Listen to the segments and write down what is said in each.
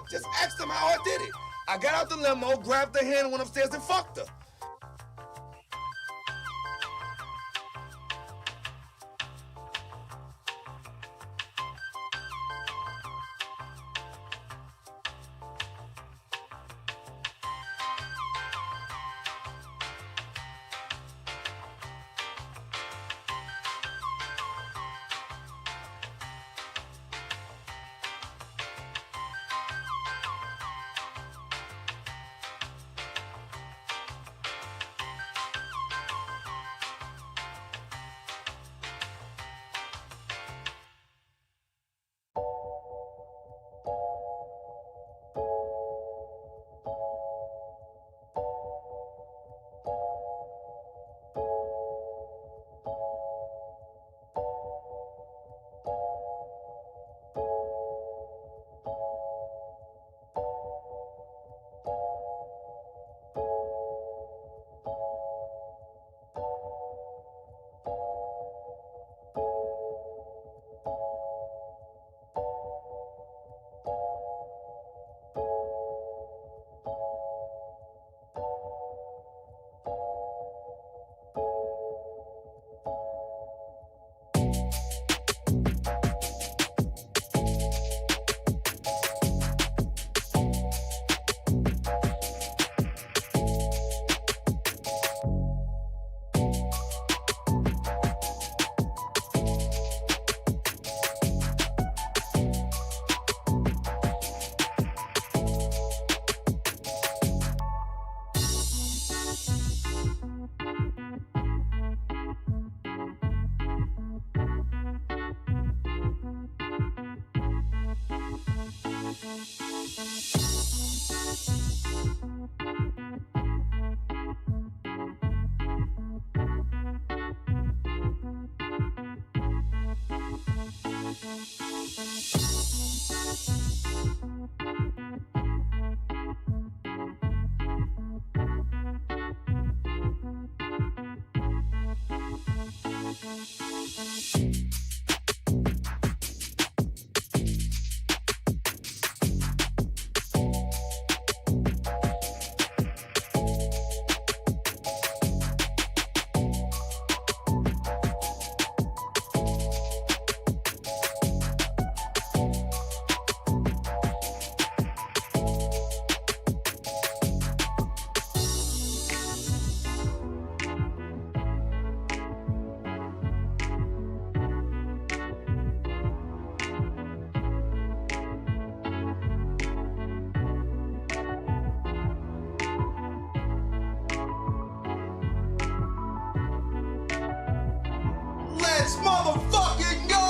Just ask them how I did it. I got out the limo, grabbed her hand, and went upstairs and fucked her. Let's motherfucking go!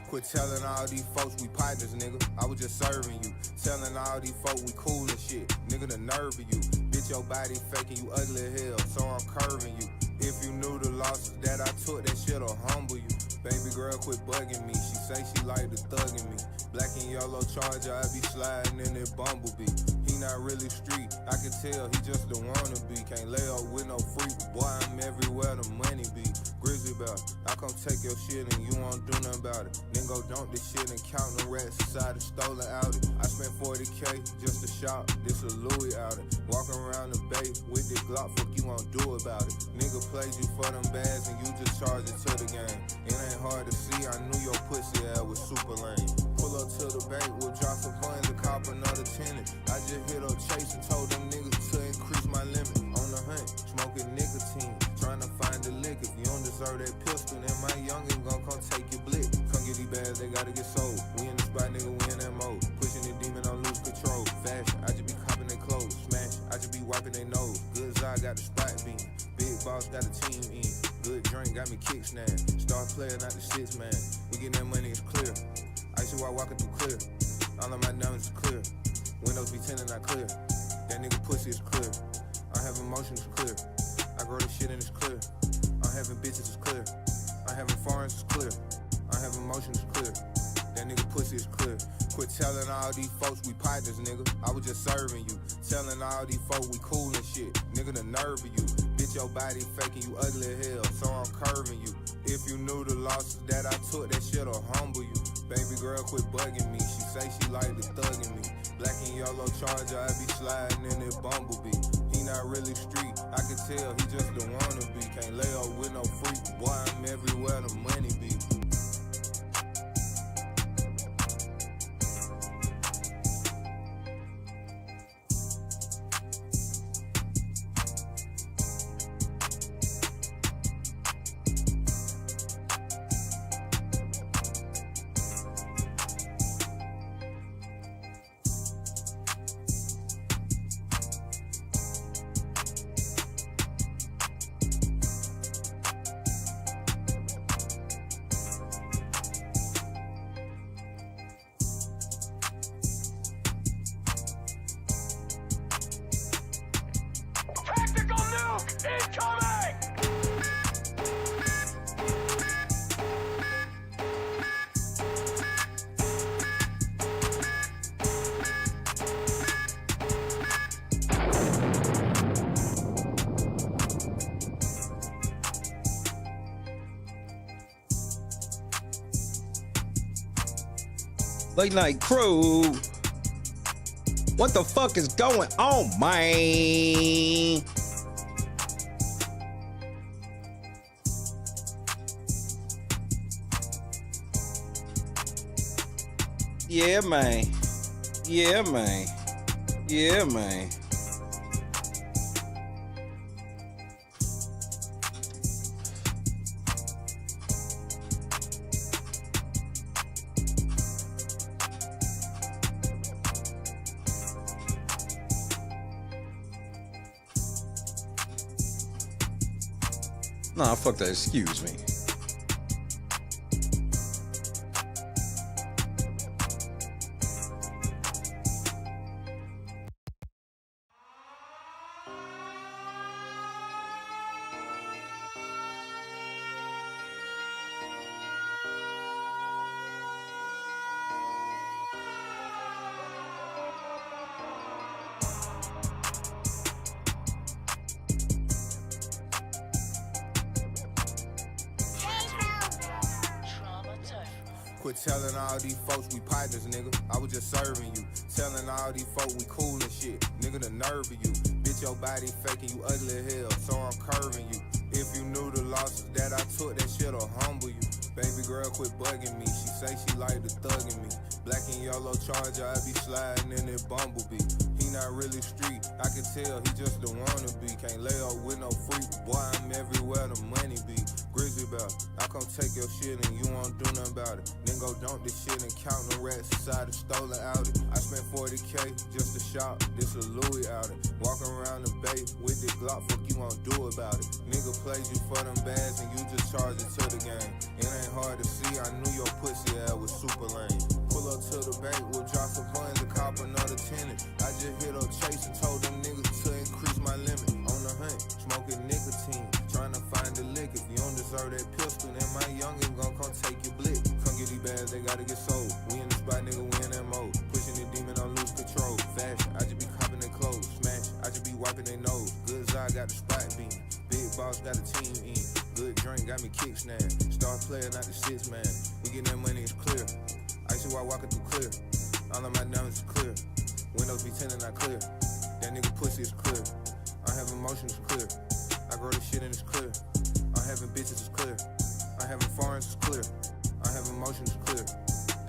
Quit telling all these folks we partners, nigga. I was just serving you. Telling all these folks we cool and shit. Nigga, the nerve of you. Bitch, your body faking, you ugly as hell, so I'm curving you. If you knew the losses that I took, that shit'll humble you. Baby girl, quit bugging me. She say she like the thugging me. Black and yellow Charger, I be sliding in that Bumblebee. He not really street, I can tell he just the wannabe. Can't lay up with no freak, boy, I'm everywhere the money be. Grizzly bear, I come take your shit and you won't do nothing about it. Then go dump this shit and count the rats inside the stolen Audi. I spent 40K just to shop, this a Louis outing. Walking around the bay with this Glock, fuck you won't do about it. Nigga played you for them bags and you just charge it to the game. It ain't hard to see, I knew your pussy ass was super lame. Pull up to the bank, we'll drop some funds and cop another tenant. I just hit up Chase and told them niggas to increase my limit. On the hunt, smoking nicotine, trying to find the lick. If you don't deserve that pistol, then my youngin' gon' come take your blick. Come get these bags, they gotta get sold. We in the spot, nigga, we in that mode. Pushing the demon on lose control. Fashion, I just be copping their clothes. Smash, I just be wiping their nose. Good as I got the spot beam. Big boss got a team in. Good drink got me kick snap. Star player, not the six man. We getting that money, it's clear. I see why walking through clear. All of my diamonds is clear. Windows be tinted, not clear. That nigga pussy is clear. I have emotions, it's clear. I grow this shit and it's clear. I'm having bitches, it's clear. I'm having foreigns, it's clear. I'm having emotions, it's clear. That nigga pussy is clear. Quit telling all these folks we partners, nigga. I was just serving you. Telling all these folks we cool and shit. Nigga, the nerve of you. Bitch, your body faking, you ugly as hell, so I'm curving you. If you knew the losses that I took, that shit'll humble you. Baby girl, quit bugging me. She say she like the thugging me. Black and yellow charger, I be sliding in that bumblebee. He not really street, I can tell he just the wannabe. Can't lay up with no freak, boy, I'm everywhere the money be. Late night crew. What the fuck is going on, man? Yeah, man. Yeah, man. Yeah, man. Nah, fuck that. Excuse me. Quit telling all these folks we partners, nigga. I was just serving you. Telling all these folks we cool and shit. Nigga, the nerve of you. Bitch, your body faking, you ugly as hell, so I'm curving you. If you knew the losses that I took, that shit'll humble you. Baby girl, quit bugging me. She say she like the thugging me. Black and yellow charger, I be sliding in that bumblebee. He not really street, I can tell he just the wannabe. Can't lay up with no freak, boy, I'm everywhere the money be. Grizzly bear, I come take your shit and you won't do nothing about it. Then go dump this shit and count the rats inside the stolen Audi. I spent 40K just to shop, this a Louis outing. Walking around the bay with this Glock, fuck you won't do about it. Nigga played you for them bags and you just charge it to the game. It ain't hard to see, I knew your pussy ass was super lame. Pull up to the bank, we'll drop some funds and cop another tenant. I just hit up Chase and told them niggas to increase my limit. On the hunt, smoking nicotine, trying to find the lick. If you don't deserve that pistol, then my youngin' gon' come take your blick. Come get these bags, they gotta get sold. We in the spot, nigga, we in that mode. Pushing the demon on lose control. Fashion, I just be copping their clothes. Smash, I just be wiping their nose. Good as I got the spot beam. Big boss got a team in. Good drink got me kick stand. Start playing out the 6 man. We get that money, it's clear. I see why walking through clear. All of my diamonds is clear. Windows be tinted, not clear. That nigga pussy is clear. I have emotions, it's clear. I grow this shit and it's clear. I having bitches, it's clear. I having foreigns, it's clear. I have emotions, it's clear.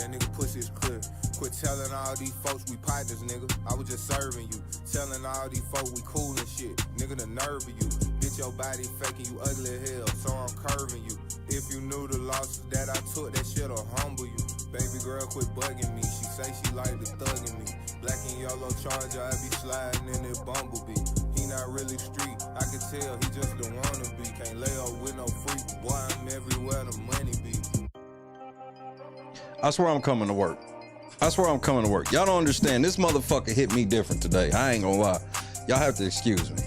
That nigga pussy is clear. Quit telling all these folks we partners, nigga. I was just serving you. Telling all these folks we cool and shit. Nigga, the nerve of you. Bitch, your body faking, you ugly as hell, so I'm curving you. If you knew the losses that I took, that shit'll humble you. Baby girl, quit bugging me. She say she like the thugging me. Black and yellow charger, I be sliding in that bumblebee. He not really street, I can tell he just don't wanna be. Can't lay up with no freak. Boy, I'm everywhere the money be. I swear I'm coming to work. I swear I'm coming to work. Y'all don't understand. This motherfucker hit me different today. I ain't gonna lie. Y'all have to excuse me.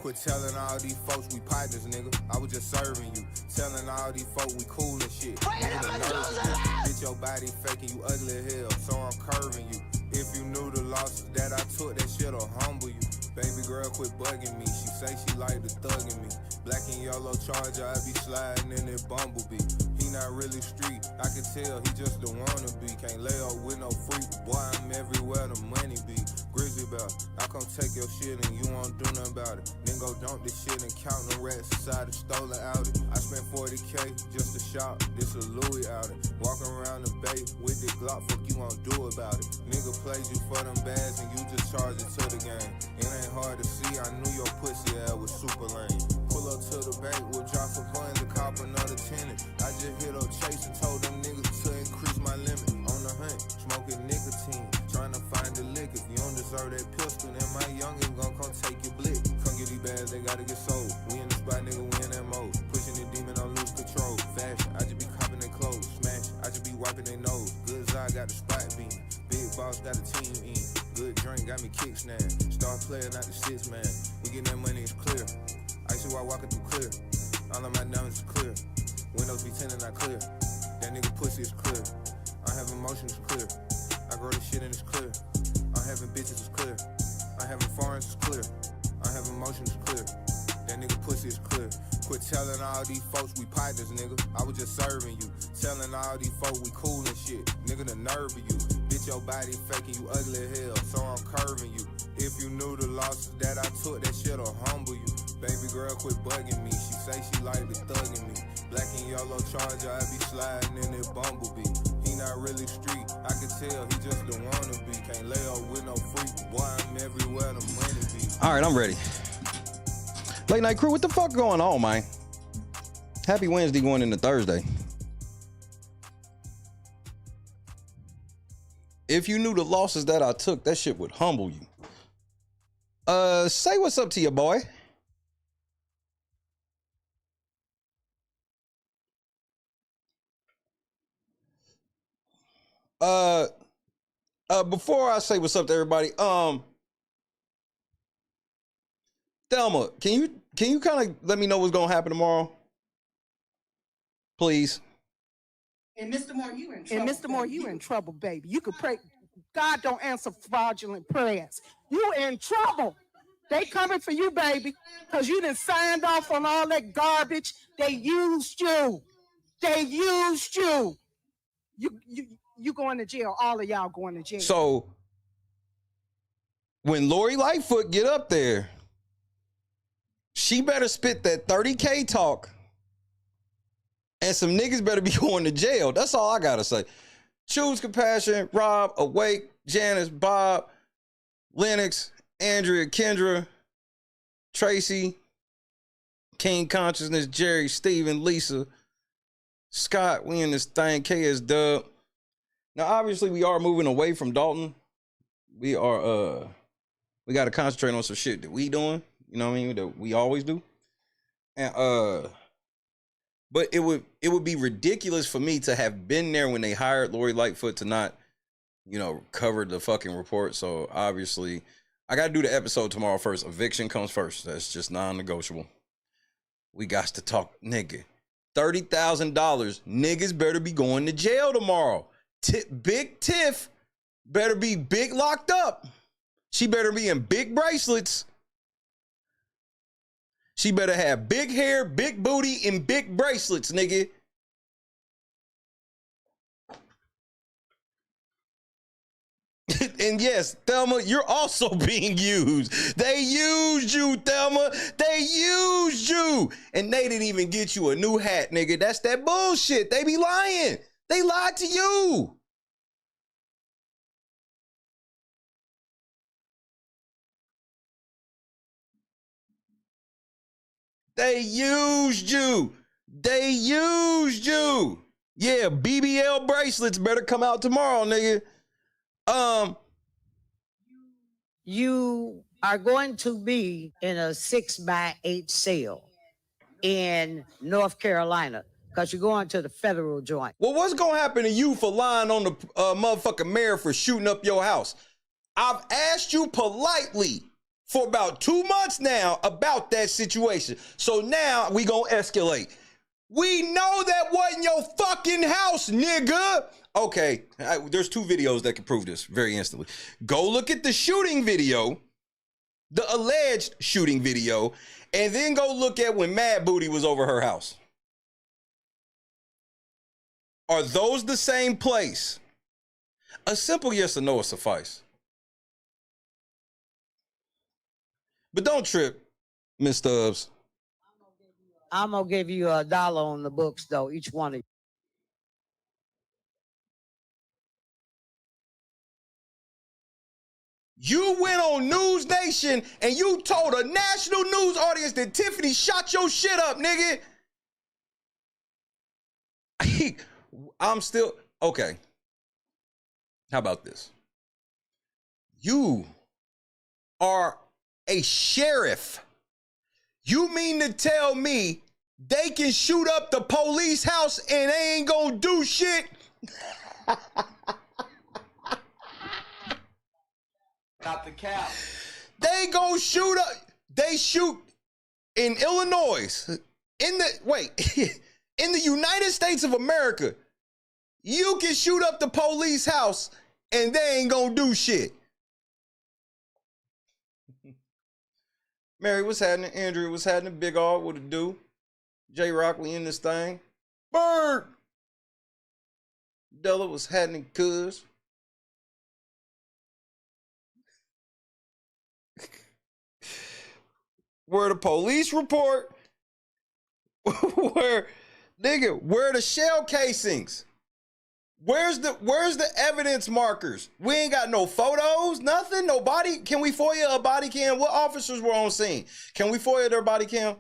Quit telling all these folks we partners, nigga. I was just serving you. Telling all these folks we cool and shit. Nigga, the nerve of you. Bitch, your body faking, you ugly as hell, so I'm curving you. If you knew the losses that I took, that shit'll humble you. Baby girl, quit bugging me. She say she like the thugging me. Black and yellow charger, I be sliding in that bumblebee. He not really street, I can tell he just don't wanna be. Can't lay up with no freak. Boy, I'm everywhere the money be. Grizzly Bell, I come take your shit and you won't do nothing about it. Then go dump this shit and count the rats inside the stolen Audi. I spent 40K just to shop, this a Louis outing. Walking around the bay with the Glock, fuck you won't do about it. Nigga plays you for them bags and you just charge it to the game. It ain't hard to see, I knew your pussy ass was super lame. Pull up to the bank, we'll drop some funds and cop another tenant. I just hit up Chase and told them niggas to increase my limit. On the hunt, smoking nicotine, trying to find the liquor. If you don't deserve that pistol, then my youngin' gon' come take your blick. Come get these bags, they gotta get sold. We in the spot, nigga, we in that mode. Pushing the demon, don't lose control. Fashion, I just be copping their clothes. Smash, I just be wiping their nose. Good I got the spot beat. Big boss got a team in. Good drink got me kick snap. Start playing out the 6 man. We get that money, it's clear. I see why walking through clear. All of my diamonds is clear. Windows be tinted, not clear. That nigga pussy is clear. I have emotions, clear. I grow this shit and it's clear. I having bitches, is clear. I having foreigns, is clear. I have emotions, clear. That nigga pussy is clear. Quit telling all these folks we partners, nigga. I was just serving you. Telling all these folks we cool and shit. Nigga, the nerve of you. Bitch, your body faking, you ugly as hell, so I'm curving you. If you knew the losses that I took, that shit'll humble you. Baby girl, quit bugging me. She say she like the thugging me. Black and yellow charger, I be sliding in that bumblebee. He not really street, I can tell he just don't wanna be. Can't lay up with no freak. Boy, I'm everywhere the money be. All right, I'm ready. Late night crew, what the fuck going on, man? Happy Wednesday going into Thursday. If you knew the losses that I took, that shit would humble you. Say what's up to your boy. Before I say what's up to everybody, Thelma, can you kind of let me know what's gonna happen tomorrow, please? And Mr. Moore, you in trouble. And Mr. Moore, you in trouble, baby. You could pray. God don't answer fraudulent prayers. You in trouble. They coming for you, baby, because you done signed off on all that garbage. They used you. They used you. You going to jail. All of y'all going to jail. So when Lori Lightfoot get up there, she better spit that 30K talk, and some niggas better be going to jail. That's all I gotta say. Choose Compassion, Rob, Awake, Janice, Bob, Lennox, Andrea, Kendra, Tracy, King Consciousness, Jerry, Steven, Lisa, Scott. We in this thing. KS Dub. Now, obviously, we are moving away from Dalton. We are we gotta concentrate on some shit that we doing. You know what I mean? That we always do. And but it would be ridiculous for me to have been there when they hired Lori Lightfoot to not, you know, cover the fucking report. So obviously, I got to do the episode tomorrow first. Eviction comes first. That's just non-negotiable. We got to talk, nigga. $30,000. Niggas better be going to jail tomorrow. Big Tiff better be big locked up. She better be in big bracelets. She better have big hair, big booty, and big bracelets, nigga. And yes, Thelma, you're also being used. They used you, Thelma. They used you. And they didn't even get you a new hat, nigga. That's that bullshit. They be lying. They lied to you. They used you. They used you. Yeah, BBL bracelets better come out tomorrow, nigga. You are going to be in a 6x8 sale in North Carolina because you're going to the federal joint. Well, what's going to happen to you for lying on the motherfucking mayor for shooting up your house? I've asked you politely for about 2 months now about that situation. So now we going to escalate. We know that wasn't your fucking house, nigga. Okay, there's 2 videos that can prove this very instantly. Go look at the shooting video, the alleged shooting video, and then go look at when Mad Booty was over her house. Are those the same place? A simple yes or no will suffice. But don't trip, Miss Stubbs. I'm going to give you $1 on the books, though, each one of you. You went on News Nation and you told a national news audience that Tiffany shot your shit up, nigga. I'm still, okay. How about this? You are a sheriff. You mean to tell me they can shoot up the police house and they ain't gonna do shit? Got the cap. They go shoot up. They shoot in Illinois. In the United States of America, you can shoot up the police house and they ain't gonna do shit. Mary, what's happening? Andrew, what's happening? Big R, what it do? J Rock, we in this thing. Bird. Della, what's happening, cuz? Where the police report? Where the shell casings? Where's the evidence markers? We ain't got no photos, nothing, no body. Can we FOIA a body cam? What officers were on scene? Can we FOIA their body cam?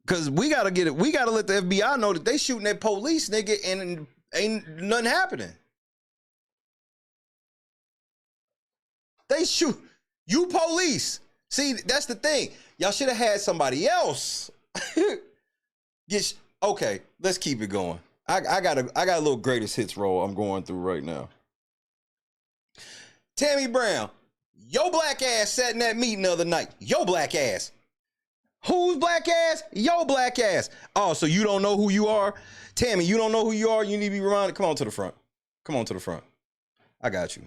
Cause we gotta get it. We gotta let the FBI know that they shooting at police, nigga, and ain't nothing happening. They shoot you police. See, that's the thing. Y'all should have had somebody else. Okay, let's keep it going. I got a little greatest hits roll I'm going through right now. Tammy Brown, your black ass sat in that meeting the other night. Your black ass. Whose black ass? Your black ass. Oh, so you don't know who you are? Tammy, you don't know who you are? You need to be reminded. Come on to the front. Come on to the front. I got you.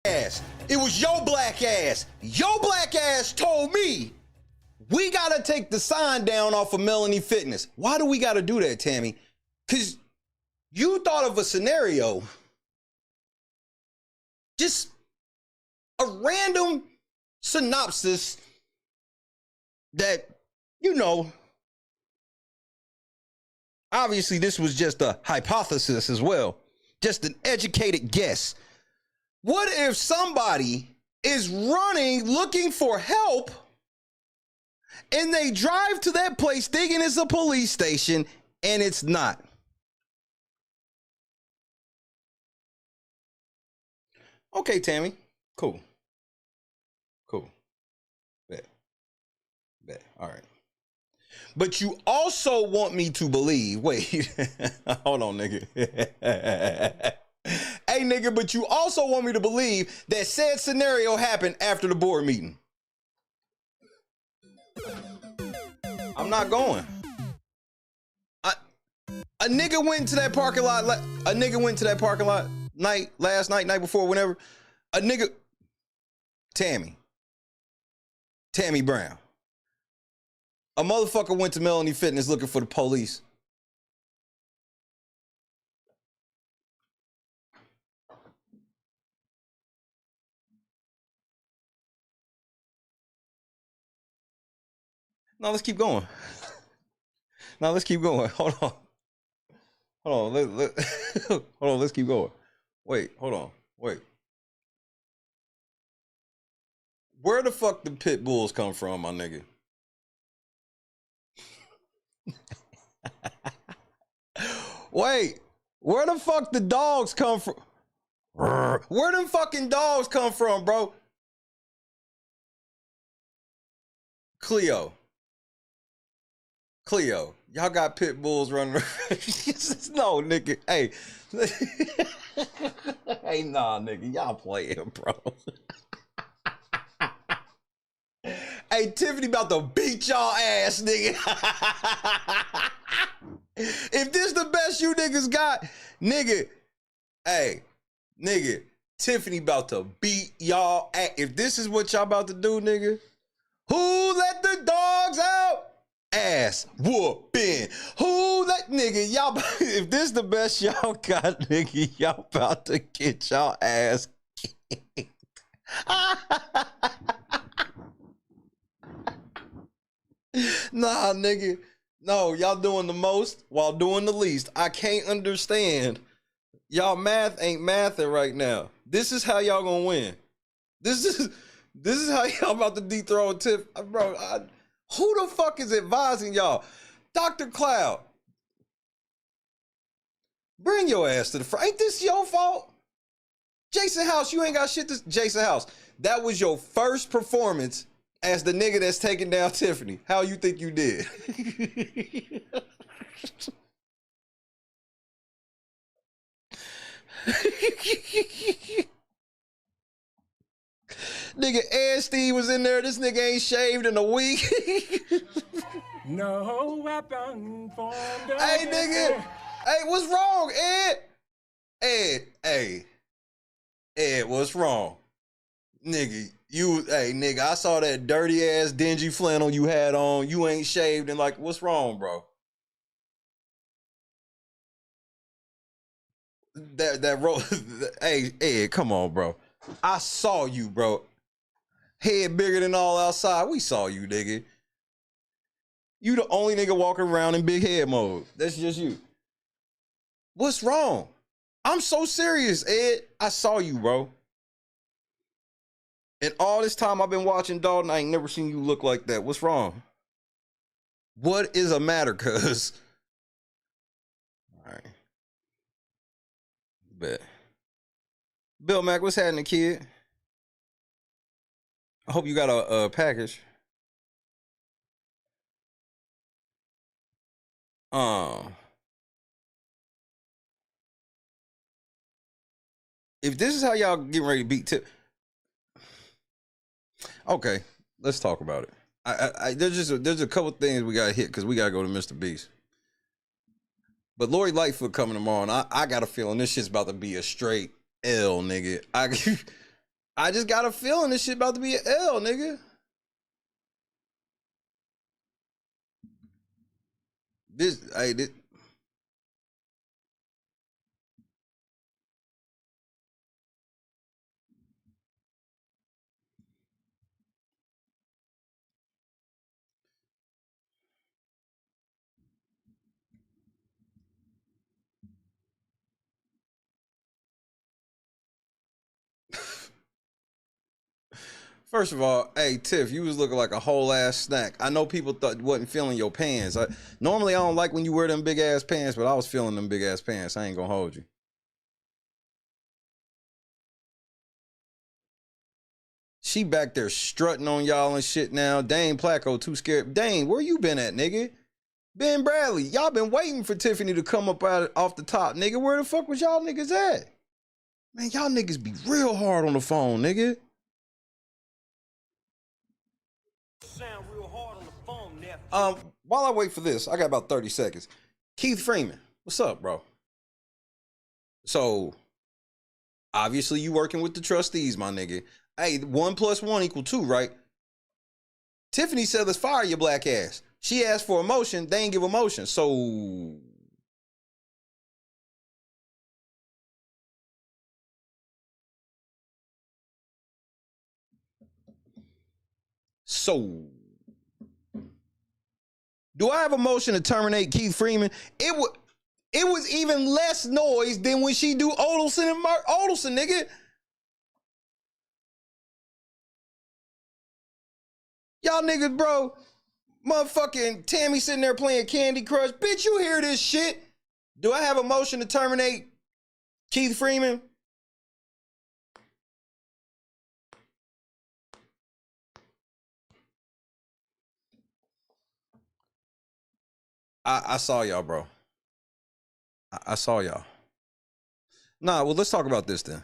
Ass. It was your black ass. Your black ass told me we gotta take the sign down off of Melanie Fitness. Why do we gotta do that, Tammy? Because you thought of a scenario. Just a random synopsis that, you know, obviously this was just a hypothesis as well, just an educated guess. What if somebody is running looking for help and they drive to that place thinking it's a police station and it's not? Okay, Tammy. Cool. Bet. All right. But you also want me to believe, wait, hold on, nigga. Hey, nigga, but you also want me to believe that said scenario happened after the board meeting. I'm not going. A nigga went to that parking lot. Last night before, whenever. A nigga, Tammy Brown. A motherfucker went to Melanie Fitness looking for the police. No, let's keep going. Hold on. Hold on, let's keep going. Wait, hold on. Wait. Where the fuck the pit bulls come from, my nigga? Wait, where the fuck the dogs come from? Where them fucking dogs come from, bro? Cleo, y'all got pit bulls running around. No, nigga. Hey. Hey, nah, nigga. Y'all playing, bro. Hey, Tiffany about to beat y'all ass, nigga. If this the best you niggas got, nigga, hey, nigga, Tiffany about to beat y'all ass. If this is what y'all about to do, nigga, who let the dogs out? Ass whooping. Who let, nigga, y'all, if this the best y'all got, nigga, y'all about to get y'all ass kicked. Nah, nigga. No, y'all doing the most while doing the least. I can't understand. Y'all math ain't mathing right now. This is how y'all gonna win. This is how y'all about to dethrone Tiff. Bro, who the fuck is advising y'all? Dr. Cloud. Bring your ass to the front. Ain't this your fault? Jason House, you ain't got shit to... Jason House, that was your first performance as the nigga that's taking down Tiffany. How you think you did? Nigga, Ed Steve was in there. This nigga ain't shaved in a week. No weapon formed. Hey, nigga. Hey, what's wrong, Ed? Ed, what's wrong? Nigga, nigga, I saw that dirty ass dingy flannel you had on. You ain't shaved and like, what's wrong, bro? Hey, Ed, come on, bro. I saw you, bro. Head bigger than all outside. We saw you, nigga. You the only nigga walking around in big head mode. That's just you. What's wrong? I'm so serious, Ed. I saw you, bro. And all this time I've been watching Dalton, I ain't never seen you look like that. What's wrong? What is a matter, cuz? All right. Bet. Bill Mac, what's happening, kid? I hope you got a package. If this is how y'all getting ready to beat Tip, okay, let's talk about it. There's a couple things we gotta hit because we gotta go to MrBeast. But Lori Lightfoot coming tomorrow, and I got a feeling this shit's about to be a straight L, nigga. I just got a feeling this shit about to be an L, nigga. This. First of all, hey, Tiff, you was looking like a whole ass snack. I know people thought wasn't feeling your pants. Normally I don't like when you wear them big ass pants, but I was feeling them big ass pants. I ain't gonna hold you. She back there strutting on y'all and shit now. Dane Placco too scared. Dane, where you been at, nigga? Ben Bradley, y'all been waiting for Tiffany to come up off the top, nigga. Where the fuck was y'all niggas at? Man, y'all niggas be real hard on the phone, nigga. Sound real hard on the phone, nephew. While I wait for this, I got about 30 seconds. Keith Freeman, what's up, bro? So, obviously you working with the trustees, my nigga. Hey, 1 + 1 = 2, right? Tiffany said, let's fire your black ass. She asked for a motion, they ain't give a motion. So do I have a motion to terminate Keith Freeman? It was even less noise than when she do Odelson and Odelson, nigga. Y'all niggas, bro, motherfucking Tammy sitting there playing Candy Crush. Bitch, you hear this shit? Do I have a motion to terminate Keith Freeman? I saw y'all, bro. I saw y'all. Nah, well, let's talk about this then.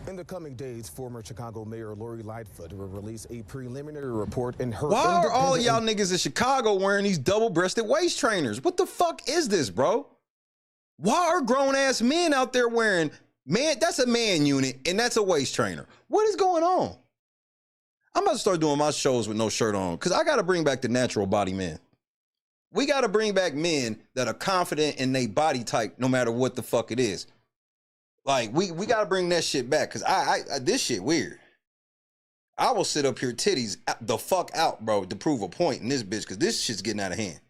In the coming days, former Chicago Mayor Lori Lightfoot will release a preliminary report in her... Why are all of y'all niggas in Chicago wearing these double-breasted waist trainers? What the fuck is this, bro? Why are grown-ass men out there wearing... Man, that's a man unit, and that's a waist trainer. What is going on? I'm about to start doing my shows with no shirt on, because I got to bring back the natural body men. We got to bring back men that are confident in their body type, no matter what the fuck it is. Like, we got to bring that shit back, because I this shit weird. I will sit up here titties the fuck out, bro, to prove a point in this bitch, because this shit's getting out of hand.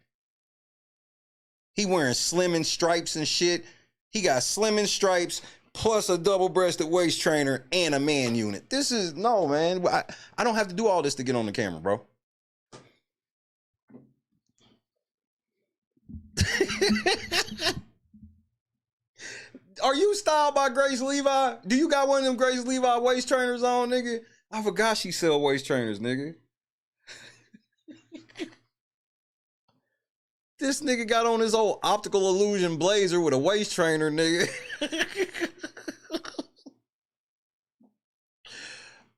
He wearing slimming stripes and shit. He got slimming stripes, plus a double-breasted waist trainer and a man unit. This is, no, man. I don't have to do all this to get on the camera, bro. Are you styled by Grace Levi? Do you got one of them Grace Levi waist trainers on, nigga? I forgot she sell waist trainers, nigga. This nigga got on his old optical illusion blazer with a waist trainer, nigga.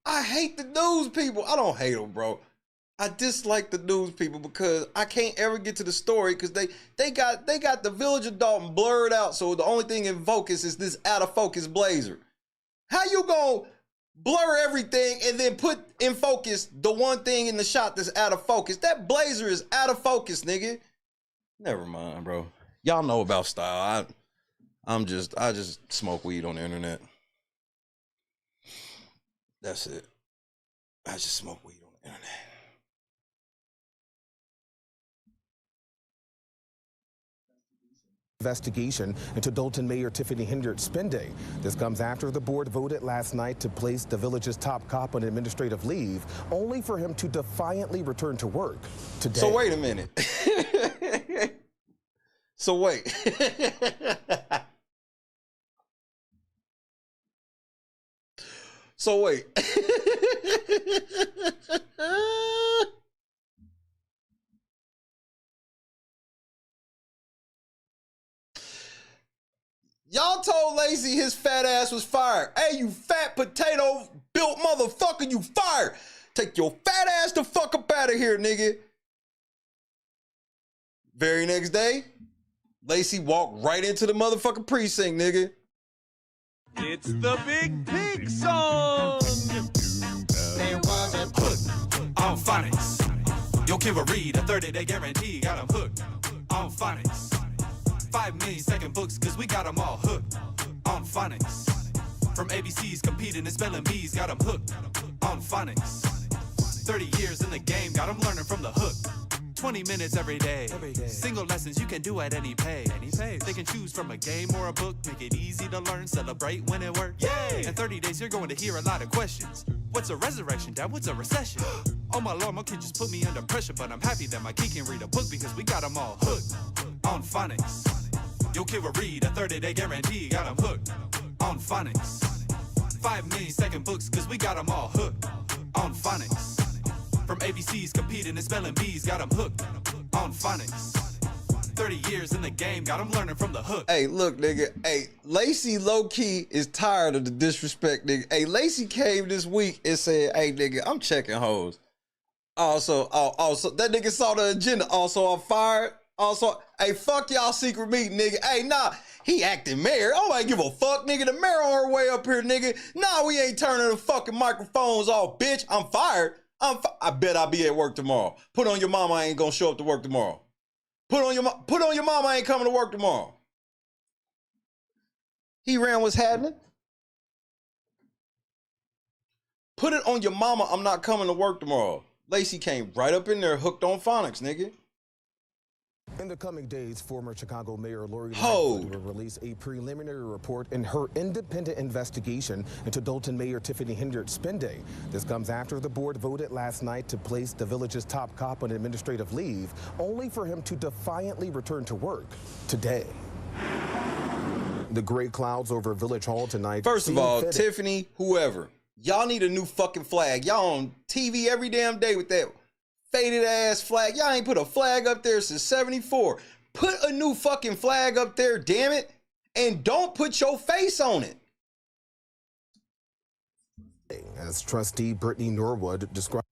I hate the news people. I don't hate them, bro. I dislike the news people because I can't ever get to the story because they got the village of Dalton blurred out, so the only thing in focus is this out of focus blazer. How you gonna blur everything and then put in focus the one thing in the shot that's out of focus? That blazer is out of focus, nigga. Never mind, bro. Y'all know about style. I just smoke weed on the internet. That's it. I just smoke weed on the internet. Investigation into Dolton Mayor Tiffany Hendricks' spending. This comes after the board voted last night to place the village's top cop on administrative leave, only for him to defiantly return to work today. So wait a minute. So wait. So wait. Y'all told Lacey his fat ass was fired. Hey, you fat potato built motherfucker, you fired. Take your fat ass the fuck up out of here, nigga. Very next day, Lacey walked right into the motherfucking precinct, nigga. It's the Big Pig song. There was a hook on phonics. Your kid will read a 30-day guarantee. Got him hooked on phonics. 5 millisecond books, cause we got them all hooked on phonics. From ABC's competing and spelling bees, got them hooked on phonics. 30 years in the game, got them learning from the hook. 20 minutes every day. Single lessons you can do at any pace. They can choose from a game or a book. Make it easy to learn. Celebrate when it works. Yay! In 30 days, you're going to hear a lot of questions. What's a resurrection, Dad? What's a recession? Oh, my Lord, my kid just put me under pressure. But I'm happy that my kid can read a book because we got them all hooked on phonics. Your kid will read a 30-day guarantee. Got them hooked on phonics. 5 millisecond books because we got them all hooked on phonics. From ABCs competing and spelling bees. Got them hooked on phonics. 30 years in the game. Got them learning from the hook. Hey, look, nigga. Hey, Lacey low-key is tired of the disrespect, nigga. Hey, Lacey came this week and said, hey, nigga, I'm checking hoes. Also, that nigga saw the agenda. Also, I'm fired. Also, hey, fuck y'all secret meeting, nigga. Hey, nah, he acting mayor. Oh, I ain't give a fuck, nigga. The mayor on her way up here, nigga. Nah, we ain't turning the fucking microphones off, bitch. I'm fired. I bet I'll be at work tomorrow. Put on your mama, I ain't gonna show up to work tomorrow. Put on your mama, I ain't coming to work tomorrow. He ran what's happening. Put it on your mama, I'm not coming to work tomorrow. Lacey came right up in there, hooked on phonics, nigga. In the coming days, former Chicago Mayor Lori Lightfoot will release a preliminary report in her independent investigation into Dolton Mayor Tiffany Hindert's spending. This comes after the board voted last night to place the village's top cop on administrative leave, only for him to defiantly return to work today. The gray clouds over Village Hall tonight. First of all, Tiffany, whoever, y'all need a new fucking flag. Y'all on TV every damn day with that faded ass flag. Y'all ain't put a flag up there since 74. Put a new fucking flag up there, damn it. And don't put your face on it. As trustee Brittany Norwood described.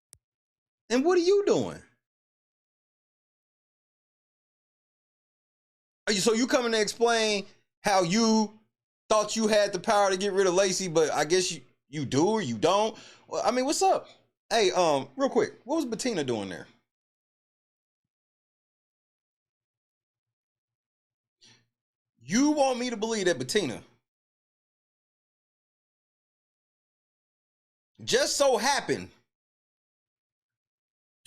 And what are you doing? So you coming to explain how you thought you had the power to get rid of Lacey, but I guess you do or you don't? Well, I mean, what's up? Hey, real quick, what was Bettina doing there? You want me to believe that Bettina just so happened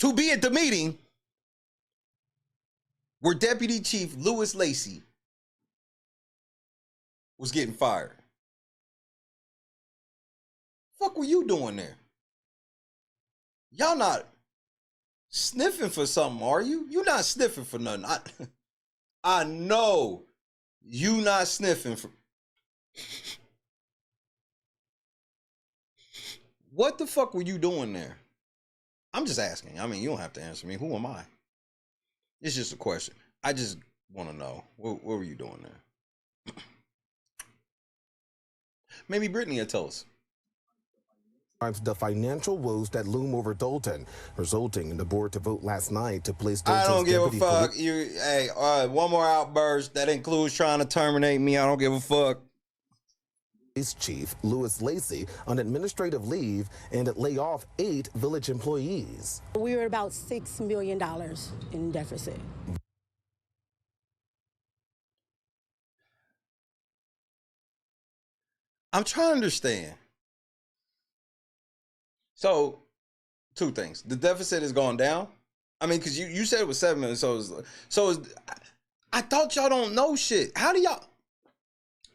to be at the meeting where Deputy Chief Louis Lacey was getting fired? Fuck were you doing there? Y'all not sniffing for something, are you? You not sniffing for nothing. I know you not sniffing for. What the fuck were you doing there? I'm just asking. I mean, you don't have to answer me. Who am I? It's just a question. I just want to know. What were you doing there? Maybe Brittany will tell us. The financial woes that loom over Dolton, resulting in the board to vote last night to place Dolton's I don't give a fuck. Hey, hey, one more outburst that includes trying to terminate me. I don't give a fuck. Police Chief Louis Lacey on administrative leave and lay off 8 village employees. We were about $6 million in deficit. I'm trying to understand. So, 2 things. The deficit has gone down. I mean, because you said it was 7 million. I thought y'all don't know shit. How do y'all?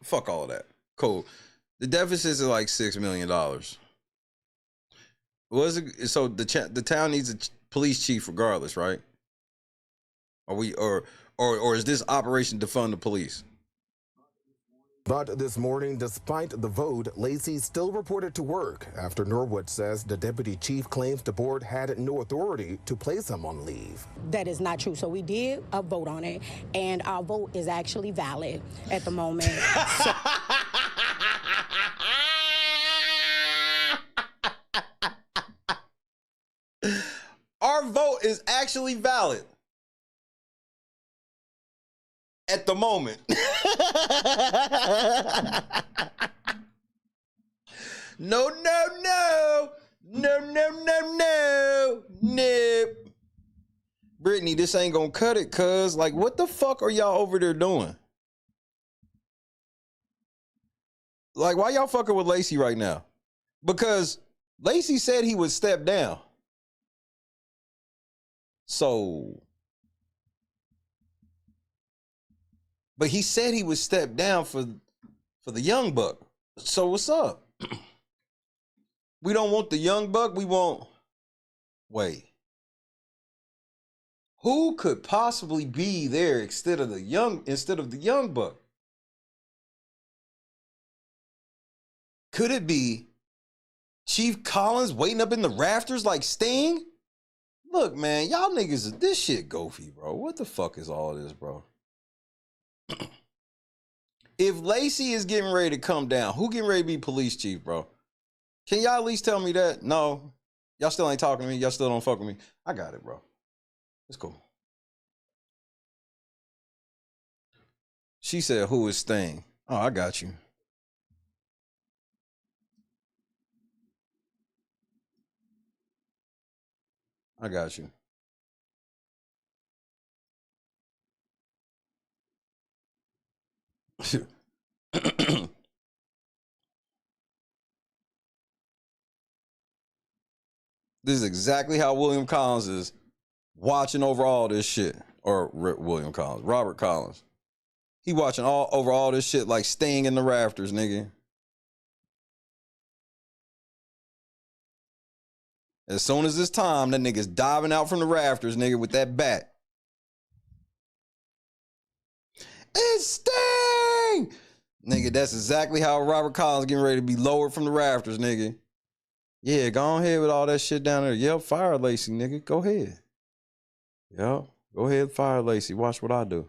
Fuck all of that. Cool. The deficit is like $6 million. Was it? So the town needs a police chief regardless, right? Are we or is this operation to fund the police? But this morning, despite the vote, Lacey still reported to work after Norwood says the deputy chief claims the board had no authority to place him on leave. That is not true. So we did a vote on it, and our vote is actually valid at the moment. Our vote is actually valid at the moment. No. Brittany, this ain't gonna cut it, cuz. Like, what the fuck are y'all over there doing? Like, why y'all fucking with Lacey right now? Because Lacey said he would step down. So, But he said he would step down for the young buck. So what's up? We don't want the young buck. We want. Wait. Who could possibly be there instead of the young buck? Could it be Chief Collins waiting up in the rafters like Sting? Look, man, y'all niggas, this shit goofy, bro. What the fuck is all this, bro? If Lacey is getting ready to come down, who getting ready to be police chief, bro? Can y'all at least tell me that? No. Y'all still ain't talking to me. Y'all still don't fuck with me. I got it, bro. It's cool. She said, who is Sting? Oh, I got you. I got you. This is exactly how William Collins is watching over all this shit. Or William Collins, Robert Collins. He watching over all this shit like Sting in the rafters, nigga. As soon as it's time, that nigga's diving out from the rafters, nigga, with that bat. It's Sting! Nigga, that's exactly how Robert Collins getting ready to be lowered from the rafters, nigga. Yeah, go ahead with all that shit down there. Yep, fire Lacey, nigga. Go ahead. Yep, go ahead, fire Lacey. Watch what I do.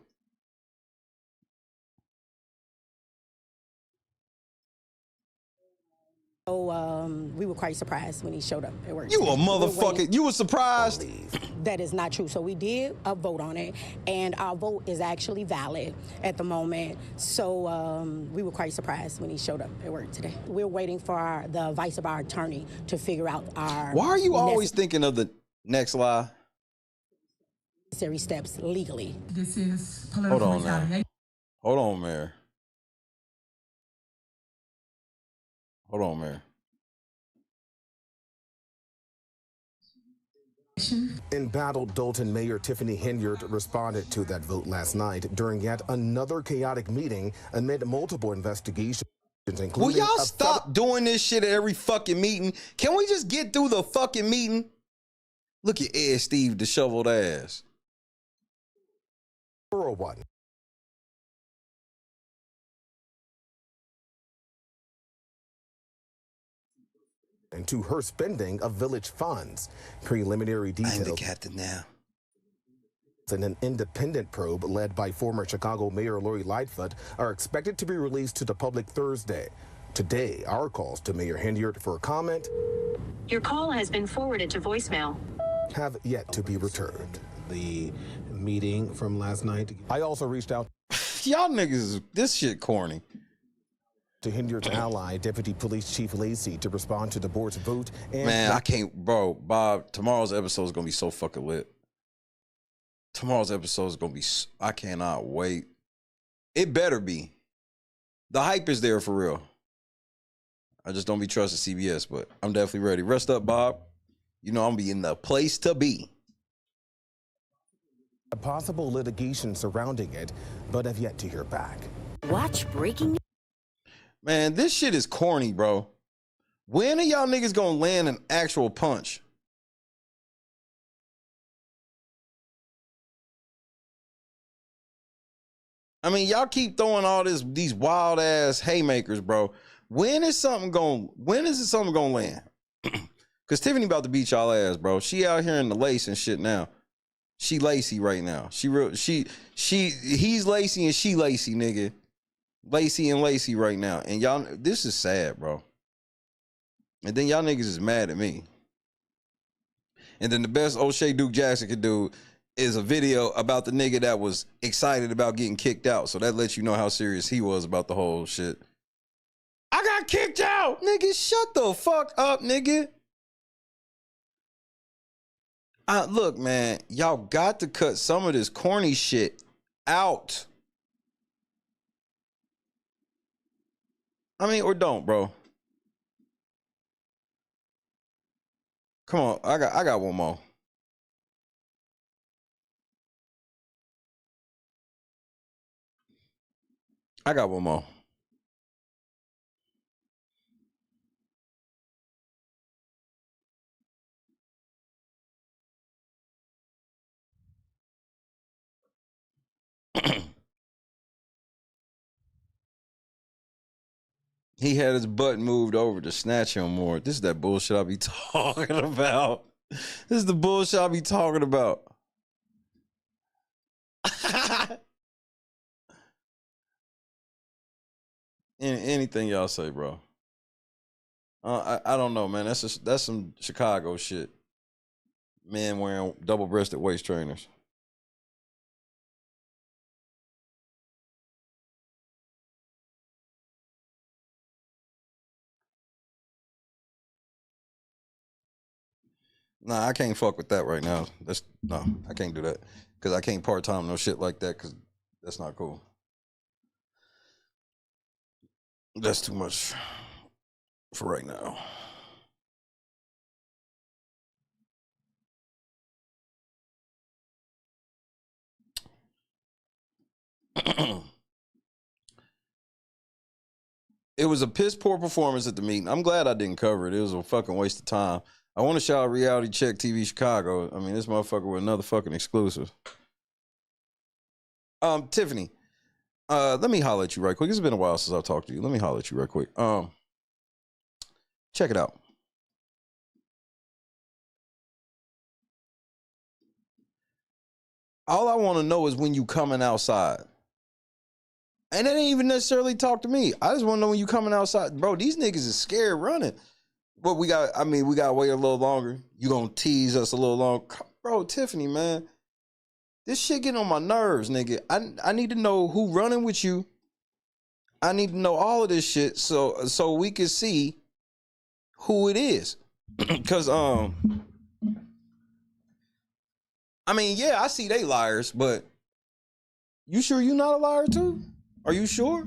So we were quite surprised when he showed up at work. You a motherfucker. You were surprised? That is not true. So we did a vote on it, and our vote is actually valid at the moment. So we were quite surprised when he showed up at work today. We're waiting for the advice of our attorney to figure out our... Why are you always thinking of the next lie? ...necessary steps legally. This is political Hold on now. Hold on, Mayor. Hold on, Mayor. Embattled Dolton Mayor Tiffany Henyard responded to that vote last night during yet another chaotic meeting amid multiple investigations. Will y'all stop doing this shit at every fucking meeting? Can we just get through the fucking meeting? Look at Ed Steve, the shoveled ass. One. Into her spending of village funds. Preliminary details. I'm the captain now. And an independent probe led by former Chicago Mayor Lightfoot are expected to be released to the public Thursday. Today, our calls to Mayor Henyard for a comment. Your call has been forwarded to voicemail. Have yet to be returned. The meeting from last night. I also reached out. Y'all niggas, this shit corny. To Henyard's ally, Deputy Police Chief Lacey, to respond to the board's vote. And man, I can't, bro. Bob, tomorrow's episode is gonna be so fucking lit. Tomorrow's episode is gonna be. I cannot wait. It better be. The hype is there for real. I just don't be trusting CBS, but I'm definitely ready. Rest up, Bob. You know I'm gonna be in the place to be. A possible litigation surrounding it, but have yet to hear back. Watch breaking. Man, this shit is corny, bro. When are y'all niggas gonna land an actual punch? I mean, y'all keep throwing all these wild ass haymakers, bro. When is something gonna land? Cause Tiffany about to beat y'all ass, bro. She out here in the lace and shit now. She Lacey right now. He's Lacey and she Lacey, nigga. Lacey and Lacey right now. And y'all, this is sad, bro. And then y'all niggas is mad at me. And then the best O'Shea Duke Jackson could do is a video about the nigga that was excited about getting kicked out. So that lets you know how serious he was about the whole shit. I got kicked out! Nigga, shut the fuck up, nigga. Look, man, y'all got to cut some of this corny shit out. I mean, or don't, bro. Come on, I got one more. I got one more. He had his butt moved over to snatch him more. This is that bullshit I be talking about. This is the bullshit I be talking about. Anything y'all say, bro. I don't know, man. That's some Chicago shit. Men wearing double-breasted waist trainers. Nah, I can't fuck with that right now. No, I can't do that. Because I can't part-time no shit like that, because that's not cool. That's too much for right now. It was a piss poor performance at the meeting. I'm glad I didn't cover it. It was a fucking waste of time. I want to shout out Reality Check TV Chicago. I mean, this motherfucker with another fucking exclusive. Tiffany, let me holler at you right quick. It's been a while since I've talked to you. Let me holler at you right quick. Check it out. All I want to know is when you coming outside. And it ain't even necessarily talk to me. I just want to know when you coming outside. Bro, these niggas is scared running. But we got to wait a little longer. You gonna tease us a little longer. Bro, Tiffany, man. This shit getting on my nerves, nigga. I need to know who running with you. I need to know all of this shit so we can see who it is. Cause I mean, yeah, I see they liars, but you sure you not a liar too? Are you sure?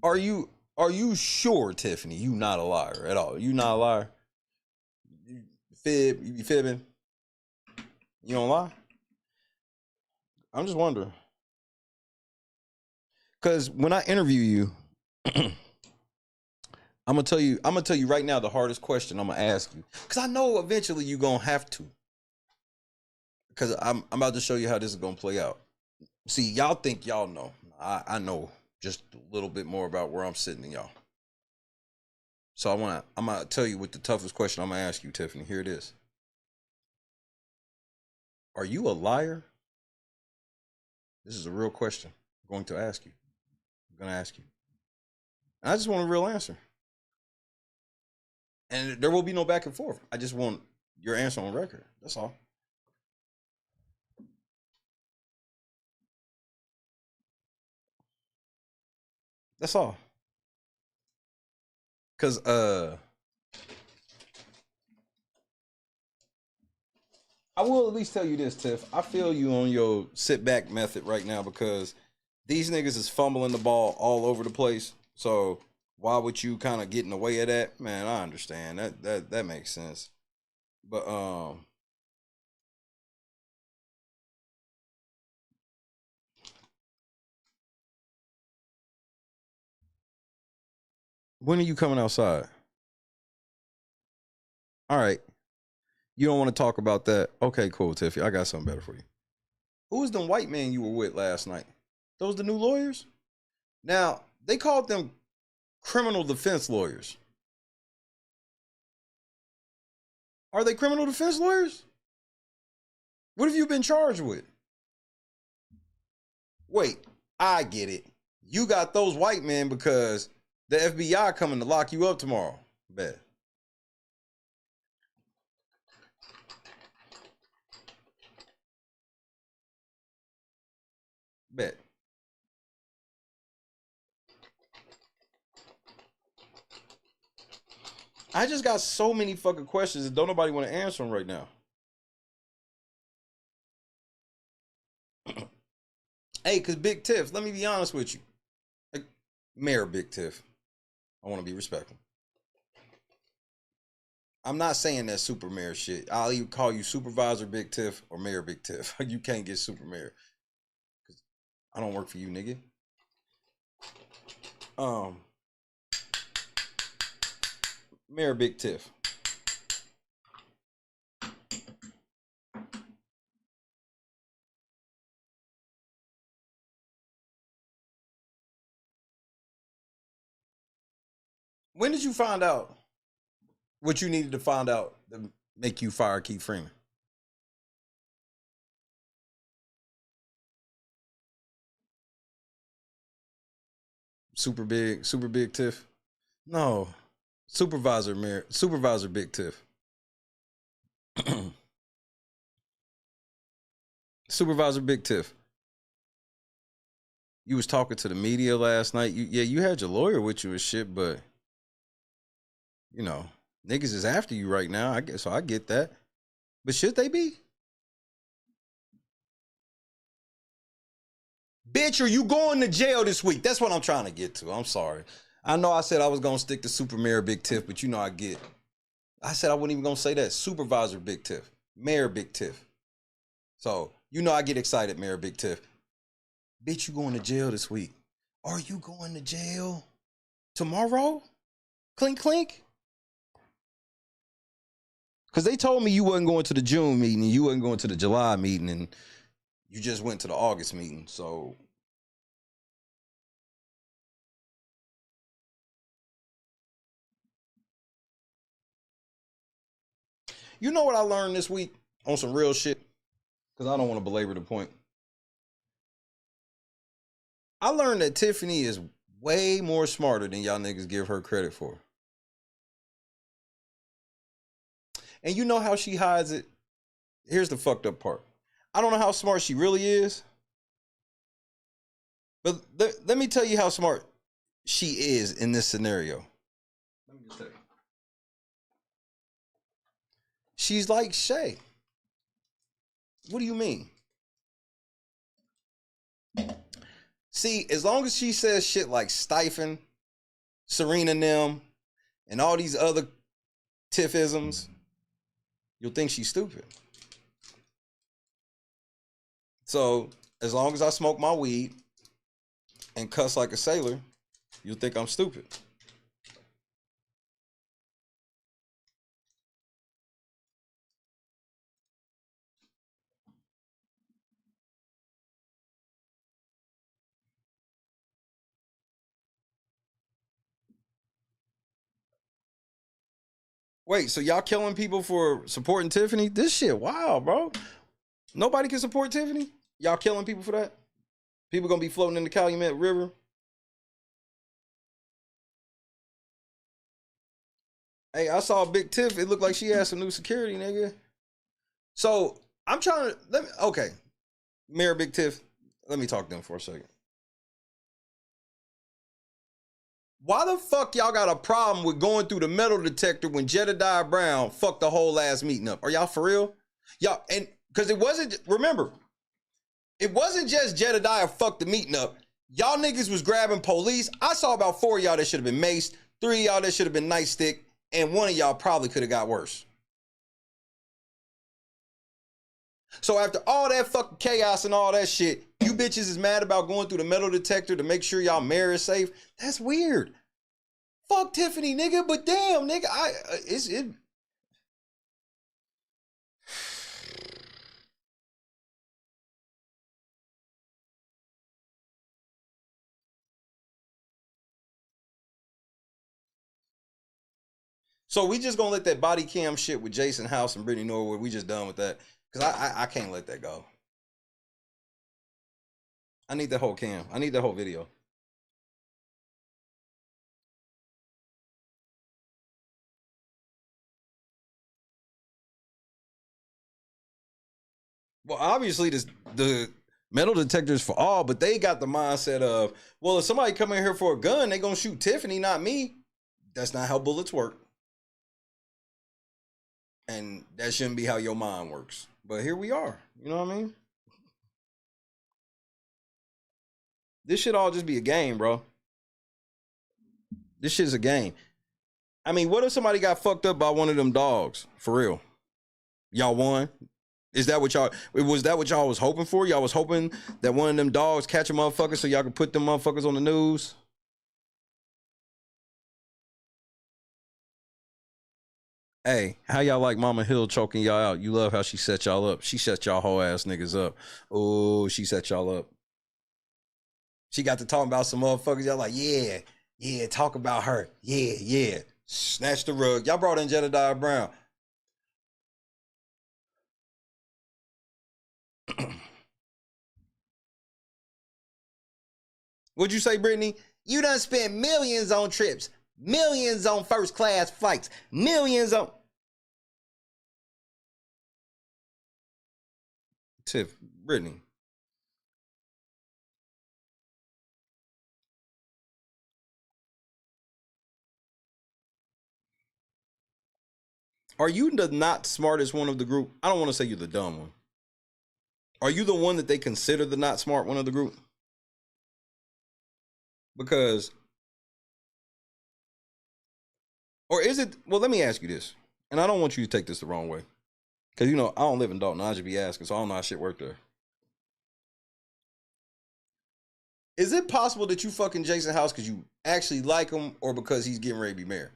Are you sure, Tiffany, you not a liar at all? You not a liar? You be fibbing? You don't lie? I'm just wondering. Cause when I interview you, I'm gonna tell you right now the hardest question I'm gonna ask you. Cause I know eventually you're gonna have to. Cause I'm about to show you how this is gonna play out. See, y'all think y'all know. I know just a little bit more about where I'm sitting than y'all. So I'm gonna tell you what the toughest question I'm gonna ask you, Tiffany. Here it is. Are you a liar? This is a real question I'm going to ask you. I'm gonna ask you. I just want a real answer. And there will be no back and forth. I just want your answer on record. That's all. That's all. Cause I will at least tell you this, Tiff. I feel you on your sit back method right now because these niggas is fumbling the ball all over the place. So why would you kind of get in the way of that? Man, I understand. That makes sense. But when are you coming outside? All right. You don't want to talk about that. Okay, cool, Tiffy. I got something better for you. Who was the white man you were with last night? Those the new lawyers? Now, they called them criminal defense lawyers. Are they criminal defense lawyers? What have you been charged with? Wait, I get it. You got those white men because the FBI coming to lock you up tomorrow. Bet. Bet. I just got so many fucking questions that don't nobody want to answer them right now. Hey, because Big Tiff, let me be honest with you. Like, Mayor Big Tiff, I want to be respectful. I'm not saying that super mayor shit. I'll either call you Supervisor Big Tiff or Mayor Big Tiff. You can't get super mayor. I don't work for you, nigga. Mayor Big Tiff. When did you find out what you needed to find out to make you fire Keith Freeman? Super big Tiff. No, supervisor Big Tiff. Supervisor Big Tiff. You was talking to the media last night. You had your lawyer with you and shit, but you know, niggas is after you right now. I guess so. I get that, but should they be? Bitch, are you going to jail this week? That's what I'm trying to get to. I'm sorry. I know I said I was going to stick to Super Mayor Big Tiff, but you know I said I wasn't even going to say that. Supervisor Big Tiff. Mayor Big Tiff. So, you know I get excited, Mayor Big Tiff. Bitch, you going to jail this week. Are you going to jail tomorrow? Clink, clink. Because they told me you wasn't going to the June meeting and you wasn't going to the July meeting and you just went to the August meeting. So, you know what I learned this week on some real shit? Because I don't want to belabor the point. I learned that Tiffany is way more smarter than y'all niggas give her credit for. And you know how she hides it? Here's the fucked up part. I don't know how smart she really is. But let me tell you how smart she is in this scenario. Let me just tell you. She's like Shay. What do you mean? See, as long as she says shit like Stipend, Serena Nim, and all these other Tiffisms, you'll think she's stupid. So, as long as I smoke my weed and cuss like a sailor, you'll think I'm stupid. Wait, so y'all killing people for supporting Tiffany? This shit, wow, bro. Nobody can support Tiffany? Y'all killing people for that? People gonna be floating in the Calumet River? Hey, I saw Big Tiff. It looked like she had some new security, nigga. So, I'm trying to, okay. Mayor Big Tiff, let me talk to them for a second. Why the fuck y'all got a problem with going through the metal detector when Jedediah Brown fucked the whole last meeting up? Are y'all for real? Y'all, and because it wasn't, remember, it wasn't just Jedediah fucked the meeting up. Y'all niggas was grabbing police. I saw about 4 of y'all that should have been maced, 3 of y'all that should have been nightstick, and 1 of y'all probably could have got worse. So after all that fucking chaos and all that shit, you bitches is mad about going through the metal detector to make sure y'all mayor is safe? That's weird. Fuck Tiffany, nigga, but damn, nigga, it. So we just gonna let that body cam shit with Jason House and Brittany Norwood, we just done with that? Because I can't let that go. I need the whole cam. I need the whole video. Well, obviously the metal detectors for all, but they got the mindset of, well, if somebody come in here for a gun, they gonna shoot Tiffany, not me. That's not how bullets work. And that shouldn't be how your mind works. But here we are. You know what I mean? This should all just be a game, bro. This shit's a game. I mean, what if somebody got fucked up by one of them dogs? For real. Y'all won? Was that what y'all was hoping for? Y'all was hoping that one of them dogs catch a motherfucker so y'all could put them motherfuckers on the news? Hey, how y'all like Mama Hill choking y'all out? You love how she set y'all up. She set y'all whole ass niggas up. Oh, she set y'all up. She got to talking about some motherfuckers. Y'all like, yeah, talk about her. Yeah. Snatch the rug. Y'all brought in Jedediah Brown. What'd you say, Brittany? You done spent millions on trips, millions on first class flights, millions on... Tiff, Brittany. Are you the not smartest one of the group? I don't want to say you're the dumb one. Are you the one that they consider the not smart one of the group? Because, or is it, well, let me ask you this. And I don't want you to take this the wrong way. Because, you know, I don't live in Dalton. I just be asking, so I don't know how shit work there. Is it possible that you fucking Jason House because you actually like him or because he's getting ready to be mayor?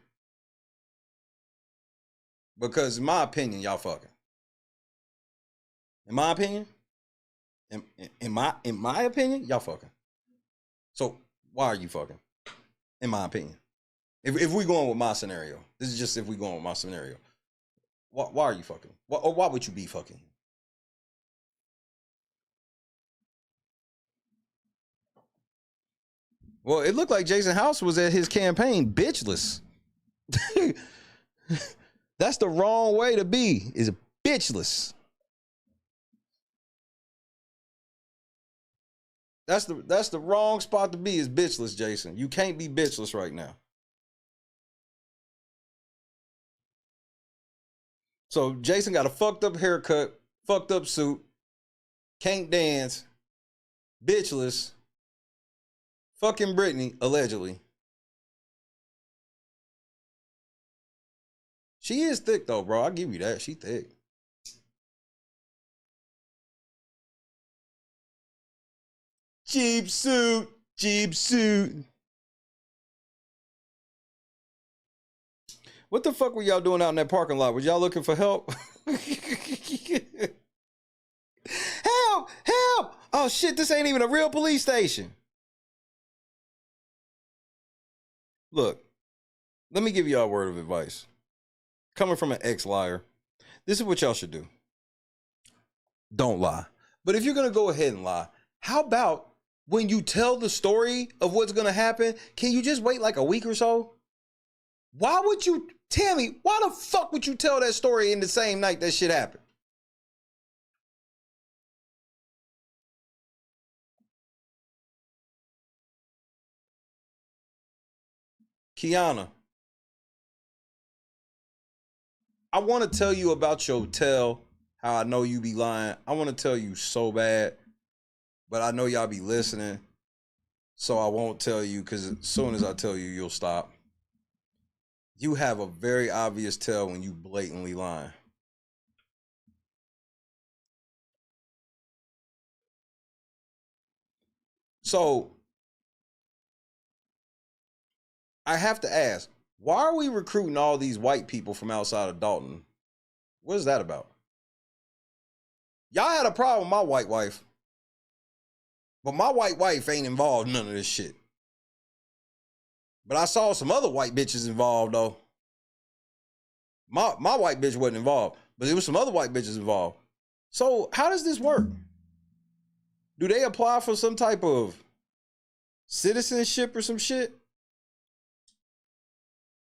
Because in my opinion, y'all fucking. In my opinion, in my opinion, y'all fucking. So why are you fucking? In my opinion, if we going with my scenario, this is just if we going with my scenario. Why are you fucking? Or why would you be fucking? Well, it looked like Jason House was at his campaign bitchless. That's the wrong way to be, is bitchless. That's the wrong spot to be, is bitchless, Jason. You can't be bitchless right now. So Jason got a fucked up haircut, fucked up suit, can't dance, bitchless, fucking Brittany, allegedly. She is thick though, bro. I'll give you that. She thick. Cheap suit. What the fuck were y'all doing out in that parking lot? Was y'all looking for help? Help! Oh shit, this ain't even a real police station. Look, let me give y'all a word of advice. Coming from an ex-liar, this is what y'all should do. Don't lie. But if you're going to go ahead and lie, how about when you tell the story of what's going to happen, can you just wait like a week or so? Why would you, Tammy, why the fuck would you tell that story in the same night that shit happened? Kiana, I want to tell you about your tell, how I know you be lying. I want to tell you so bad, but I know y'all be listening, so I won't tell you, because as soon as I tell you, you'll stop. You have a very obvious tell when you blatantly lying. So I have to ask, why are we recruiting all these white people from outside of Dalton? What is that about? Y'all had a problem with my white wife, but my white wife ain't involved in none of this shit. But I saw some other white bitches involved, though. My white bitch wasn't involved, but there was some other white bitches involved. So how does this work? Do they apply for some type of citizenship or some shit?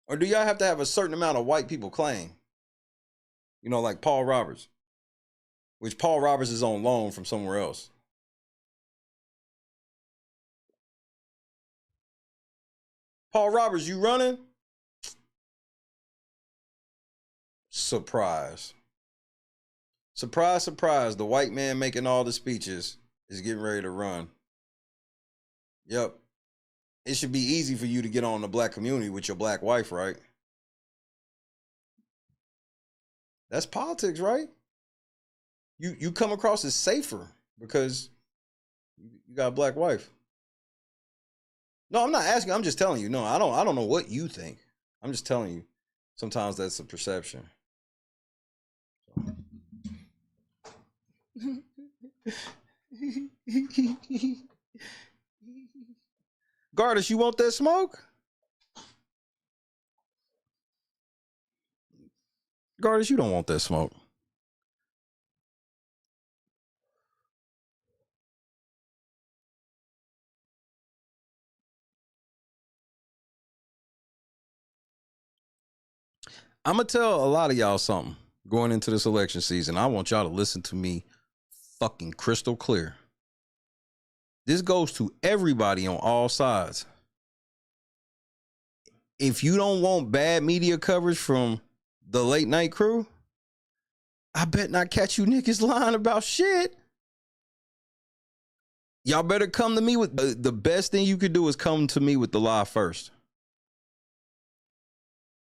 Or do y'all have to have a certain amount of white people claim? You know, like Paul Roberts, which Paul Roberts is on loan from somewhere else. Paul Roberts, you running? Surprise. Surprise, surprise. The white man making all the speeches is getting ready to run. Yep. It should be easy for you to get on the black community with your black wife, right? That's politics, right? You come across as safer because you got a black wife. No, I'm not asking. I'm just telling you. No, I don't know what you think. I'm just telling you. Sometimes that's a perception. Gardas, you want that smoke? Gardas, you don't want that smoke. I'm going to tell a lot of y'all something going into this election season. I want y'all to listen to me fucking crystal clear. This goes to everybody on all sides. If you don't want bad media coverage from the late night crew, I bet not catch you niggas lying about shit. Y'all better come to me with the best thing you could do is come to me with the lie first.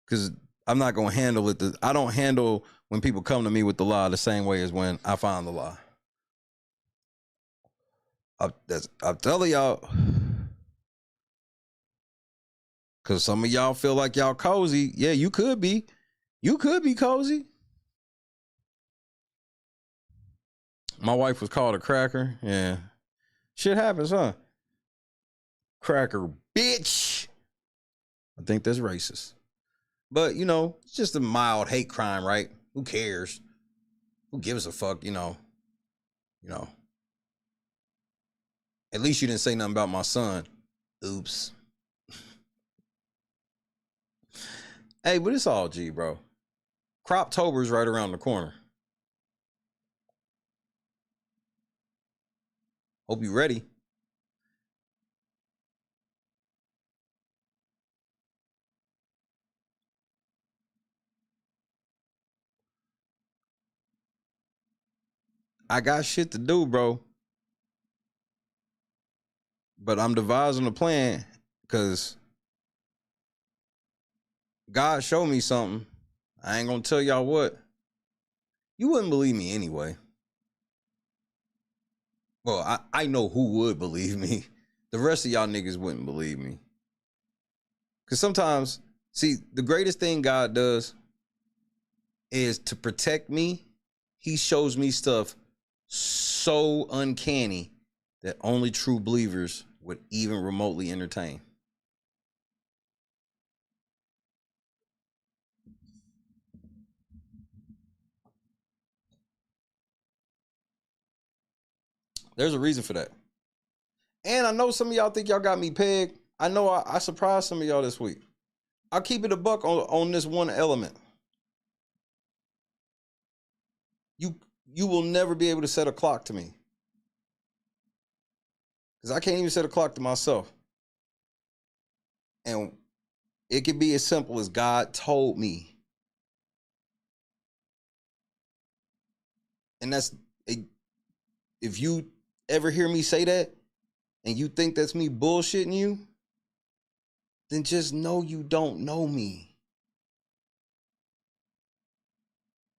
Because I'm not going to handle it. I don't handle when people come to me with the lie the same way as when I find the lie. I'm telling y'all. Because some of y'all feel like y'all cozy. Yeah, you could be. You could be cozy. My wife was called a cracker. Yeah. Shit happens, huh? Cracker bitch. I think that's racist. But, you know, it's just a mild hate crime, right? Who cares? Who gives a fuck, you know? At least you didn't say nothing about my son. Oops. Hey, but it's all G, bro. Croptober's right around the corner. Hope you ready. I got shit to do, bro. But I'm devising a plan because God showed me something. I ain't gonna tell y'all what. You wouldn't believe me anyway. Well, I know who would believe me. The rest of y'all niggas wouldn't believe me. Because sometimes, see, the greatest thing God does is to protect me. He shows me stuff so uncanny that only true believers would even remotely entertain. There's a reason for that. And I know some of y'all think y'all got me pegged. I know I surprised some of y'all this week. I'll keep it a buck on this one element. You will never be able to set a clock to me. Because I can't even set a clock to myself. And it could be as simple as God told me. And that's, if you ever hear me say that, and you think that's me bullshitting you, then just know you don't know me.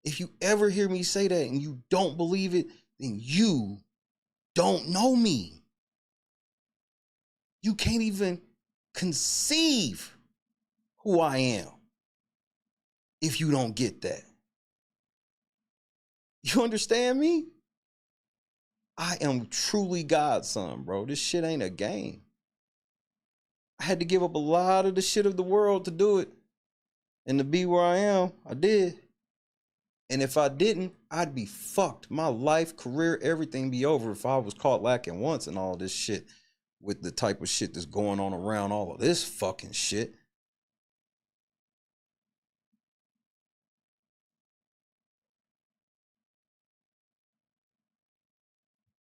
If you ever hear me say that and you don't believe it, then you don't know me. You can't even conceive who I am if you don't get that. You understand me? I am truly God's son, bro. This shit ain't a game. I had to give up a lot of the shit of the world to do it. And to be where I am, I did. And if I didn't, I'd be fucked. My life, career, everything be over if I was caught lacking once and all this shit with the type of shit that's going on around all of this fucking shit.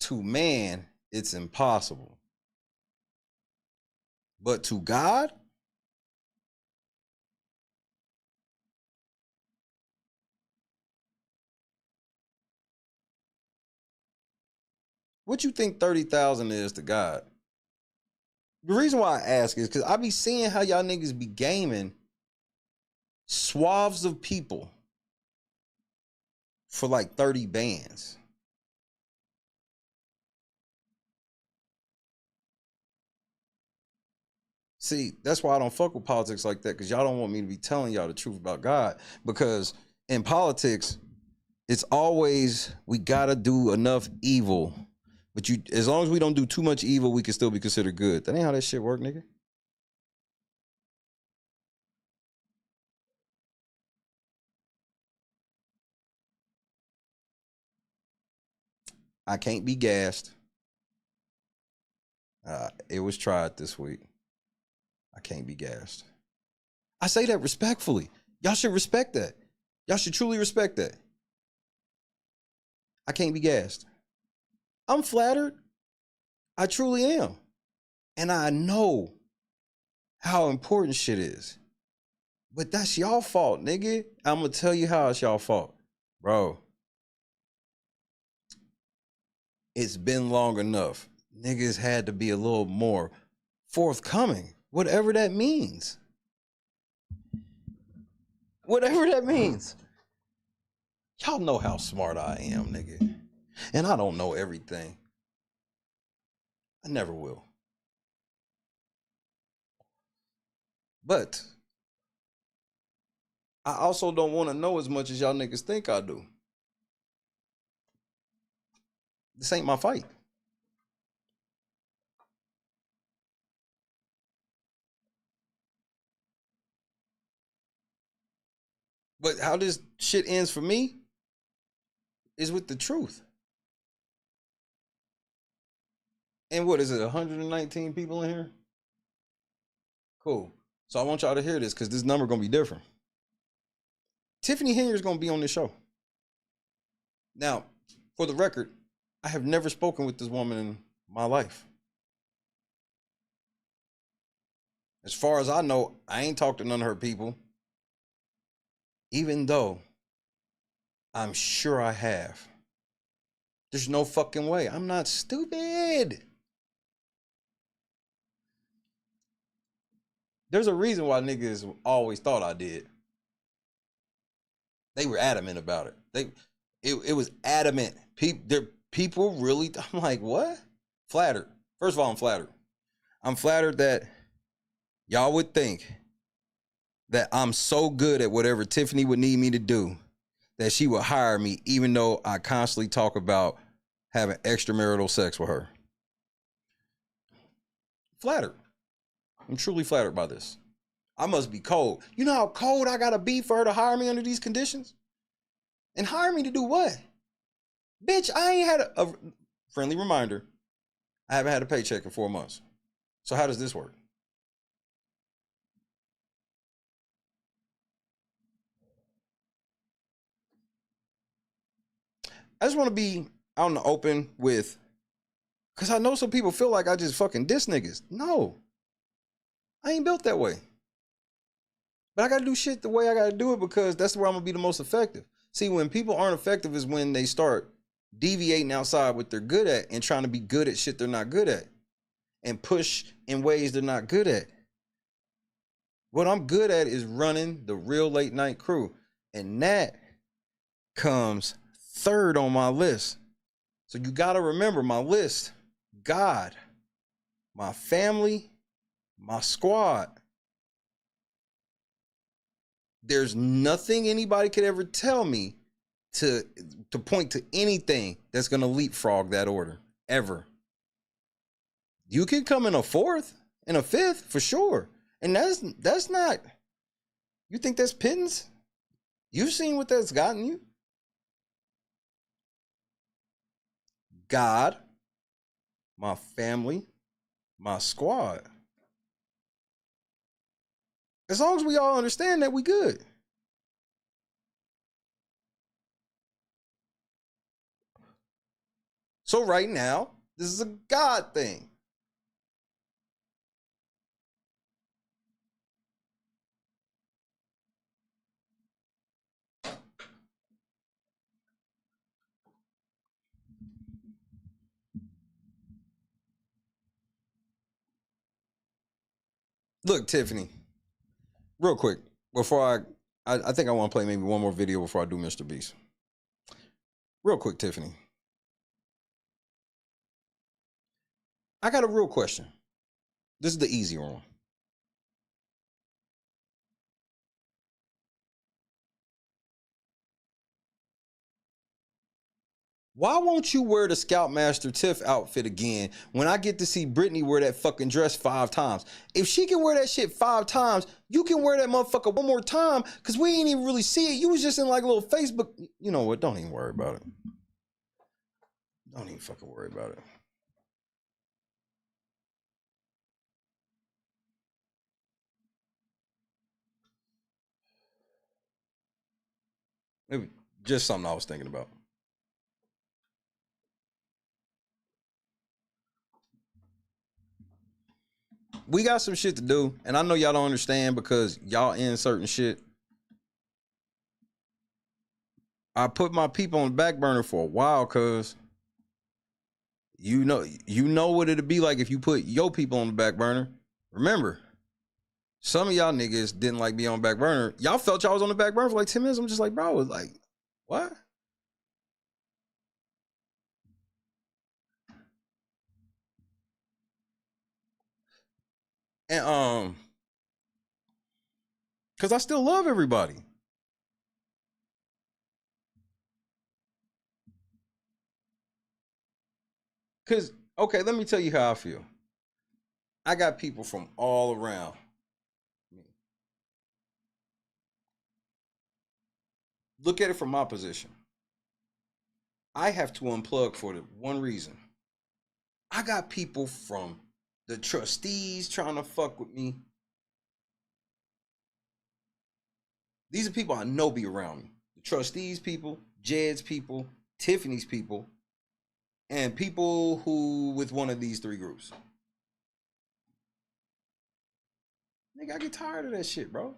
To man, it's impossible. But to God, what you think 30,000 is to God? The reason why I ask is because I be seeing how y'all niggas be gaming swaths of people for like 30 bands. see, that's why I don't fuck with politics like that, because y'all don't want me to be telling y'all the truth about God. Because in politics, it's always, we gotta do enough evil. But as long as we don't do too much evil, we can still be considered good. That ain't how that shit work, nigga. I can't be gassed. It was tried this week. I can't be gassed. I say that respectfully. Y'all should respect that. Y'all should truly respect that. I can't be gassed. I'm flattered. I truly am. And I know how important shit is. But that's y'all fault, nigga. I'm going to tell you how it's y'all fault. Bro. It's been long enough. Niggas had to be a little more forthcoming. Whatever that means. Whatever that means. Y'all know how smart I am, nigga. And I don't know everything. I never will. But I also don't want to know as much as y'all niggas think I do. This ain't my fight. But how this shit ends for me is with the truth. And what is it, 119 people in here? Cool. So I want y'all to hear this because this number going to be different. Tiffany Henry is going to be on this show. Now, for the record, I have never spoken with this woman in my life. As far as I know, I ain't talked to none of her people. Even though I'm sure I have. There's no fucking way. I'm not stupid. There's a reason why niggas always thought I did. They were adamant about it. It was adamant. People really, I'm like, what? Flattered. First of all, I'm flattered. I'm flattered that y'all would think that I'm so good at whatever Tiffany would need me to do that she would hire me, even though I constantly talk about having extramarital sex with her. Flattered. I'm truly flattered by this. I must be cold. You know how cold I gotta be for her to hire me under these conditions? And hire me to do what? Bitch, I ain't had a friendly reminder. I haven't had a paycheck in 4 months. So how does this work? I just want to be out in the open with, because I know some people feel like I just fucking diss niggas. No. I ain't built that way. But I got to do shit the way I got to do it because that's where I'm going to be the most effective. See, when people aren't effective is when they start deviating outside what they're good at and trying to be good at shit they're not good at and push in ways they're not good at. What I'm good at is running the real late night crew. And that comes third on my list. So you got to remember my list: God, my family, my squad. There's nothing anybody could ever tell me to point to anything that's going to leapfrog that order, ever. You can come in a fourth and a fifth for sure. And that's not, you think that's pittance? You've seen what that's gotten you. God, my family, my squad. As long as we all understand that, we good. So right now, this is a God thing. Look, Tiffany, real quick, before I think I want to play maybe one more video before I do MrBeast. Real quick, Tiffany. I got a real question. This is the easier one. Why won't you wear the Scoutmaster Tiff outfit again when I get to see Brittany wear that fucking dress 5 times? If she can wear that shit 5 times, you can wear that motherfucker one more time because we ain't even really see it. You was just in like a little Facebook. You know what? Don't even worry about it. Don't even fucking worry about it. It was just something I was thinking about. We got some shit to do, and I know y'all don't understand because y'all in certain shit. I put my people on the back burner for a while because you know what it'd be like if you put your people on the back burner. Remember, some of y'all niggas didn't like me on the back burner. Y'all felt y'all was on the back burner for like 10 minutes. I'm just like, bro, like, what? And because I still love everybody. Because, okay, let me tell you how I feel. I got people from all around me. Look at it from my position. I have to unplug for the one reason. I got people from the trustees trying to fuck with me. These are people I know be around me. The trustees people, Jed's people, Tiffany's people, and people who with one of these 3 groups. Nigga, I get tired of that shit, bro.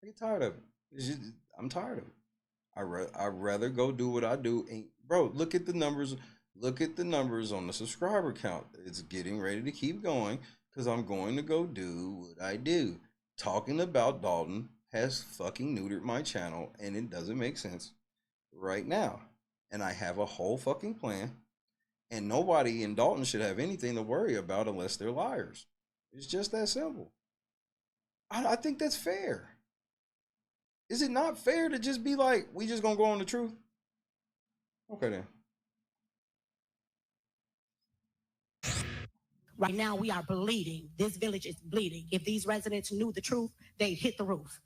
I get tired of it. I'm tired of it. I'd rather go do what I do. And bro, look at the numbers. Look at the numbers on the subscriber count. It's getting ready to keep going because I'm going to go do what I do. Talking about Dalton has fucking neutered my channel and it doesn't make sense right now. And I have a whole fucking plan. And nobody in Dalton should have anything to worry about unless they're liars. It's just that simple. I think that's fair. Is it not fair to just be like, we just gonna go on the truth? Okay then. Right now, we are bleeding. This village is bleeding. If these residents knew the truth, they'd hit the roof.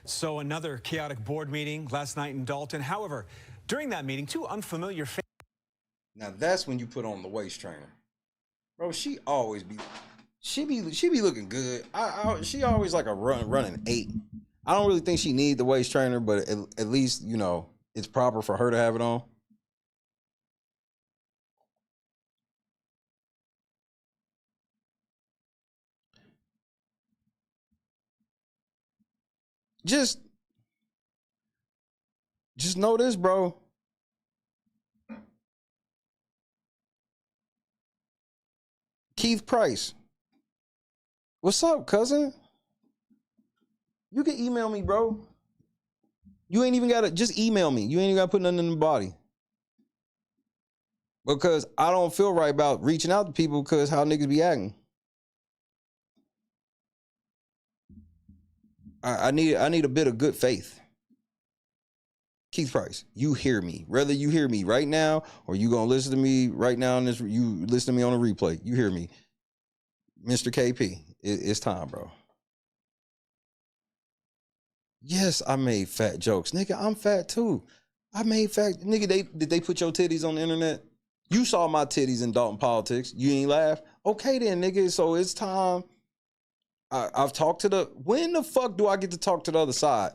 So another chaotic board meeting last night in Dalton. However, during that meeting, 2 unfamiliar faces. Now that's when you put on the waist trainer. Bro, she always be, she be looking good. She always like a running 8. I don't really think she need the waist trainer, but at least, you know, it's proper for her to have it on. Just know this, bro. Keith Price. What's up, cousin? You can email me, bro. You ain't even gotta just email me. You ain't even gotta put nothing in the body. Because I don't feel right about reaching out to people because how niggas be acting. I need a bit of good faith. Keith Price, you hear me. Whether you hear me right now or you gonna listen to me right now on this, you listen to me on a replay. You hear me. Mr. KP, it's time, bro. Yes, I made fat jokes. Nigga, I'm fat too. I made fat. Nigga, did they put your titties on the internet? You saw my titties in Dalton politics. You ain't laugh? Okay then, nigga. So it's time. I've talked to the... When the fuck do I get to talk to the other side?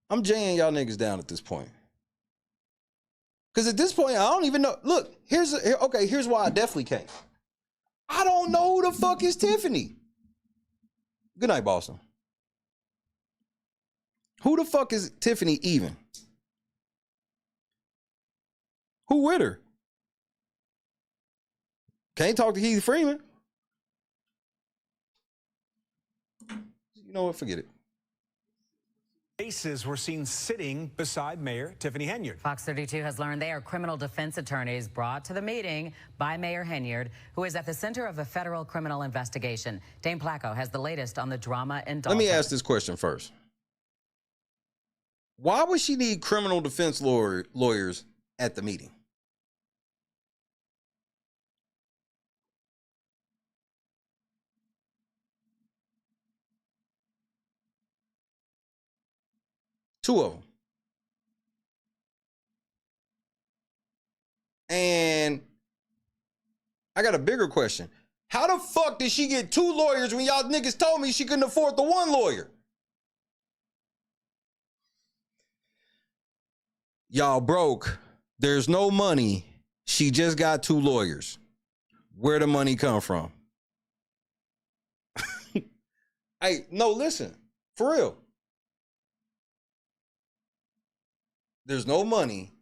I'm jaying y'all niggas down at this point. Because at this point, I don't even know. Look, here's why I definitely can't. I don't know who the fuck is Tiffany. Good night, Boston. Who the fuck is Tiffany even? Who with her? Can't talk to Heath Freeman. You know what? Forget it. Faces were seen sitting beside Mayor Tiffany Henyard. Fox 32 has learned they are criminal defense attorneys brought to the meeting by Mayor Henyard, who is at the center of a federal criminal investigation. Dane Placco has the latest on the drama in Dolton. Let me ask this question first. Why would she need criminal defense lawyers at the meeting? Two of them. And I got a bigger question. How the fuck did she get 2 lawyers when y'all niggas told me she couldn't afford the 1 lawyer? Y'all broke. There's no money. She just got 2 lawyers. Where the money come from? Hey, no, listen. For real. There's no money.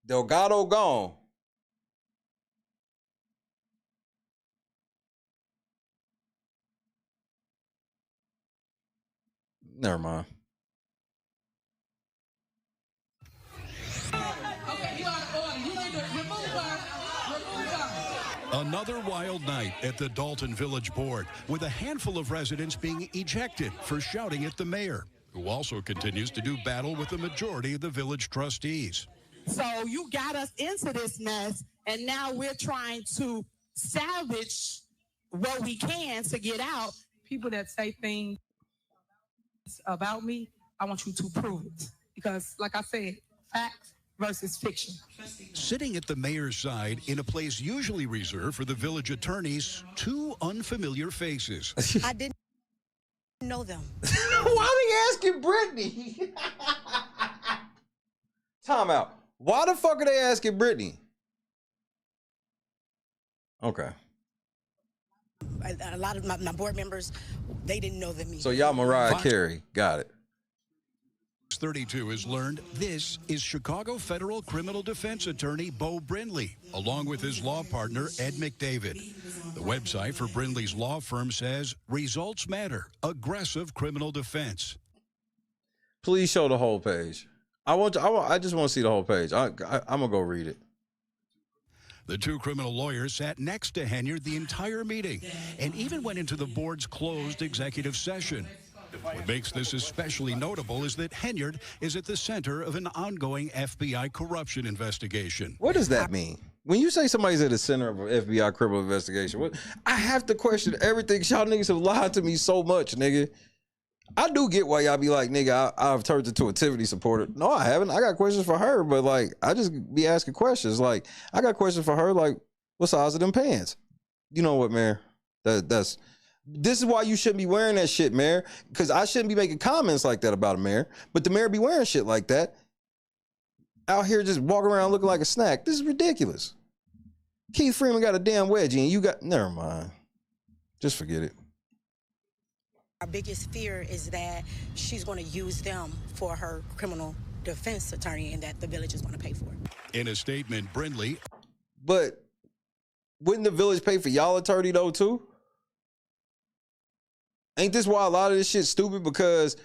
Delgado gone. Never mind. Another wild night at the Dalton Village Board, with a handful of residents being ejected for shouting at the mayor, who also continues to do battle with the majority of the village trustees. So you got us into this mess, and now we're trying to salvage what we can to get out. People that say things about me, I want you to prove it. Because, like I said, fact versus fiction. Sitting at the mayor's side in a place usually reserved for the village attorneys, 2 unfamiliar faces. I didn't know them. Why are they asking Brittany? Time out. Why the fuck are they asking Brittany? Okay. A lot of my board members, they didn't know them either. So y'all Mariah Carey. Got it. 32 has learned this is Chicago federal criminal defense attorney Bo Brindley, along with his law partner Ed McDavid. The website for Brindley's law firm says results matter, aggressive criminal defense. Please show the whole page. I just want to see the whole page. I'm gonna go read it. The 2 criminal lawyers sat next to Henyard the entire meeting and even went into the board's closed executive session. What makes this especially notable is that Henyard is at the center of an ongoing FBI corruption investigation. What does that mean? When you say somebody's at the center of an FBI criminal investigation, I have to question everything. Y'all niggas have lied to me so much, nigga. I do get why y'all be like, nigga, I've turned into a Tiffany supporter. No, I haven't. I got questions for her, but like, I just be asking questions. Like, I got questions for her, like, what size of them pants? You know what, Mayor? This is why you shouldn't be wearing that shit, Mayor. Because I shouldn't be making comments like that about a mayor. But the mayor be wearing shit like that. Out here just walking around looking like a snack. This is ridiculous. Keith Freeman got a damn wedgie and you got, never mind. Just forget it. Our biggest fear is that she's going to use them for her criminal defense attorney and that the village is going to pay for it. In a statement, Brindley. But wouldn't the village pay for y'all attorney though too? Ain't this why a lot of this shit's stupid? Because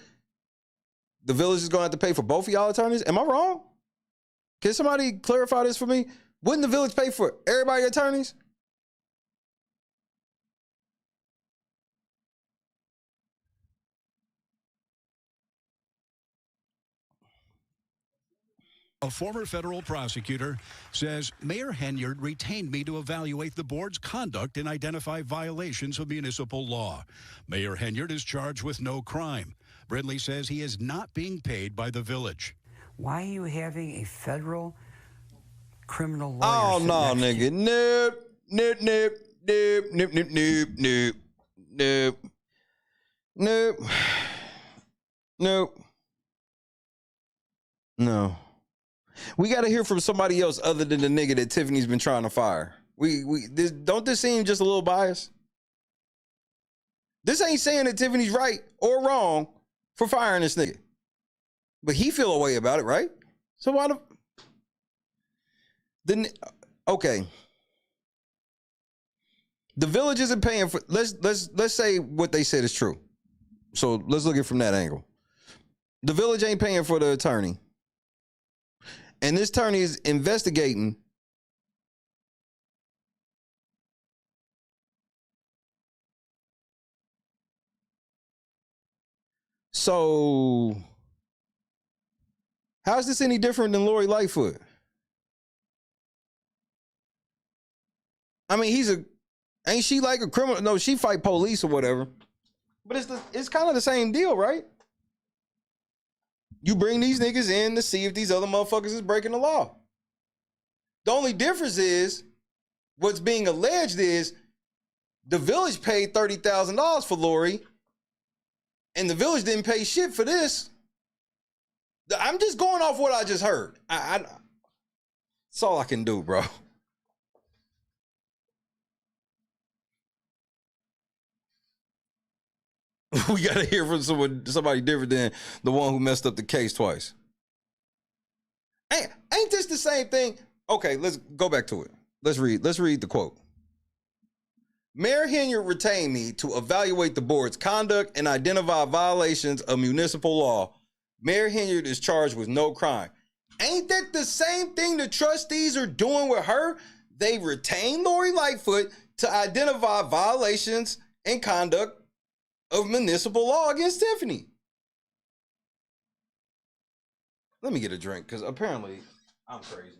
the village is going to have to pay for both of y'all attorneys? Am I wrong? Can somebody clarify this for me? Wouldn't the village pay for everybody's attorneys? A former federal prosecutor says Mayor Henyard retained me to evaluate the board's conduct and identify violations of municipal law. Mayor Henyard is charged with no crime. Brindley says he is not being paid by the village. Why are you having a federal criminal lawyer? Oh, no, nigga. Nope. Nope, nope, nope, nope, nope, nope, nope, nope, nope, nope. No. We got to hear from somebody else other than the nigga that Tiffany's been trying to fire. Don't this seem just a little biased? This ain't saying that Tiffany's right or wrong for firing this nigga. But he feel a way about it, right? So why okay. The village isn't paying for, let's say what they said is true. So let's look at it from that angle. The village ain't paying for the attorney. And this attorney is investigating so How is this any different than Lori Lightfoot? I mean, ain't she like a criminal? No, she fight police or whatever. But it's kind of the same deal, right? You bring these niggas in to see if these other motherfuckers is breaking the law. The only difference is what's being alleged is the village paid $30,000 for Lori, and the village didn't pay shit for this. I'm just going off what I just heard. That's all I can do, bro. We gotta hear from somebody different than the one who messed up the case twice. Ain't this the same thing? Okay, let's go back to it. Let's read the quote. Mayor Henyard retained me to evaluate the board's conduct and identify violations of municipal law. Mayor Henyard is charged with no crime. Ain't that the same thing the trustees are doing with her? They retain Lori Lightfoot to identify violations and conduct of municipal law against Tiffany. Let me get a drink, because apparently I'm crazy.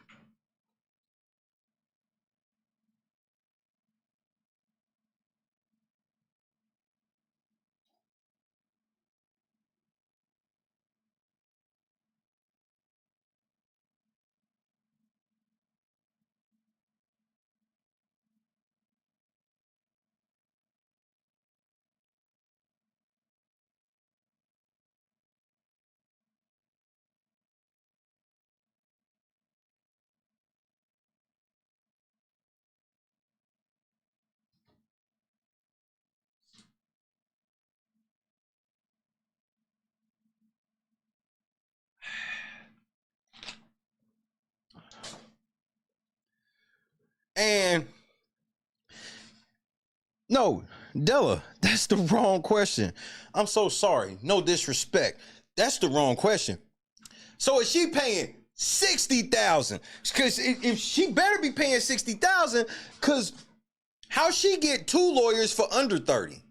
And no, Della, that's the wrong question. I'm so sorry. No disrespect. That's the wrong question. So is she paying $60,000? Because if she better be paying $60,000, because how she get 2 lawyers for under 30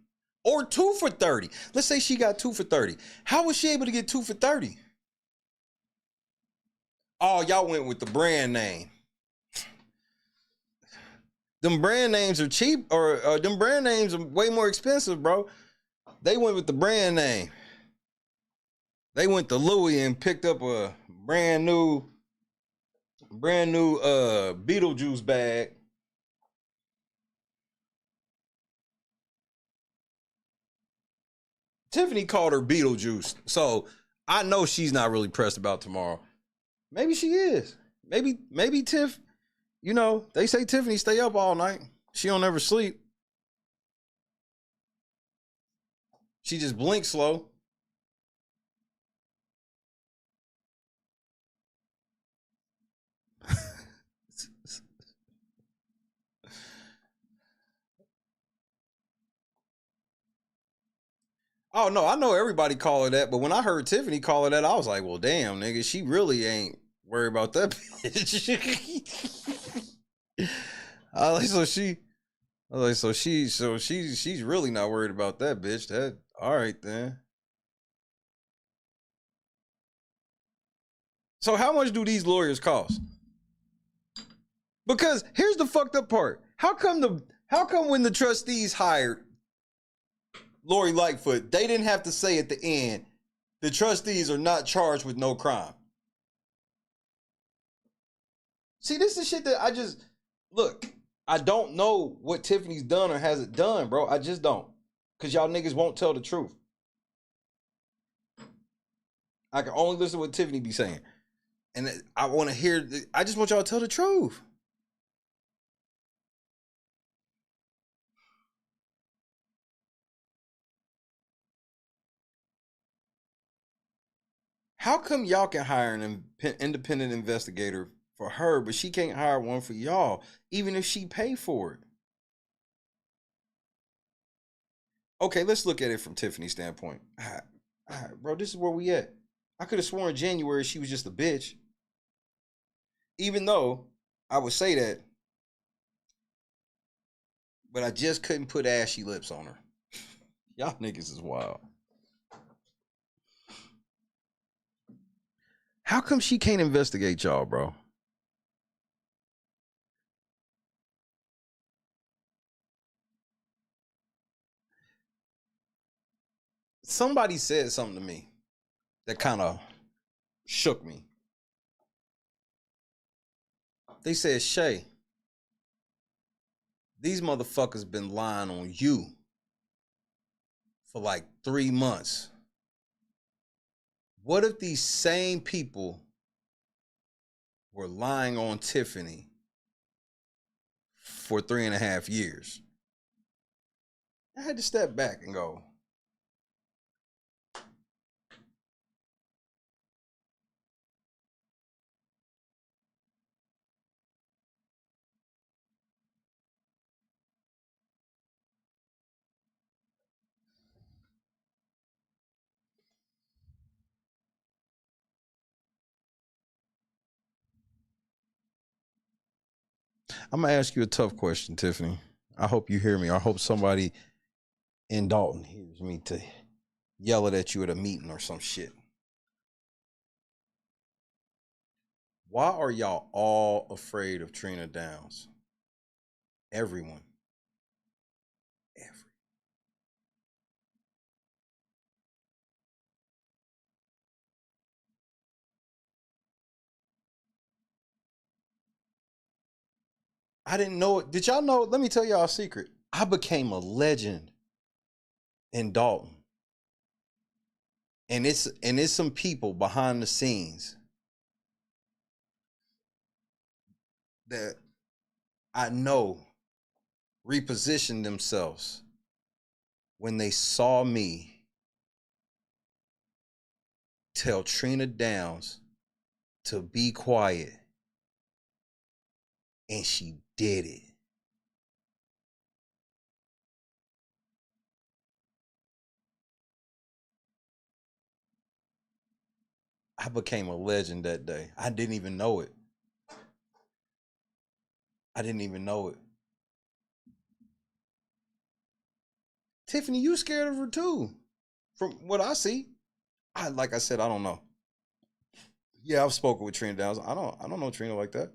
or 2 for 30? Let's say she got 2 for 30. How was she able to get 2 for 30? Oh, y'all went with the brand name. Them brand names are cheap, or them brand names are way more expensive, bro. They went with the brand name. They went to Louis and picked up a brand new Beetlejuice bag. Tiffany called her Beetlejuice, so I know she's not really pressed about tomorrow. Maybe she is. Maybe Tiff. You know, they say Tiffany stay up all night. She don't ever sleep. She just blinks slow. Oh, no, I know everybody call her that, but when I heard Tiffany call her that, I was like, well, damn, nigga, she really ain't worried about that bitch. She's really not worried about that bitch. All right then. So how much do these lawyers cost? Because here's the fucked up part. How come when the trustees hired Lori Lightfoot, they didn't have to say at the end, the trustees are not charged with no crime? See, this is shit that I don't know what Tiffany's done or hasn't done, bro. I just don't. Because y'all niggas won't tell the truth. I can only listen to what Tiffany be saying. And I want to hear, I just want y'all to tell the truth. How come y'all can hire an independent investigator for her, but she can't hire one for y'all, even if she pay for it? Okay, let's look at it from Tiffany's standpoint. All right, bro, this is where we at. I could have sworn in January she was just a bitch. Even though I would say that, but I just couldn't put ashy lips on her. Y'all niggas is wild. How come she can't investigate y'all, bro? Somebody said something to me that kind of shook me. They said, Shay, these motherfuckers been lying on you for like 3 months. What if these same people were lying on Tiffany for 3.5 years? I had to step back and go, I'm going to ask you a tough question, Tiffany. I hope you hear me. I hope somebody in Dalton hears me to yell it at you at a meeting or some shit. Why are y'all all afraid of Trina Downs? Everyone. I didn't know it. Did y'all know? Let me tell y'all a secret. I became a legend in Dalton. And it's some people behind the scenes that I know repositioned themselves when they saw me tell Trina Downs to be quiet. And she did it. I became a legend that day. I didn't even know it. I didn't even know it. Tiffany, you scared of her too. From what I see. Like I said, I don't know. Yeah, I've spoken with Trina Downs. I don't know Trina like that.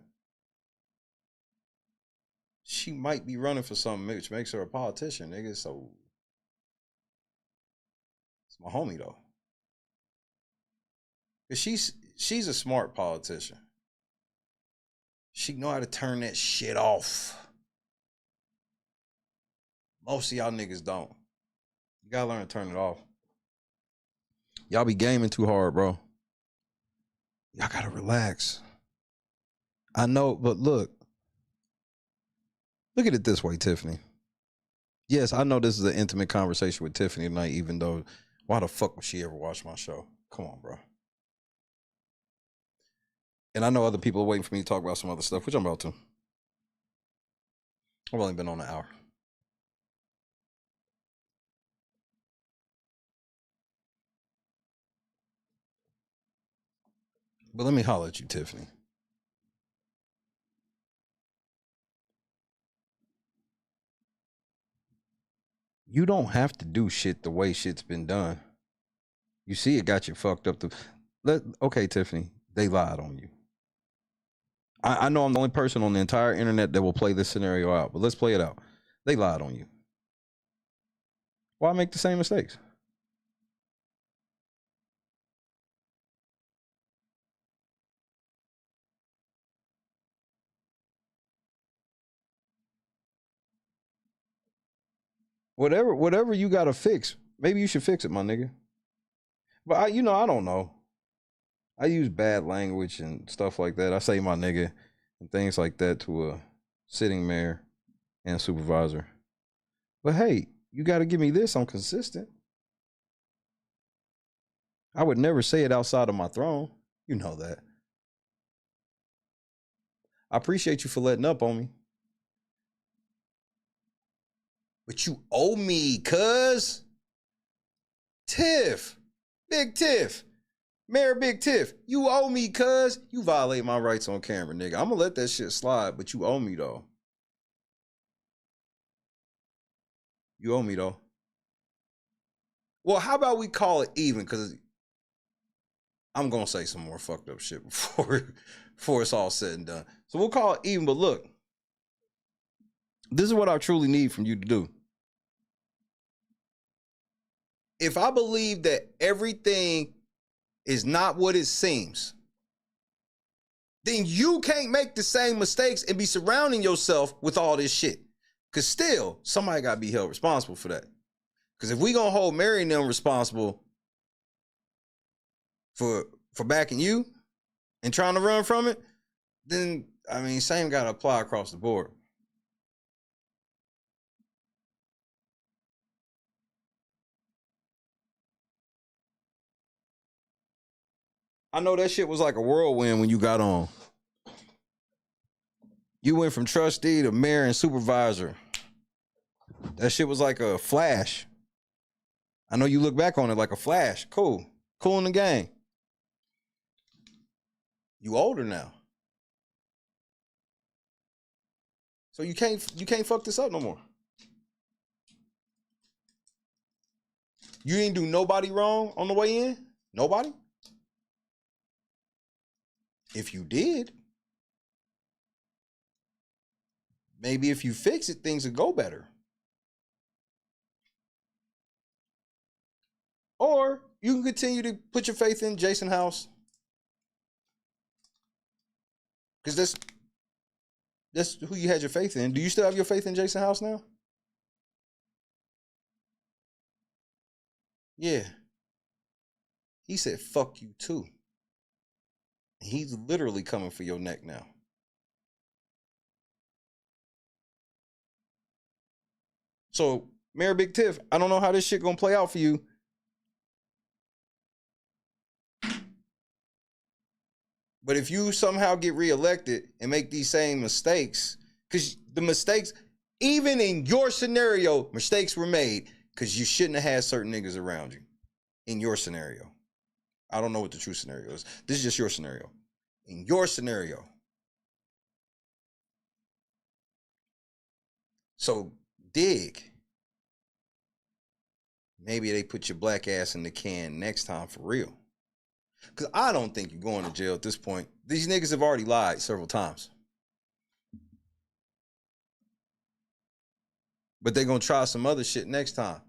She might be running for something which makes her a politician, nigga. So it's my homie though. She's a smart politician. She know how to turn that shit off. Most of y'all niggas don't. You gotta learn to turn it off. Y'all be gaming too hard, bro. Y'all gotta relax. I know, but look at it this way, Tiffany. Yes, I know this is an intimate conversation with Tiffany tonight, even though why the fuck would she ever watch my show? Come on, bro. And I know other people are waiting for me to talk about some other stuff, which I'm about to. I've only been on an hour. But let me holler at you, Tiffany. You don't have to do shit the way shit's been done. You see it got you fucked up. Okay, Tiffany, they lied on you. I know I'm the only person on the entire internet that will play this scenario out, but let's play it out. They lied on you. Why make the same mistakes? Whatever you got to fix, maybe you should fix it, my nigga. But I don't know. I use bad language and stuff like that. I say my nigga and things like that to a sitting mayor and supervisor. But hey, you got to give me this. I'm consistent. I would never say it outside of my throne. You know that. I appreciate you for letting up on me. But you owe me, cuz. Tiff. Big Tiff. Mayor Big Tiff. You owe me, cuz. You violate my rights on camera, nigga. I'm gonna let that shit slide, but you owe me, though. You owe me, though. Well, how about we call it even? Because I'm gonna say some more fucked up shit before it's all said and done. So we'll call it even. But look, this is what I truly need from you to do. If I believe that everything is not what it seems, then you can't make the same mistakes and be surrounding yourself with all this shit. Because still, somebody got to be held responsible for that. Because if we going to hold Mary and them responsible for backing you and trying to run from it, then, I mean, same got to apply across the board. I know that shit was like a whirlwind when you got on. You went from trustee to mayor and supervisor. That shit was like a flash. I know you look back on it like a flash. Cool. Cool in the game. You older now. So you can't fuck this up no more. You didn't do nobody wrong on the way in? Nobody? If you did, maybe if you fix it, things would go better. Or you can continue to put your faith in Jason House. Because that's who you had your faith in. Do you still have your faith in Jason House now? Yeah. He said, fuck you too. He's literally coming for your neck now. So, Mayor Big Tiff, I don't know how this shit gonna play out for you. But if you somehow get reelected and make these same mistakes, because the mistakes, even in your scenario, mistakes were made because you shouldn't have had certain niggas around you. In your scenario. I don't know what the true scenario is. This is just your scenario. In your scenario. So, dig. Maybe they put your black ass in the can next time for real. Because I don't think you're going to jail at this point. These niggas have already lied several times. But they're going to try some other shit next time.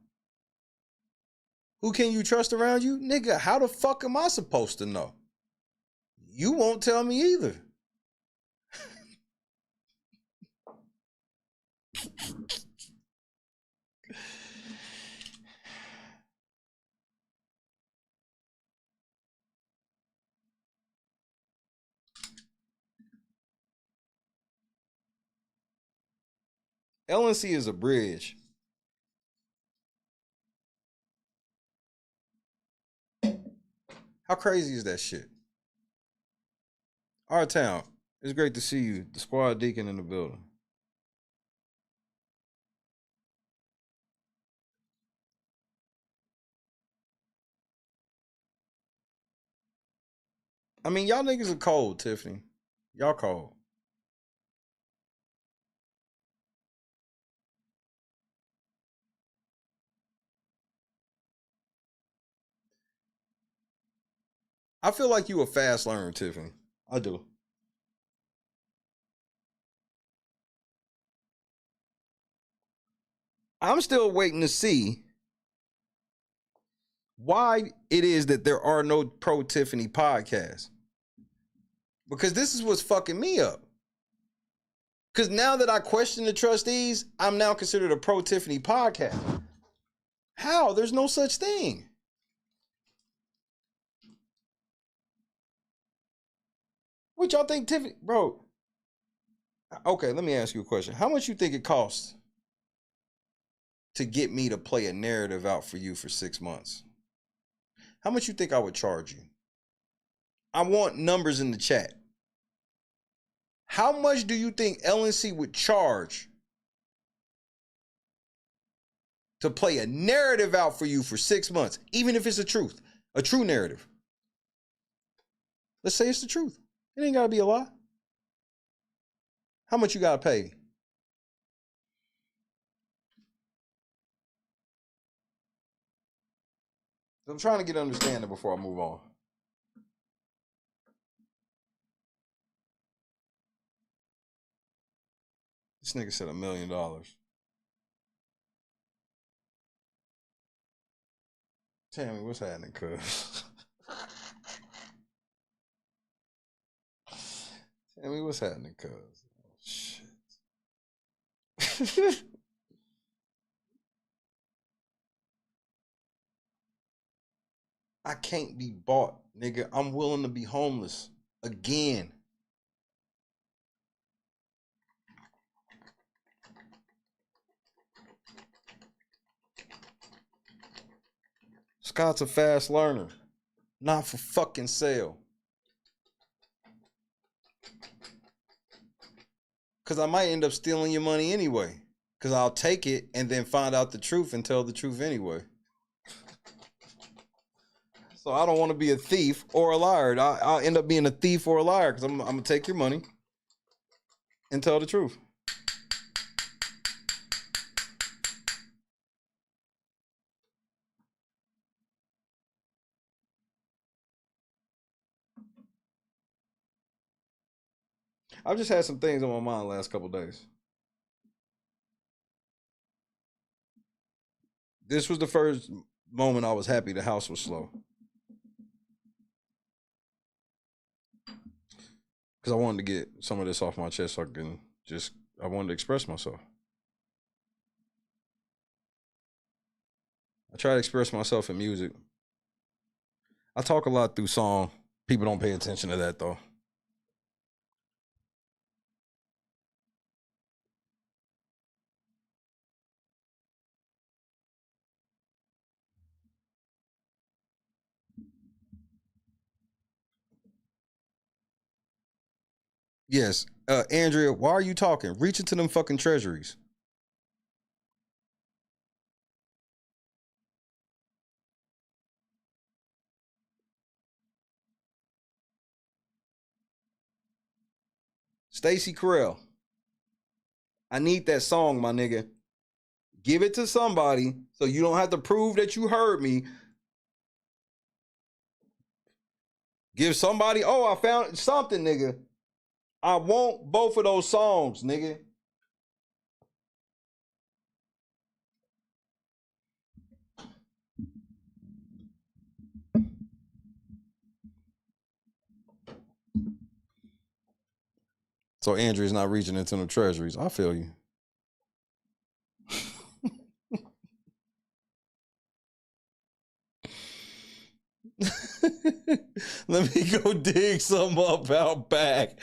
Who can you trust around you? Nigga, how the fuck am I supposed to know? You won't tell me either. LNC is a bridge. How crazy is that shit? Our town, it's great to see you. The squad deacon in the building. I mean, y'all niggas are cold, Tiffany. Y'all cold. I feel like you a fast learner, Tiffany. I do. I'm still waiting to see why it is that there are no Pro-Tiffany podcasts. Because this is what's fucking me up. Because now that I question the trustees, I'm now considered a Pro-Tiffany podcast. How? There's no such thing. What y'all think, Tiffany? Bro, okay, let me ask you a question. How much you think it costs to get me to play a narrative out for you for 6 months? How much you think I would charge you? I want numbers in the chat. How much do you think LNC would charge to play a narrative out for you for 6 months, even if it's a true narrative? Let's say it's the truth. It ain't gotta be a lie. How much you gotta pay? I'm trying to get understanding before I move on. This nigga said $1 million. Tell me what's happening, cuz. Tell me what's happening, cuz. Oh, shit. I can't be bought, nigga. I'm willing to be homeless again. Scott's a fast learner. Not for fucking sale. Because I might end up stealing your money anyway. Because I'll take it and then find out the truth and tell the truth anyway. So I don't want to be a thief or a liar. I'll end up being a thief or a liar because I'm going to take your money and tell the truth. I've just had some things on my mind the last couple of days. This was the first moment I was happy the house was slow. Because I wanted to get some of this off my chest so I can I wanted to express myself. I try to express myself in music. I talk a lot through song. People don't pay attention to that though. Yes. Andrea, why are you talking? Reach into them fucking treasuries. Stacy Carell. I need that song, my nigga. Give it to somebody so you don't have to prove that you heard me. Give somebody, oh, I found something, nigga. I want both of those songs, nigga. So Andrea's not reaching into the treasuries. I feel you. Let me go dig some up out back.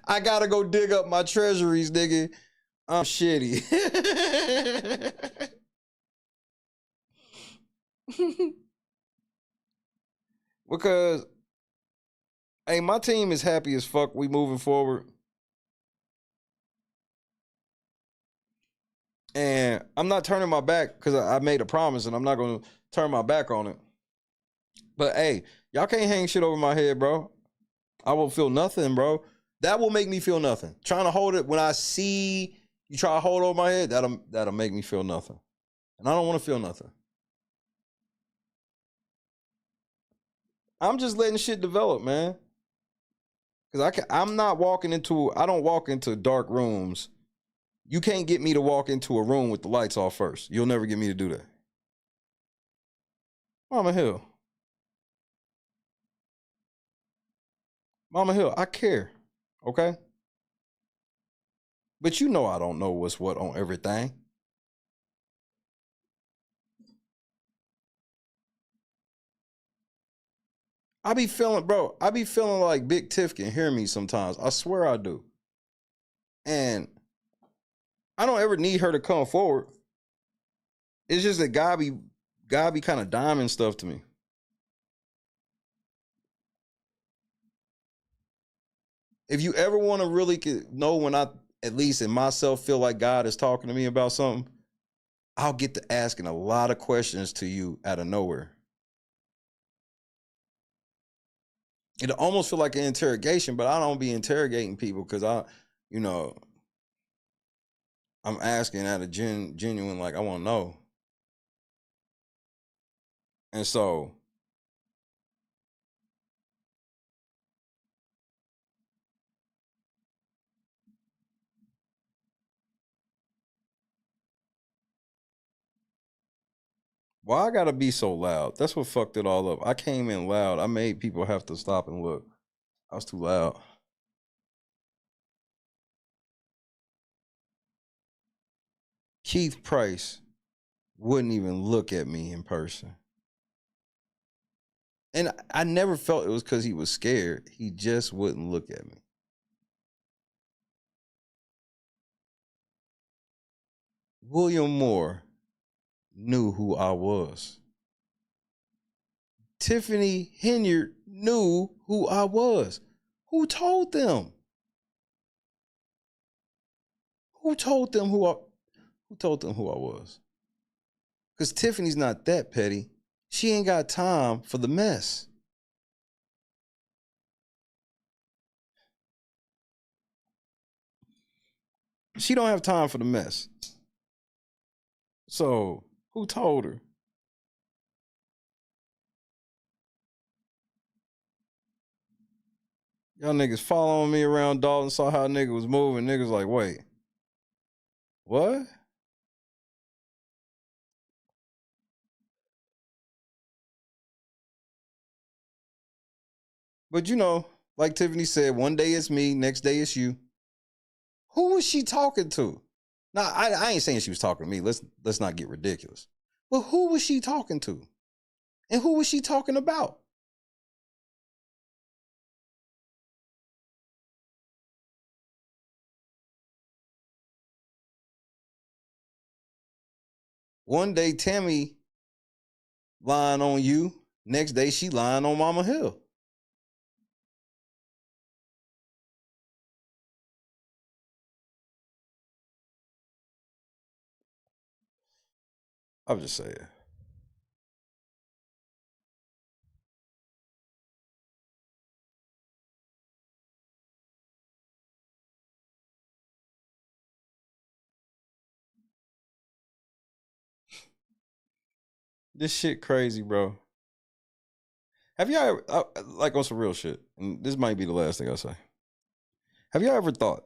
I gotta go dig up my treasuries, nigga. I'm shitty. Because, hey, my team is happy as fuck. We moving forward. And I'm not turning my back because I made a promise and I'm not going to turn my back on it. But hey, y'all can't hang shit over my head, bro. I will feel nothing, bro. That will make me feel nothing. Trying to hold it when I see you try to hold over my head, that'll make me feel nothing. And I don't want to feel nothing. I'm just letting shit develop, man. Because I don't walk into dark rooms. You can't get me to walk into a room with the lights off first. You'll never get me to do that. Mama Hill. Mama Hill, I care. Okay? But you know I don't know what's what on everything. I be feeling like Big Tiff can hear me sometimes. I swear I do. And I don't ever need her to come forward. It's just that God be kind of diming stuff to me. If you ever want to really know when I, at least in myself, feel like God is talking to me about something, I'll get to asking a lot of questions to you out of nowhere. It almost feel like an interrogation, but I don't be interrogating people because I'm asking out of genuine, like, I want to know. And so, Why I gotta be so loud? That's what fucked it all up. I came in loud. I made people have to stop and look. I was too loud. Keith Price wouldn't even look at me in person. And I never felt it was because he was scared. He just wouldn't look at me. William Moore knew who I was. Tiffany Henyard knew who I was. Who told them? Who told them who I was? Because Tiffany's not that petty. She ain't got time for the mess. She don't have time for the mess. So, who told her? Y'all niggas following me around Dalton, saw how nigga was moving. Niggas like, wait, what? But you know, like Tiffany said, one day it's me, next day it's you. Who was she talking to? Now, I ain't saying she was talking to me. Let's not get ridiculous. But who was she talking to? And who was she talking about? One day Tammy lying on you. Next day she lying on Mama Hill. I'm just saying. This shit crazy, bro. Have y'all ever, like on some real shit, and this might be the last thing I say. Have y'all ever thought,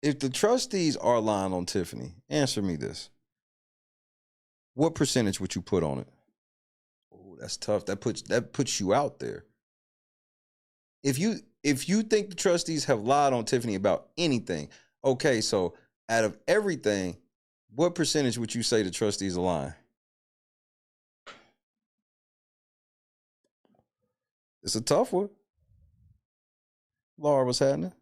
if the trustees are lying on Tiffany, answer me this. What percentage would you put on it? Oh, that's tough. That puts you out there. If you think the trustees have lied on Tiffany about anything, okay, so out of everything, what percentage would you say the trustees are lying? It's a tough one. Laura, what's happening?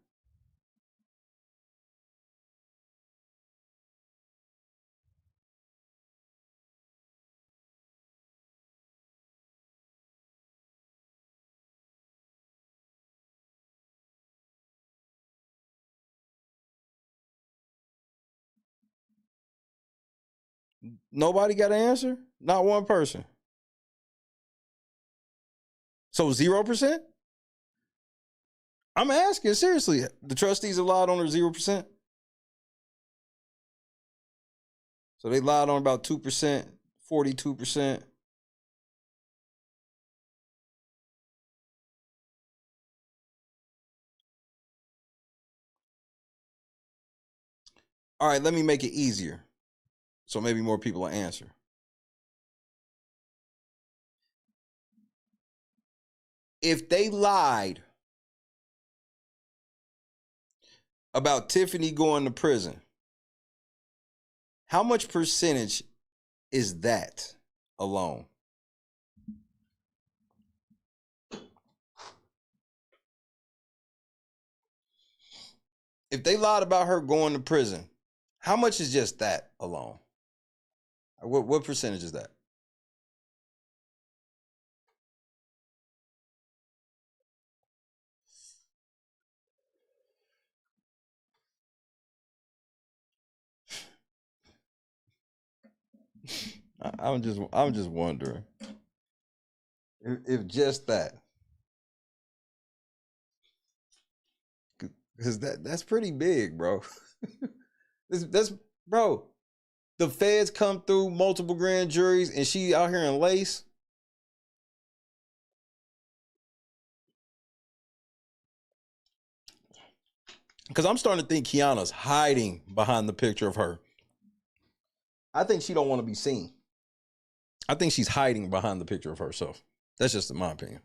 Nobody got an answer? Not one person. So 0%? I'm asking seriously. The trustees have lied on her 0%? So they lied on about 2%, 42%. All right, let me make it easier. So maybe more people will answer. If they lied about Tiffany going to prison, how much percentage is that alone? If they lied about her going to prison, how much is just that alone? What percentage is that? I'm just wondering if just that, because that's pretty big, bro. that's bro. The feds come through multiple grand juries, and she out here in lace. Because I'm starting to think Kiana's hiding behind the picture of her. I think she don't want to be seen. I think she's hiding behind the picture of herself. That's just in my opinion.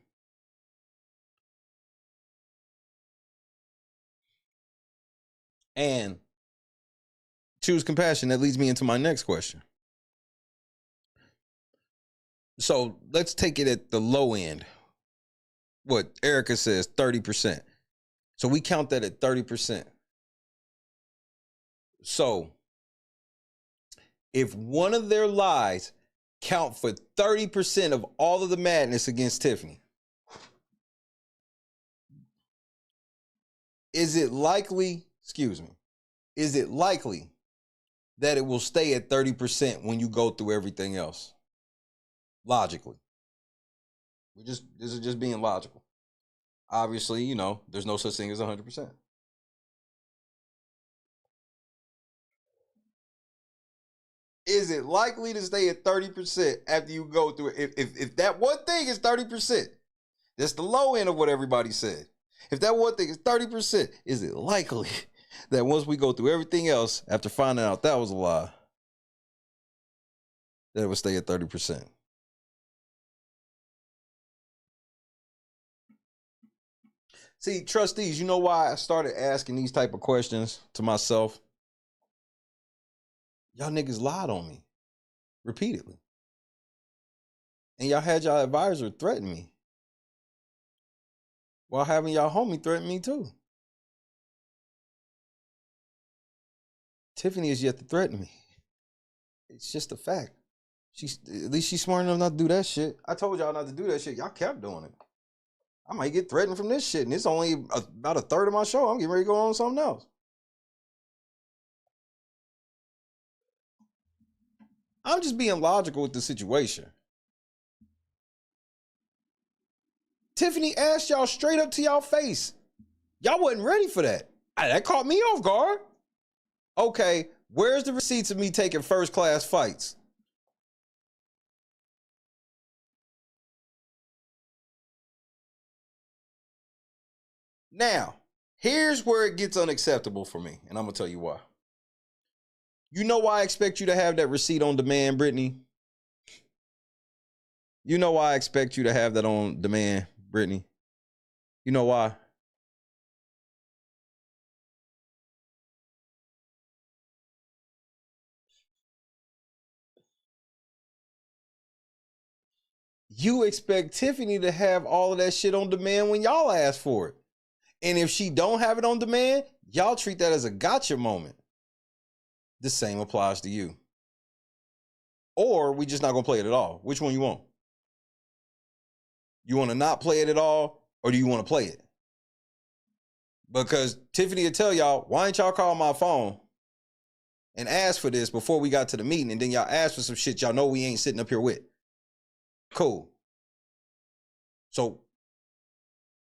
And choose compassion. That leads me into my next question. So let's take it at the low end. What Erica says, 30%. So we count that at 30%. So if one of their lies count for 30% of all of the madness against Tiffany, is it likely that it will stay at 30% when you go through everything else? Logically. This is just being logical. Obviously, you know, there's no such thing as 100%. Is it likely to stay at 30% after you go through it? If that one thing is 30%, that's the low end of what everybody said. If that one thing is 30%, is it likely that once we go through everything else, after finding out that was a lie, that it would stay at 30%? See, trustees, you know why I started asking these type of questions to myself? Y'all niggas lied on me repeatedly. And y'all had y'all advisor threaten me, while having y'all homie threaten me too. Tiffany is yet to threaten me. It's just a fact. At least she's smart enough not to do that shit. I told y'all not to do that shit. Y'all kept doing it. I might get threatened from this shit, and it's only about a third of my show. I'm getting ready to go on something else. I'm just being logical with the situation. Tiffany asked y'all straight up to y'all face. Y'all wasn't ready for that. That caught me off guard. Okay, where's the receipts of me taking first class fights? Now, here's where it gets unacceptable for me, and I'm going to tell you why. You know why I expect you to have that receipt on demand, Brittany? You know why I expect you to have that on demand, Brittany? You know why? You expect Tiffany to have all of that shit on demand when y'all ask for it. And if she don't have it on demand, y'all treat that as a gotcha moment. The same applies to you. Or we just not going to play it at all. Which one you want? You want to not play it at all, or do you want to play it? Because Tiffany will tell y'all, why ain't y'all call my phone and ask for this before we got to the meeting, and then y'all ask for some shit y'all know we ain't sitting up here with. Cool. So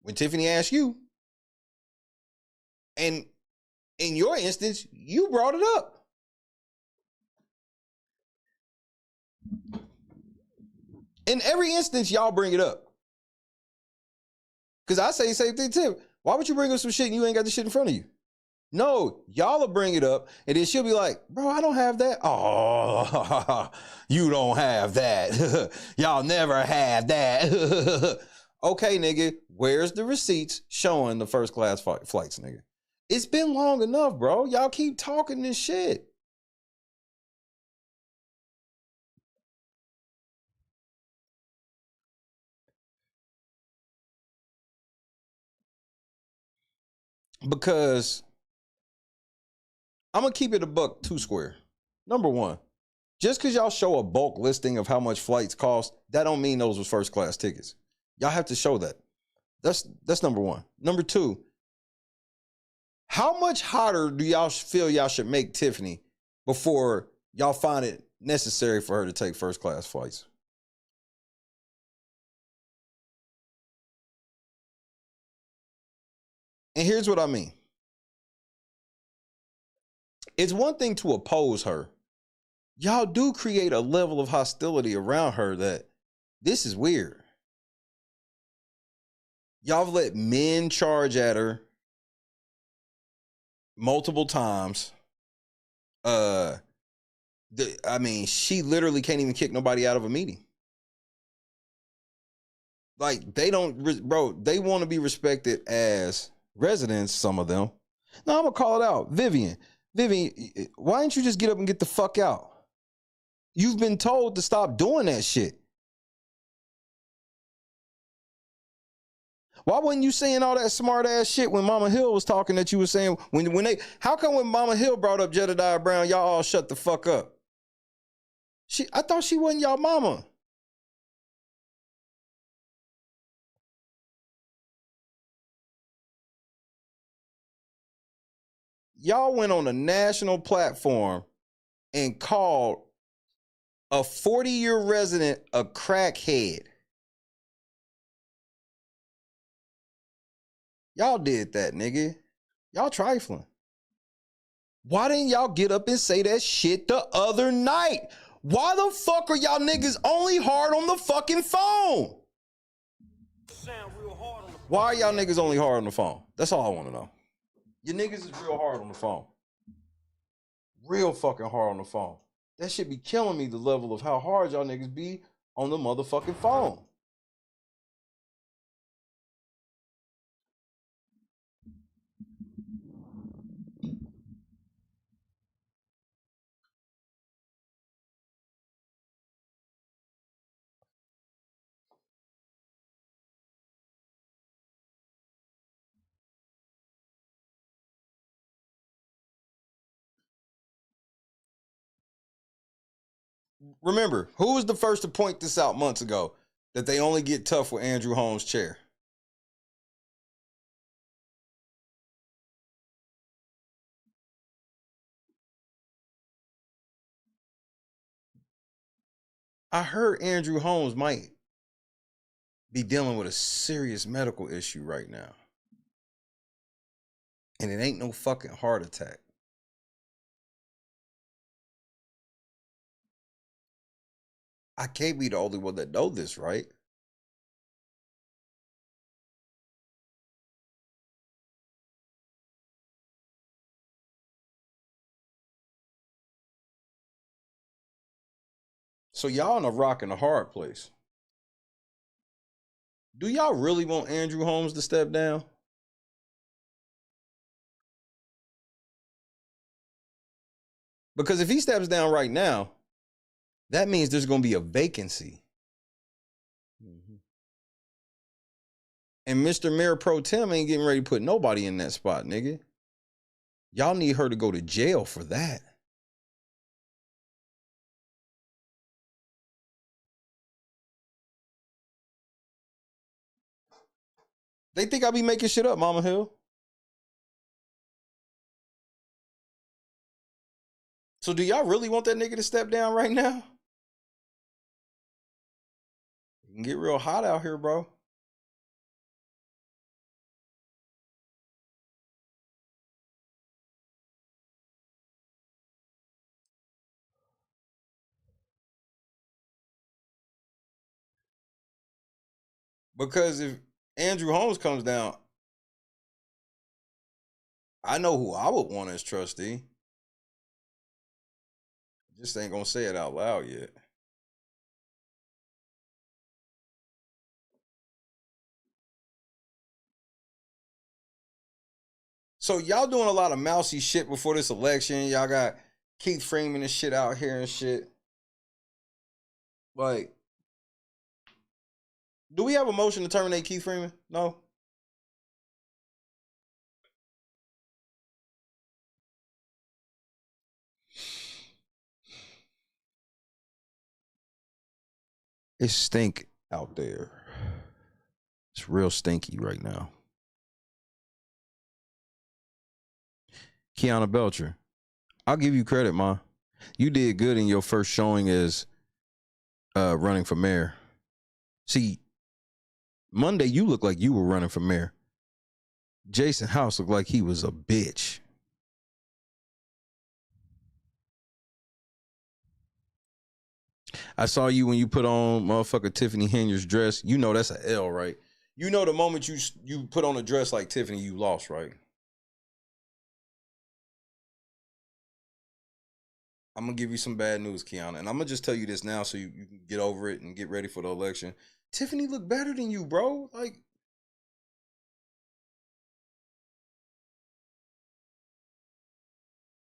when Tiffany asked you, and in your instance, you brought it up. In every instance, y'all bring it up. Because I say the same thing too. Why would you bring up some shit and you ain't got the shit in front of you? No, y'all will bring it up, and then she'll be like, bro, I don't have that. Oh, you don't have that. Y'all never had that. Okay, nigga, where's the receipts showing the first class flights, nigga? It's been long enough, bro. Y'all keep talking this shit. Because I'm going to keep it a buck two square. Number one, just because y'all show a bulk listing of how much flights cost, that don't mean those was first class tickets. Y'all have to show that. That's number one. Number two, how much hotter do y'all feel y'all should make Tiffany before y'all find it necessary for her to take first class flights? And here's what I mean. It's one thing to oppose her. Y'all do create a level of hostility around her that this is weird. Y'all have let men charge at her multiple times. I mean, she literally can't even kick nobody out of a meeting. Like, they don't, bro, they want to be respected as residents, some of them. Now, I'm going to call it out. Vivian, why didn't you just get up and get the fuck out? You've been told to stop doing that shit. Why wasn't you saying all that smart ass shit when Mama Hill was talking that you were saying when they, how come when Mama Hill brought up Jedediah Brown, y'all all shut the fuck up? I thought she wasn't y'all mama. Y'all went on a national platform and called a 40-year resident a crackhead. Y'all did that, nigga. Y'all trifling. Why didn't y'all get up and say that shit the other night? Why the fuck are y'all niggas only hard on the fucking phone? Why are y'all niggas only hard on the phone? That's all I want to know. Your niggas is real hard on the phone. Real fucking hard on the phone. That shit be killing me, the level of how hard y'all niggas be on the motherfucking phone. Remember, who was the first to point this out months ago? That they only get tough with Andrew Holmes' chair. I heard Andrew Holmes might be dealing with a serious medical issue right now. And it ain't no fucking heart attack. I can't be the only one that know this, right? So y'all in a rock and a hard place. Do y'all really want Andrew Holmes to step down? Because if he steps down right now, that means there's going to be a vacancy. And Mr. Mayor Pro Tem ain't getting ready to put nobody in that spot, nigga. Y'all need her to go to jail for that. They think I be making shit up, Mama Hill. So do y'all really want that nigga to step down right now? It can get real hot out here, bro. Because if Andrew Holmes comes down, I know who I would want as trustee. Just ain't gonna say it out loud yet. So y'all doing a lot of mousy shit before this election. Y'all got Keith Freeman and shit out here and shit. Like, do we have a motion to terminate Keith Freeman? No. It's stink out there. It's real stinky right now. Kiana Belcher, I'll give you credit, Ma. You did good in your first showing as running for mayor. See, Monday you looked like you were running for mayor. Jason House looked like he was a bitch. I saw you when you put on motherfucker Tiffany Henyard's dress. You know that's an L, right? You know the moment you put on a dress like Tiffany, you lost, right? I'm gonna give you some bad news, Kiana, and I'm gonna just tell you this now so you can get over it and get ready for the election. Tiffany look better than you, bro. Like,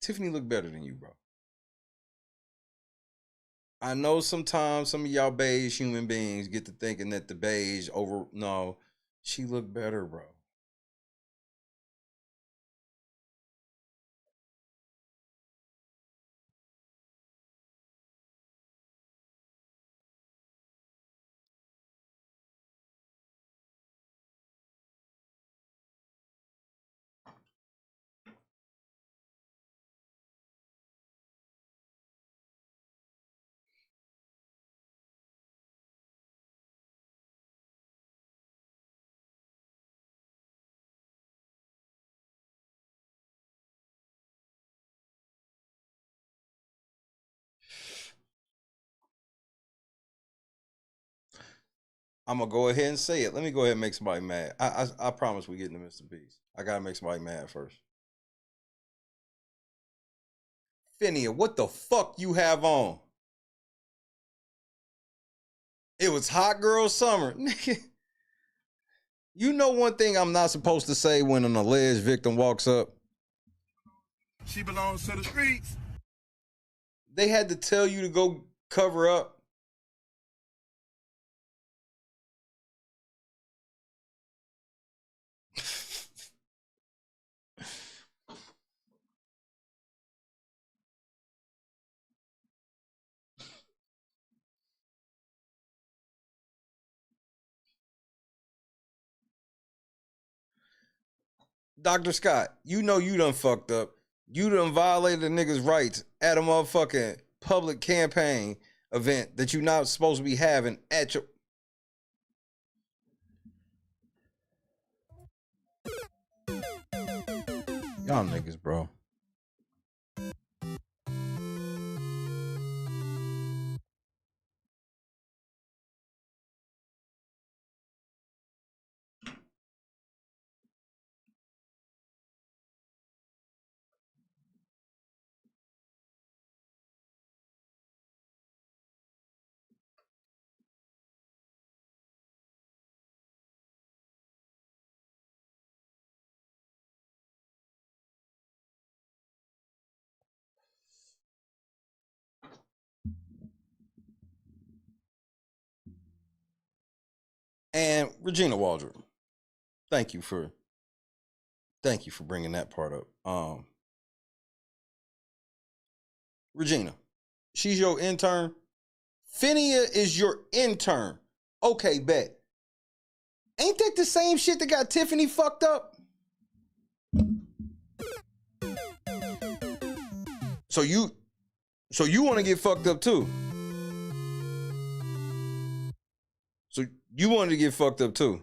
Tiffany look better than you, bro. I know sometimes some of y'all beige human beings get to thinking that the beige over. No, she look better, bro. I'm gonna go ahead and say it. Let me go ahead and make somebody mad. I promise we getting to MrBeast. I gotta make somebody mad first. Phinia, what the fuck you have on? It was hot girl summer. You know one thing I'm not supposed to say when an alleged victim walks up? She belongs to the streets. They had to tell you to go cover up. Dr. Scott, you know you done fucked up. You done violated a nigga's rights at a motherfucking public campaign event that you not supposed to be having at your... Y'all niggas, bro. And Regina Waldrop, thank you for bringing that part up. Regina, she's your intern. Phinia is your intern. Okay, bet. Ain't that the same shit that got Tiffany fucked up? So you want to get fucked up too? So you wanted to get fucked up too?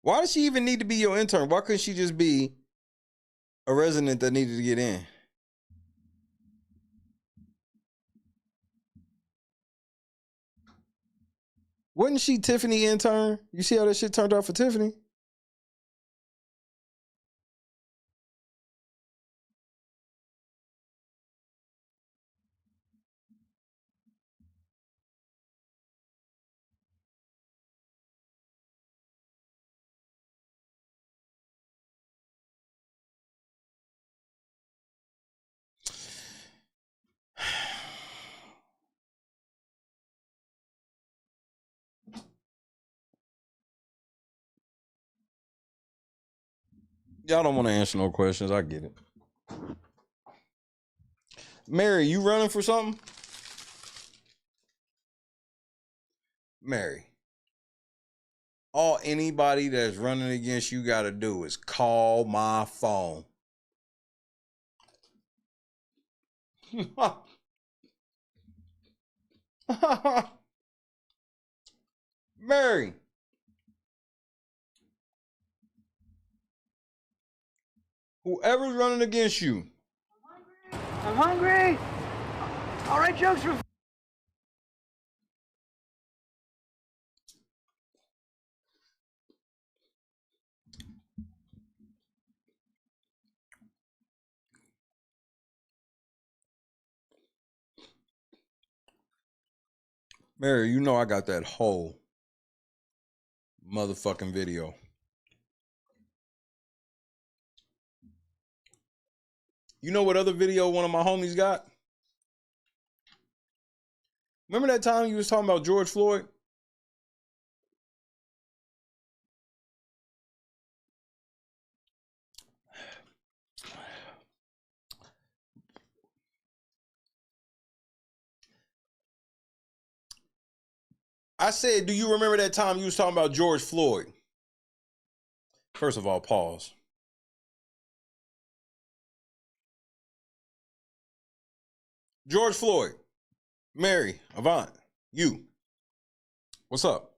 Why does she even need to be your intern? Why couldn't she just be a resident that needed to get in? Wasn't she Tiffany intern? You see how that shit turned out for Tiffany? Y'all don't want to answer no questions. I get it. Mary, you running for something? Mary, all anybody that's running against you got to do is call my phone. Mary. Whoever's running against you. I'm hungry. All right, jokes for... Mary, you know I got that whole motherfucking video. You know what other video one of my homies got? Remember that time you was talking about George Floyd? I said, do you remember that time you was talking about George Floyd? First of all, pause. George Floyd, Mary, Avant, you. What's up?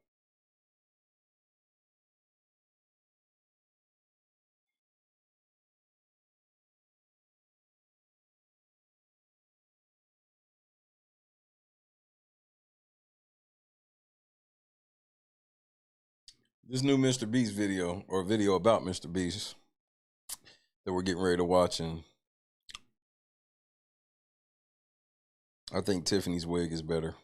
This new MrBeast video, or video about MrBeast, that we're getting ready to watch, and I think Tiffany's wig is better.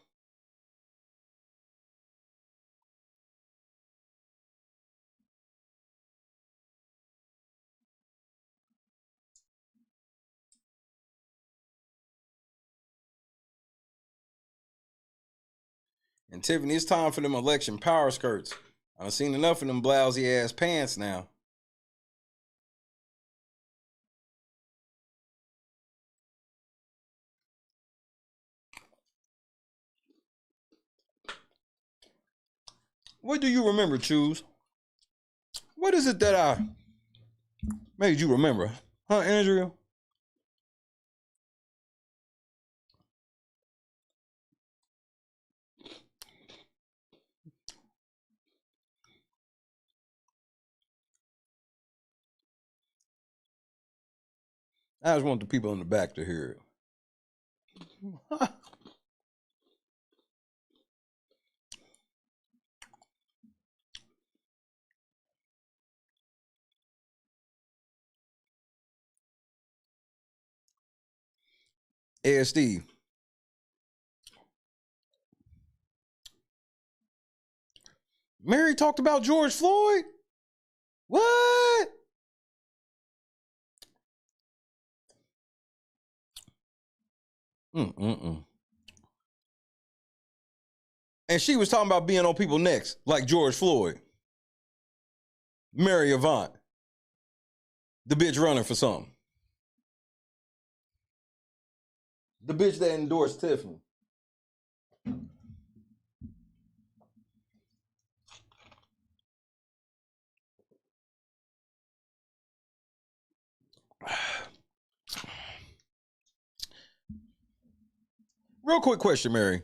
And Tiffany, it's time for them election power skirts. I've seen enough of them blousy ass pants now. What do you remember, Choose? What is it that I made you remember? Huh, Andrea? I just want the people in the back to hear it. Hey, Steve. Mary talked about George Floyd? What? And she was talking about being on people's necks, like George Floyd. Mary Avant. The bitch running for something. The bitch that endorsed Tiffany. Real quick question, Mary.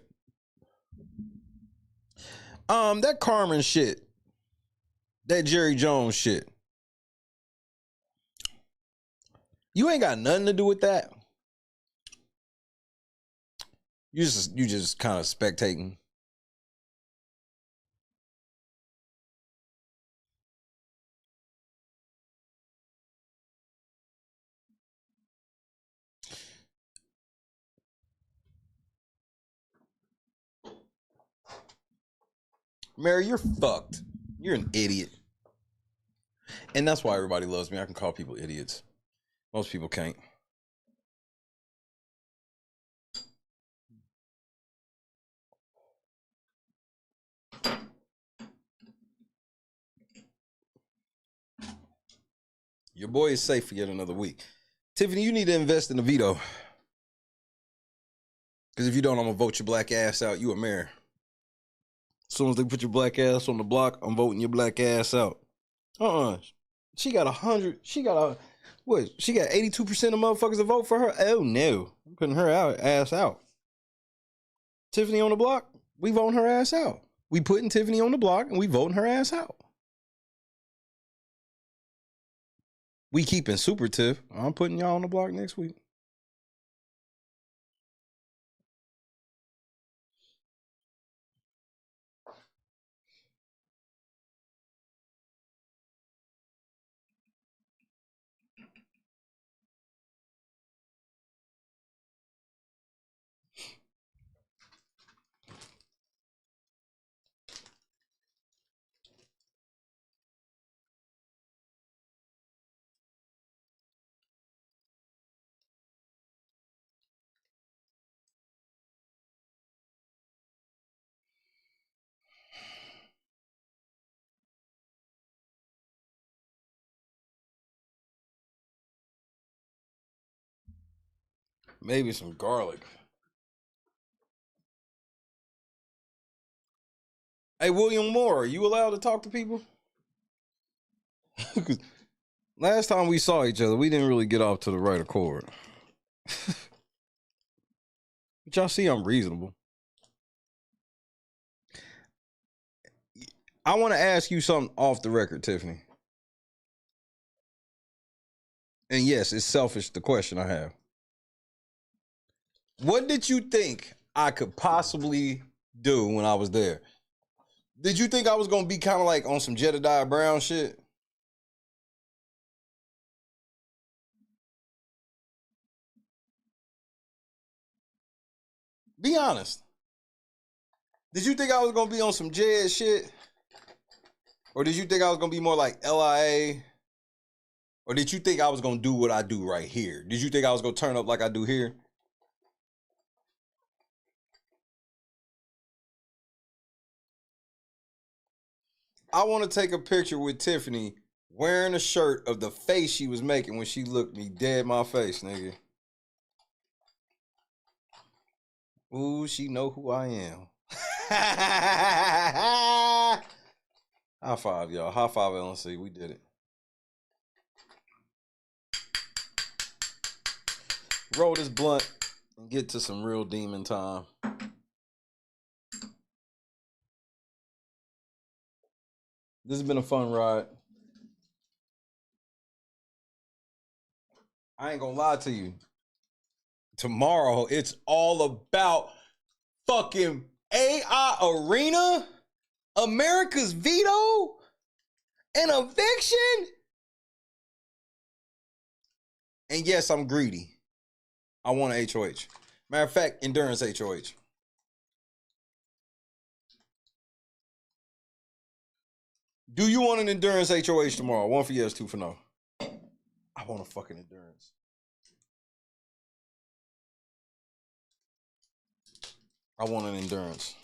That Carmen shit, that Jerry Jones shit, you ain't got nothing to do with that. You just kind of spectating. Mary, you're fucked. You're an idiot. And that's why everybody loves me. I can call people idiots. Most people can't. Your boy is safe for yet another week. Tiffany, you need to invest in a veto. Because if you don't, I'm going to vote your black ass out. You a mayor. As soon as they put your black ass on the block, I'm voting your black ass out. She got 100. She got what? She got 82% of motherfuckers to vote for her? Oh, no. I'm putting her ass out. Tiffany on the block, we voting her ass out. We putting Tiffany on the block and we voting her ass out. We keeping Super Tiff. I'm putting y'all on the block next week. Maybe some garlic. Hey, William Moore, are you allowed to talk to people? Last time we saw each other, we didn't really get off to the right accord. But y'all see I'm reasonable. I want to ask you something off the record, Tiffany. And yes, it's selfish, the question I have. What did you think I could possibly do when I was there? Did you think I was going to be kind of like on some Jedediah Brown shit? Be honest. Did you think I was going to be on some Jed shit? Or did you think I was going to be more like LIA? Or did you think I was going to do what I do right here? Did you think I was going to turn up like I do here? I want to take a picture with Tiffany wearing a shirt of the face she was making when she looked me dead in my face, nigga. Ooh, she know who I am. High five, y'all. High five, LNC. We did it. Roll this blunt and get to some real demon time. This has been a fun ride. I ain't gonna lie to you. Tomorrow, it's all about fucking AI Arena, America's Veto, and eviction. And yes, I'm greedy. I want an HOH. Matter of fact, endurance HOH. Do you want an endurance HOH tomorrow? 1 for yes, 2 for no. I want a fucking endurance. I want an endurance.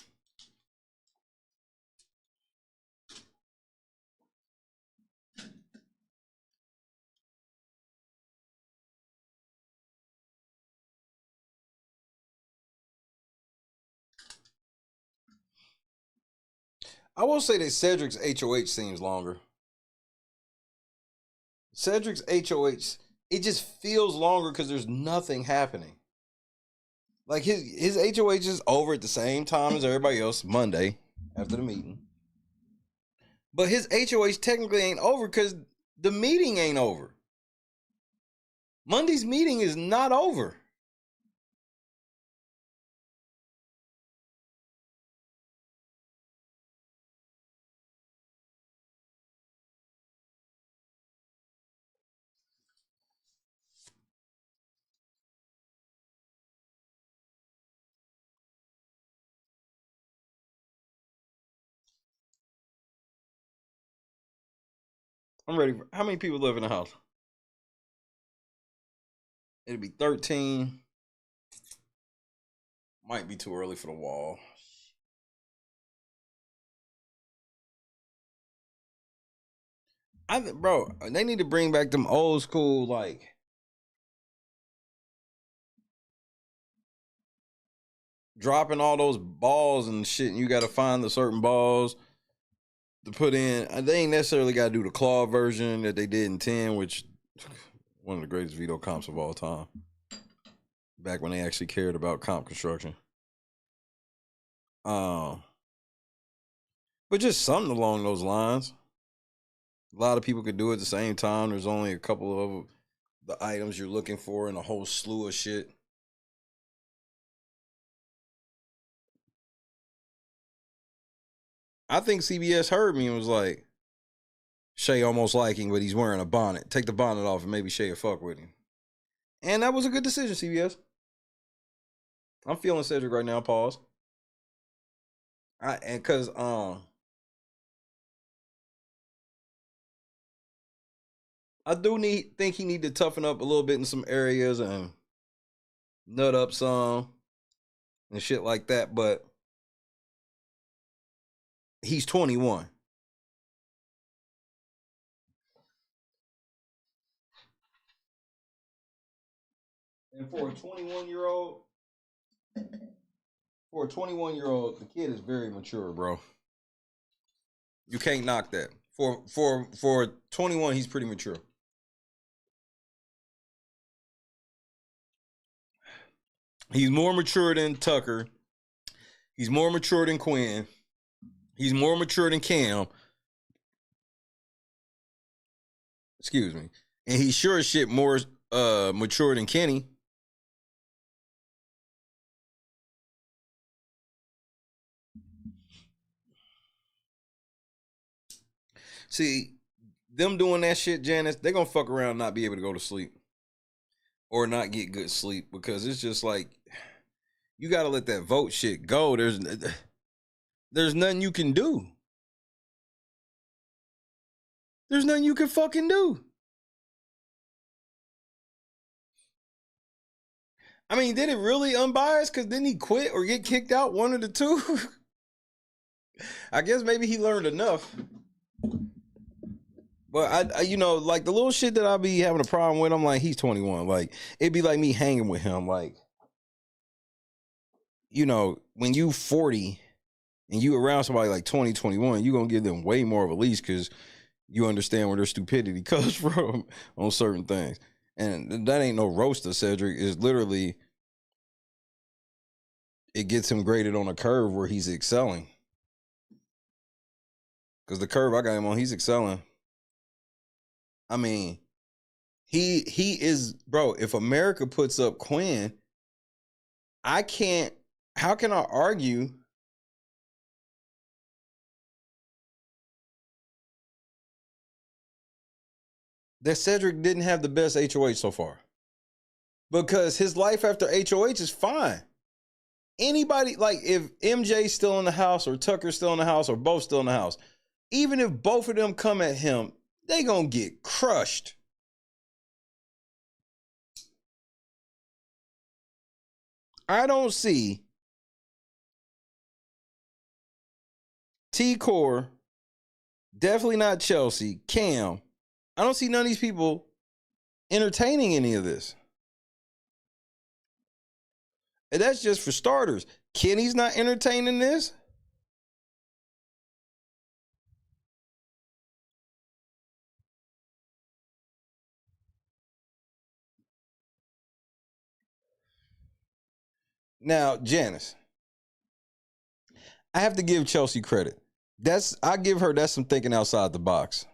I will say that Cedric's HOH seems longer. Cedric's HOH, it just feels longer because there's nothing happening. Like his HOH is over at the same time as everybody else, Monday, after the meeting. But his HOH technically ain't over because the meeting ain't over. Monday's meeting is not over. I'm ready. How many people live in the house? It'll be 13. Might be too early for the wall. Bro, they need to bring back them old school, like, dropping all those balls and shit, and you got to find the certain balls to put in. They ain't necessarily got to do the claw version that they did in 10, which one of the greatest veto comps of all time. Back when they actually cared about comp construction. But just something along those lines. A lot of people could do it at the same time. There's only a couple of the items you're looking for and a whole slew of shit. I think CBS heard me and was like, Shay almost liking, but he's wearing a bonnet. Take the bonnet off and maybe Shay will fuck with him. And that was a good decision, CBS. I'm feeling Cedric right now. Pause. Because I do think he need to toughen up a little bit in some areas and nut up some and shit like that. But he's 21. And for a 21-year-old, the kid is very mature, bro. You can't knock that. For 21, he's pretty mature. He's more mature than Tucker. He's more mature than Quinn. He's more mature than Cam. Excuse me. And he's sure as shit more mature than Kenny. See, them doing that shit, Janice, they're gonna fuck around and not be able to go to sleep. Or not get good sleep, because it's just like, you gotta let that vote shit go. There's nothing you can do. There's nothing you can fucking do. I mean, did it really unbiased? Because didn't he quit or get kicked out? One of the two? I guess maybe he learned enough. But I, you know, like the little shit that I be having a problem with, I'm like, he's 21. Like, it'd be like me hanging with him. Like, you know, when you 40 and you around somebody like 20, 21, you're going to give them way more of a leash because you understand where their stupidity comes from on certain things. And that ain't no roaster, Cedric. It's literally, it gets him graded on a curve where he's excelling. Because the curve I got him on, he's excelling. I mean, he is, bro, if America puts up Quinn, how can I argue that Cedric didn't have the best HOH so far? Because his life after HOH is fine. Anybody, like if MJ's still in the house or Tucker's still in the house or both still in the house, even if both of them come at him, they gonna get crushed. I don't see T-Core, definitely not Chelsea, Cam. I don't see none of these people entertaining any of this. And that's just for starters. Kenny's not entertaining this. Now, Janice, I have to give Chelsea credit. I give her that's some thinking outside the box.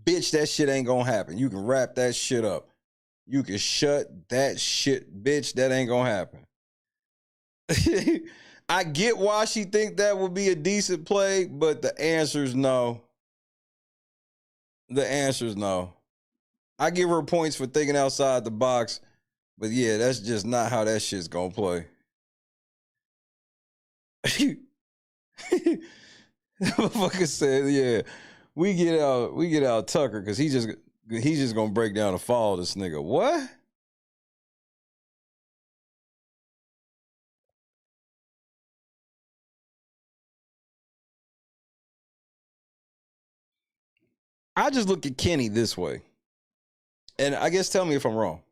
Bitch, that shit ain't gonna happen. You can wrap that shit up. You can shut that shit, bitch, that ain't gonna happen. I get why she think that would be a decent play, but the answer is no. The answer is no. I give her points for thinking outside the box, but yeah, that's just not how that shit's gonna play. Motherfucker said, yeah, we get out Tucker because he's just gonna break down the fall of this nigga. What? I just look at Kenny this way. And I guess tell me if I'm wrong.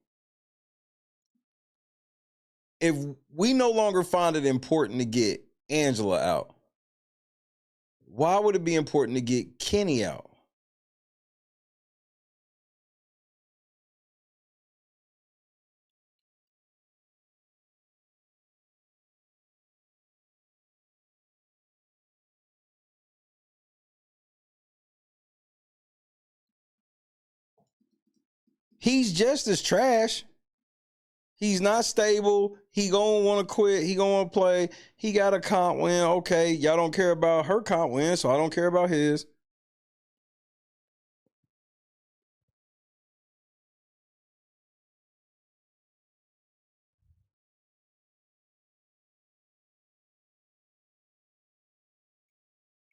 If we no longer find it important to get Angela out, why would it be important to get Kenny out? He's just as trash. He's not stable. He gonna want to quit. He gonna want to play. He got a comp win. Okay, y'all don't care about her comp win, so I don't care about his.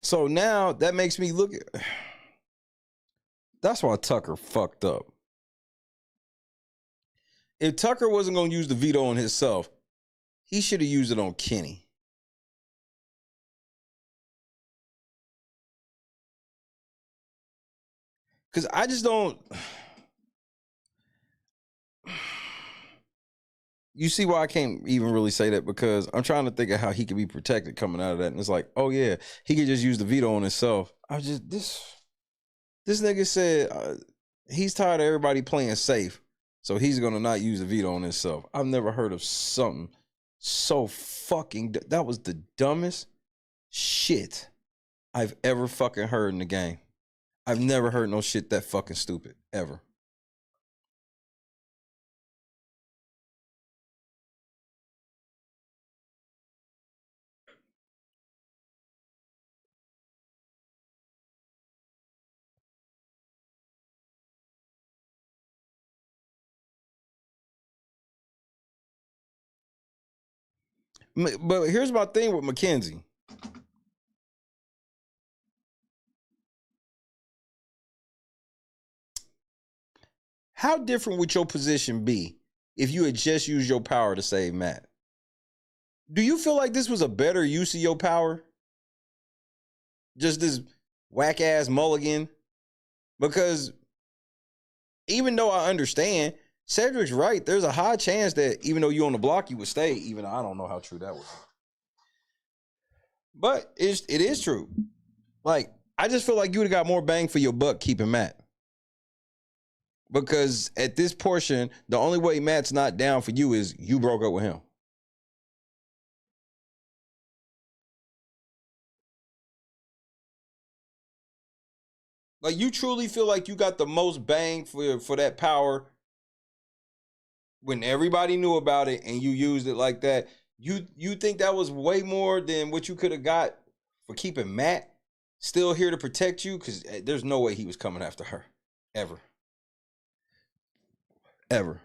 So now that makes me look at... That's why Tucker fucked up. If Tucker wasn't going to use the veto on himself, he should have used it on Kenny. Because I just don't... you see why I can't even really say that, because I'm trying to think of how he could be protected coming out of that. And it's like, oh yeah, he could just use the veto on himself. This nigga said he's tired of everybody playing safe, so he's gonna not use the veto on himself. I've never heard of something so fucking, that was the dumbest shit I've ever fucking heard in the game. I've never heard no shit that fucking stupid, ever. But here's my thing with Mackenzie. How different would your position be if you had just used your power to save Matt? Do you feel like this was a better use of your power? Just this whack ass mulligan? Because even though I understand, Cedric's right. There's a high chance that even though you're on the block, you would stay. Even though I don't know how true that was. But it is true. Like, I just feel like you would have got more bang for your buck keeping Matt. Because at this portion, the only way Matt's not down for you is you broke up with him. Like, you truly feel like you got the most bang for that power when everybody knew about it and you used it like that. You think that was way more than what you could have got for keeping Matt still here to protect you? Because there's no way he was coming after her. Ever. Ever.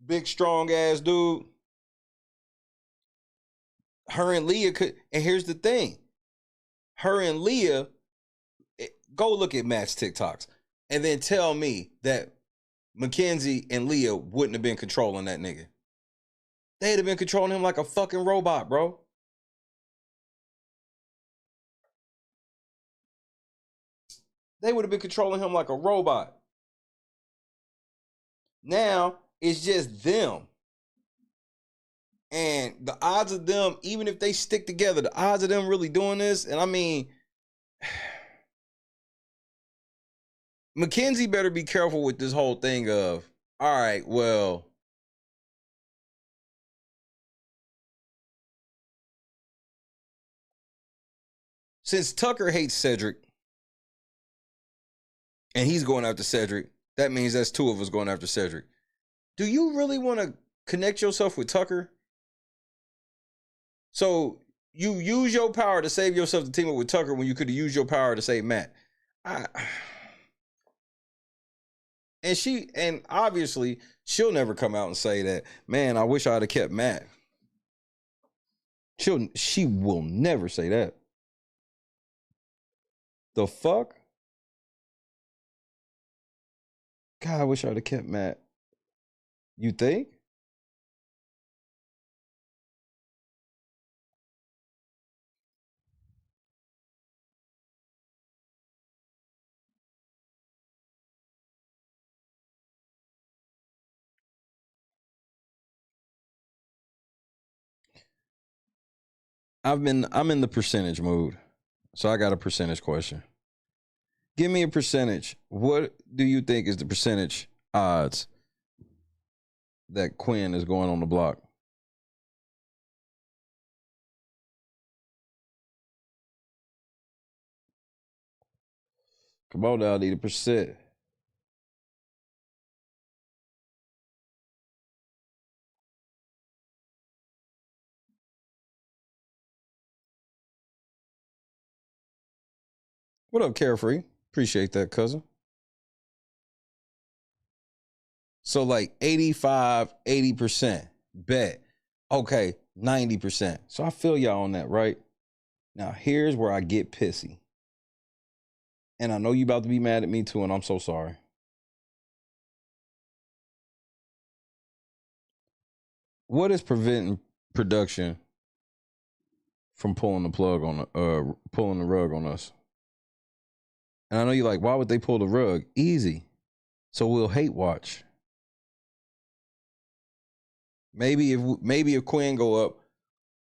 Big, strong ass dude. Her and Leah could, and here's the thing. Her and Leah, go look at Matt's TikToks and then tell me that Mackenzie and Leah wouldn't have been controlling that nigga. They'd have been controlling him like a fucking robot, bro. They would have been controlling him like a robot. Now, it's just them. And the odds of them, even if they stick together, the odds of them really doing this, and I mean, Mackenzie better be careful with this whole thing of, all right, well, since Tucker hates Cedric, and he's going after Cedric, that means that's two of us going after Cedric. Do you really want to connect yourself with Tucker? So you use your power to save yourself to team up with Tucker when you could have used your power to save Matt. And obviously she'll never come out and say that, man, I wish I'd have kept Matt. She will never say that. The fuck? God, I wish I'd have kept Matt. You think? I'm in the percentage mood. So I got a percentage question. Give me a percentage. What do you think is the percentage odds that Quinn is going on the block? Come on now, I need a percent. What up, Carefree? Appreciate that, cousin. So like 85, 80%. Bet. Okay, 90%. So I feel y'all on that, right? Now, here's where I get pissy. And I know you about to be mad at me too, and I'm so sorry. What is preventing production from pulling the plug on pulling the rug on us? And I know you're like, why would they pull the rug? Easy. So we'll hate watch. Maybe if Quinn go up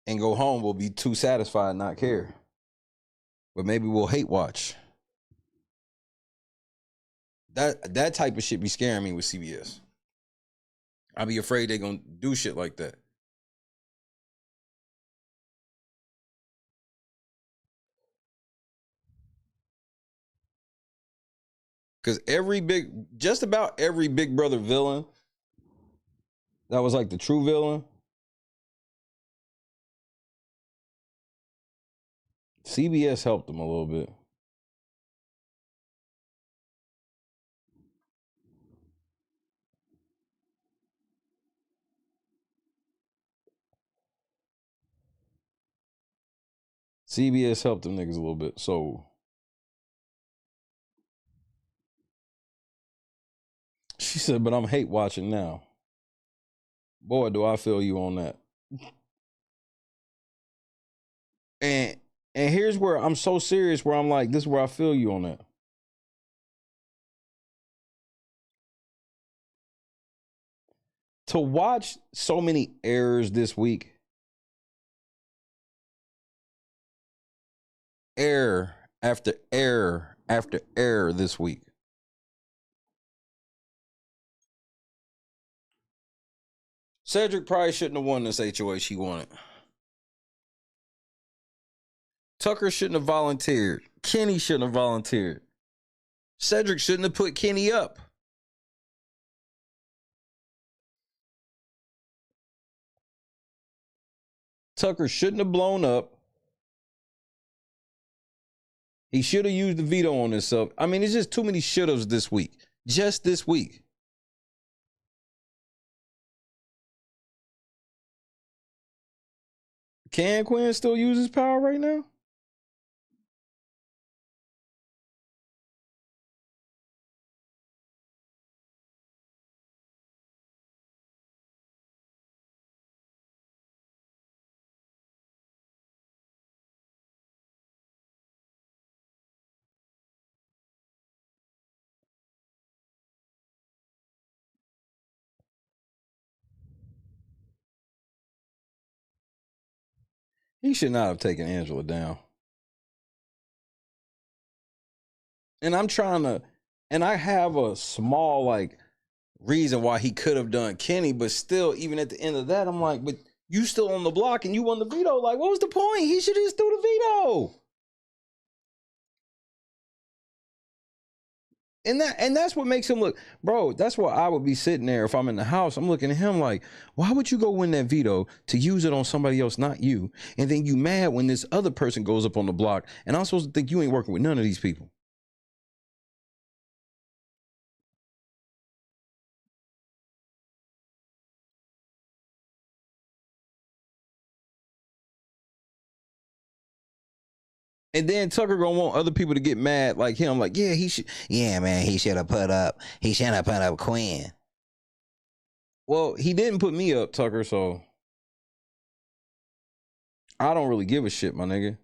and go home, we'll be too satisfied and not care. But maybe we'll hate watch. That type of shit be scaring me with CBS. I be afraid they're gonna do shit like that. Cause just about every Big Brother villain that was like the true villain, CBS helped them a little bit. CBS helped them niggas a little bit. So she said, but I'm hate watching now. Boy, do I feel you on that. And here's where I'm so serious, where I'm like, this is where I feel you on that. To watch so many errors this week, error after error after error this week. Cedric probably shouldn't have won this HOH he wanted. Tucker shouldn't have volunteered. Kenny shouldn't have volunteered. Cedric shouldn't have put Kenny up. Tucker shouldn't have blown up. He should have used the veto on himself. I mean, it's just too many should-haves this week. Just this week. Can Quinn still use his power right now? He should not have taken Angela down. And I'm trying to, and I have a small reason why he could have done Kenny, but still, even at the end of that, I'm like, but you still on the block and you won the veto. Like, what was the point? He should have just threw the veto. And that's what makes him look, bro, that's why I would be sitting there if I'm in the house. I'm looking at him like, why would you go win that veto to use it on somebody else, not you? And then you mad when this other person goes up on the block and I'm supposed to think you ain't working with none of these people. And then Tucker gonna want other people to get mad like him, like, yeah, he should. Yeah, man, he should have put up Quinn. Well, he didn't put me up, Tucker, so I don't really give a shit, my nigga.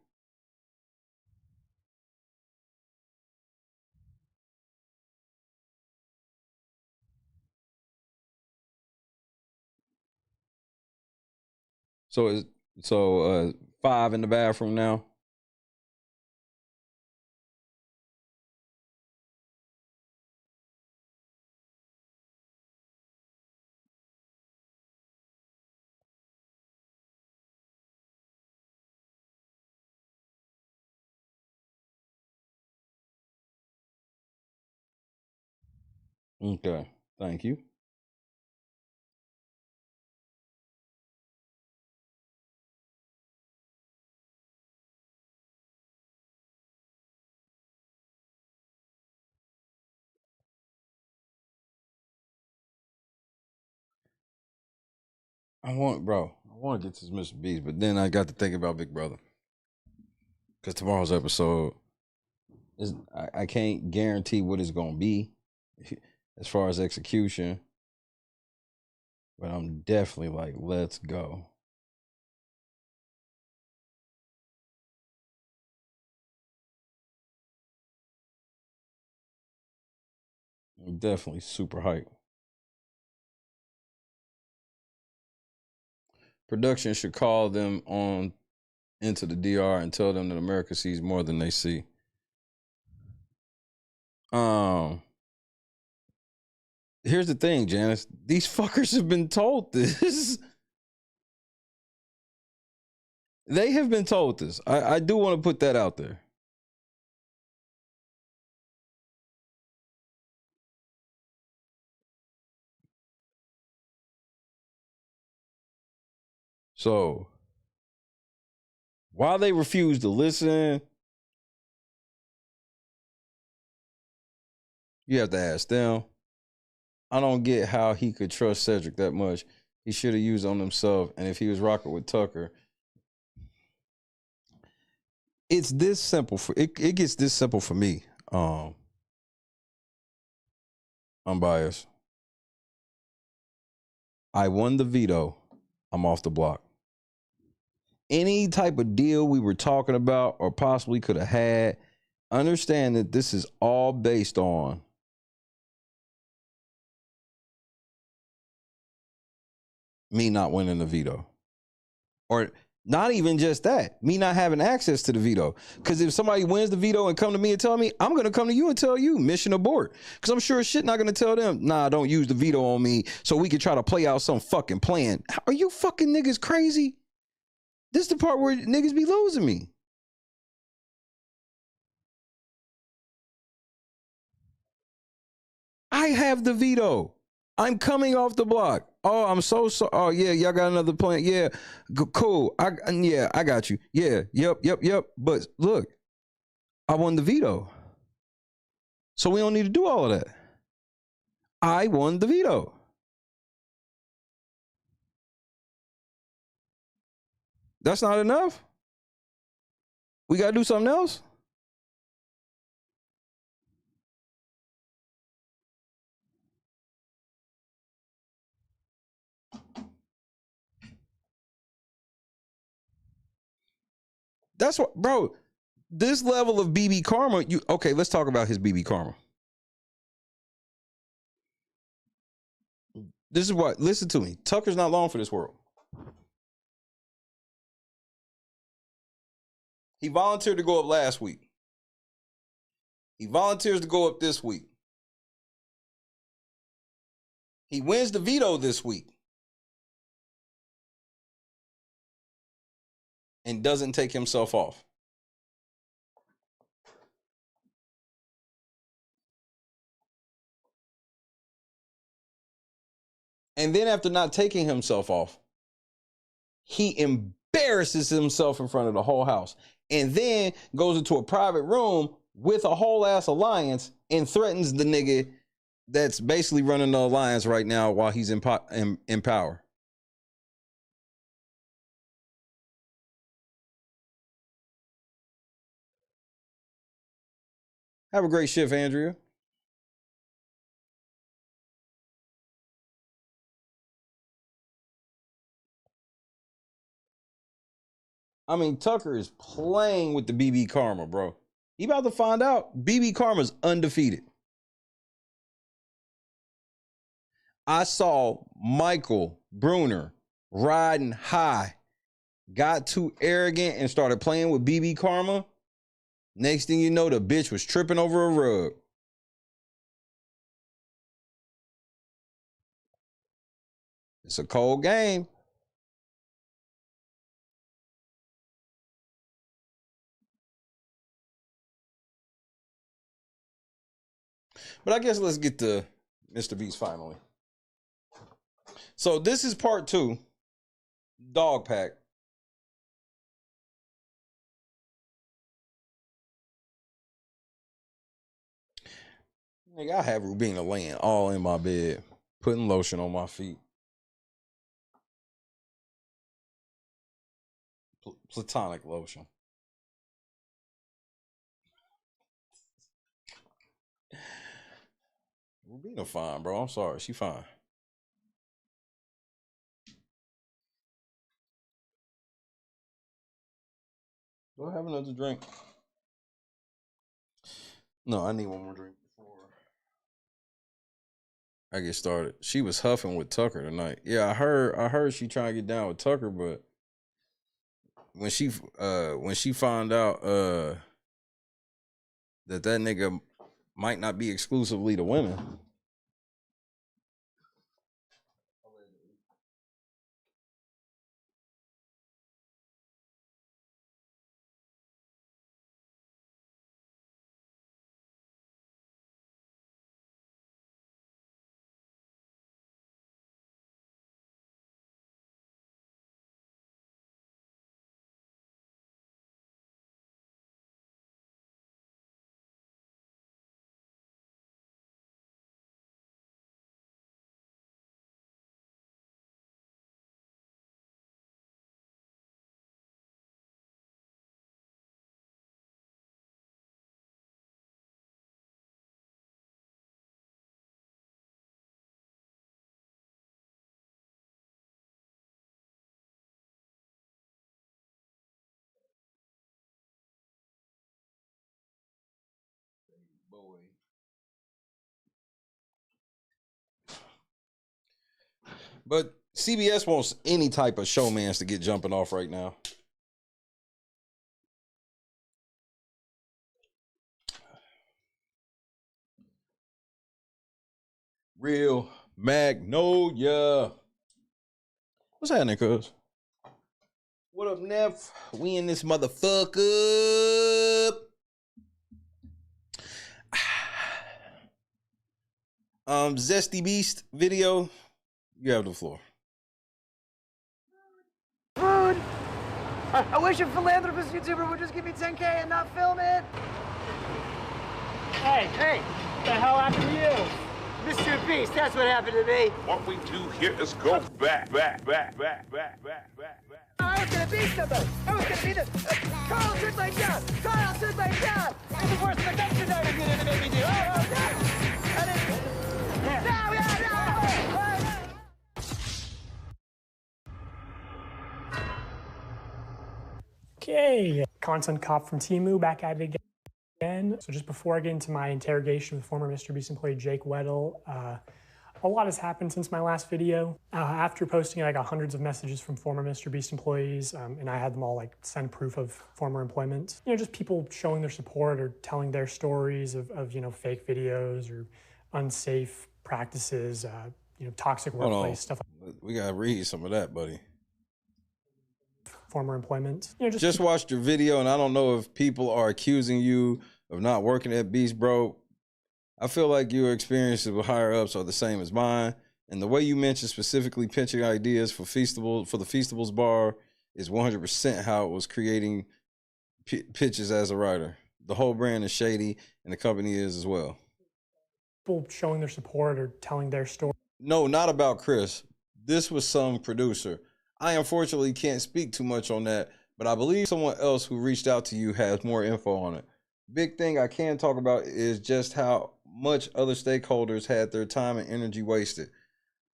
So 5 in the bathroom now. Okay, thank you. I want to get to this MrBeast, but then I got to think about Big Brother. Because tomorrow's episode is, I can't guarantee what it's going to be as far as execution. But I'm definitely like, let's go. I'm definitely super hyped. Production should call them on into the DR and tell them that America sees more than they see. Here's the thing, Janice. These fuckers have been told this. They have been told this. I do want to put that out there. So, while they refuse to listen, you have to ask them. I don't get how he could trust Cedric that much. He should have used on himself. And if he was rocking with Tucker, it's this simple. It gets this simple for me. Unbiased. I won the veto. I'm off the block. Any type of deal we were talking about or possibly could have had, understand that this is all based on me not winning the veto. Or not even just that, me not having access to the veto. Because if somebody wins the veto and come to me and tell me, I'm going to come to you and tell you, mission abort. Because I'm sure as shit not going to tell them, nah, don't use the veto on me so we can try to play out some fucking plan. Are you fucking niggas crazy? This is the part where niggas be losing me. I have the veto. I'm coming off the block. Oh, I'm so sorry. Oh, yeah, y'all got another plan. Yeah, cool. I got you. Yeah, yep. But look, I won the veto. So we don't need to do all of that. I won the veto. That's not enough? We got to do something else? That's what, bro, this level of BB Karma, okay, let's talk about his BB Karma. This is what, listen to me. Tucker's not long for this world. He volunteered to go up last week. He volunteers to go up this week. He wins the veto this week. And doesn't take himself off. And then after not taking himself off, he embarrasses himself in front of the whole house. And then goes into a private room with a whole ass alliance and threatens the nigga that's basically running the alliance right now while he's in power. Have a great shift, Andrea. I mean, Tucker is playing with the BB Karma, bro. He about to find out BB Karma's undefeated. I saw Michael Bruner riding high, got too arrogant and started playing with BB Karma. Next thing you know, the bitch was tripping over a rug. It's a cold game. But I guess let's get to MrBeast finally. So this is part 2. Dog pack. Nigga, I have Rubina laying all in my bed, putting lotion on my feet. Platonic lotion. Rubina fine, bro. I'm sorry. She fine. Do I have another drink? No, I need one more drink before. I get started. She was huffing with Tucker tonight. Yeah, I heard she trying to get down with Tucker, but when she found out that nigga might not be exclusively to women. But CBS wants any type of showmans to get jumping off right now. Real Magnolia. What's happening, cuz? What up, Neff? We in this motherfucker. Zesty Beast video. You have the floor. Food! I wish a philanthropist YouTuber would just give me 10K and not film it. Hey, what the hell happened to you? MrBeast, that's what happened to me. What we do here is go back. I was gonna be somebody. I was gonna be the Carl stood my job. Kyle stood my job. It's the worst thing that United did to make me do. Oh, no. And then, no. Okay, content cop from Temu back at it again. So just before I get into my interrogation with former MrBeast employee Jake Weddle, a lot has happened since my last video. After posting, I got hundreds of messages from former MrBeast employees, and I had them all like send proof of former employment. You know, just people showing their support or telling their stories of you know, fake videos or unsafe practices, you know, toxic workplace stuff. We gotta read some of that, buddy. Former employment. You know, just watched your video, and I don't know if people are accusing you of not working at Beast, bro. I feel like your experiences with higher ups are the same as mine, and the way you mentioned specifically pitching ideas for the Feastables bar is 100% how it was creating pitches as a writer. The whole brand is shady, and the company is as well. People showing their support or telling their story. No, not about Chris. This was some producer. I unfortunately can't speak too much on that, but I believe someone else who reached out to you has more info on it. Big thing I can talk about is just how much other stakeholders had their time and energy wasted.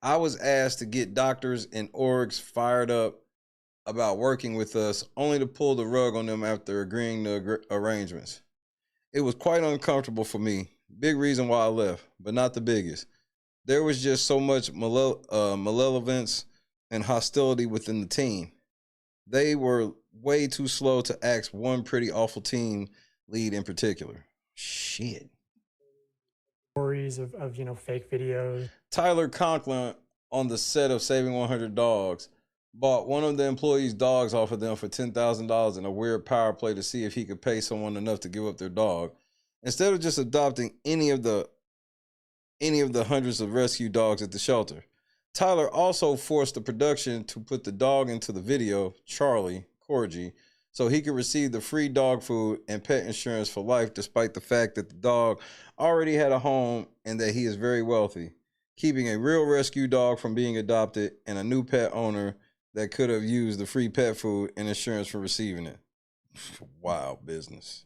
I was asked to get doctors and orgs fired up about working with us, only to pull the rug on them after agreeing to arrangements. It was quite uncomfortable for me. Big reason why I left, but not the biggest. There was just so much malevolence and hostility within the team. They were way too slow to axe one pretty awful team lead in particular. Shit. Stories of you know, fake videos. Tyler Conklin on the set of Saving 100 Dogs bought one of the employees' dogs off of them for $10,000 in a weird power play to see if he could pay someone enough to give up their dog. Instead of just adopting any of the hundreds of rescue dogs at the shelter. Tyler also forced the production to put the dog into the video, Charlie, Corgi, so he could receive the free dog food and pet insurance for life, despite the fact that the dog already had a home and that he is very wealthy, keeping a real rescue dog from being adopted and a new pet owner that could have used the free pet food and insurance for receiving it. Wild business.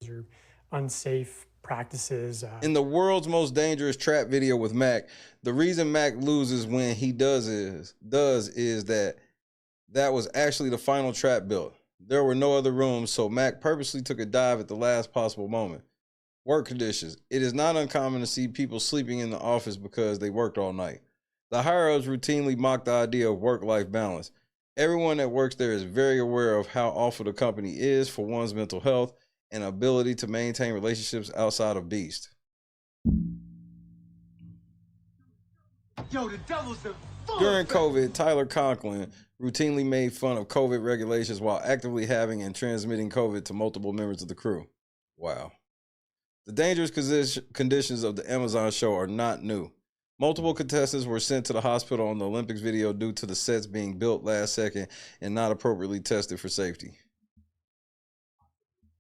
Or unsafe practices. In the world's most dangerous trap video with Mac, the reason Mac loses when he does is that was actually the final trap built. There were no other rooms, so Mac purposely took a dive at the last possible moment. Work conditions. It is not uncommon to see people sleeping in the office because they worked all night. The higher-ups routinely mock the idea of work-life balance. Everyone that works there is very aware of how awful the company is for one's mental health and ability to maintain relationships outside of Beast. Yo, the devil's in full During effect. COVID, Tyler Conklin routinely made fun of COVID regulations while actively having and transmitting COVID to multiple members of the crew. Wow. The dangerous conditions of the Amazon show are not new. Multiple contestants were sent to the hospital on the Olympics video due to the sets being built last second and not appropriately tested for safety.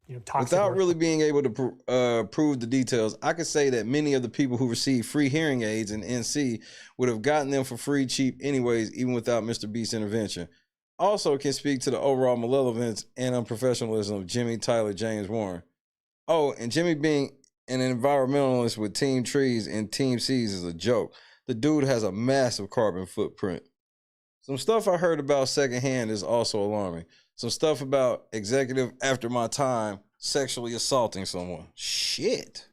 Without really being able to prove the details, I could say that many of the people who received free hearing aids in NC would have gotten them for free cheap anyways, even without MrBeast's intervention. Also can speak to the overall malevolence and unprofessionalism of Jimmy, Tyler, James, Warren. Oh, and Jimmy being an environmentalist with Team Trees and Team Seas is a joke. The dude has a massive carbon footprint. Some stuff I heard about secondhand is also alarming. Some stuff about executive after my time sexually assaulting someone. Shit.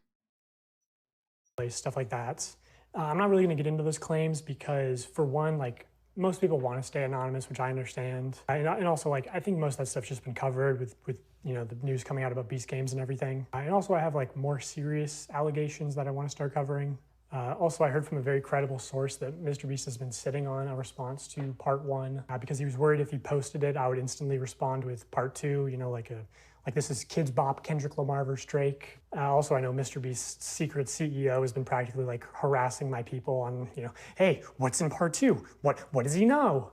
Stuff like that. I'm not really going to get into those claims because, for one, like, most people want to stay anonymous, which I understand. And also, like, I think most of that stuff's just been covered with you know, the news coming out about Beast Games and everything. And also I have like more serious allegations that I want to start covering. Also, I heard from a very credible source that MrBeast has been sitting on a response to part 1 because he was worried if he posted it, I would instantly respond with part 2, you know, like this is Kids Bop, Kendrick Lamar versus Drake. Also, I know MrBeast's secret CEO has been practically like harassing my people on, you know, hey, what's in part 2? What does he know?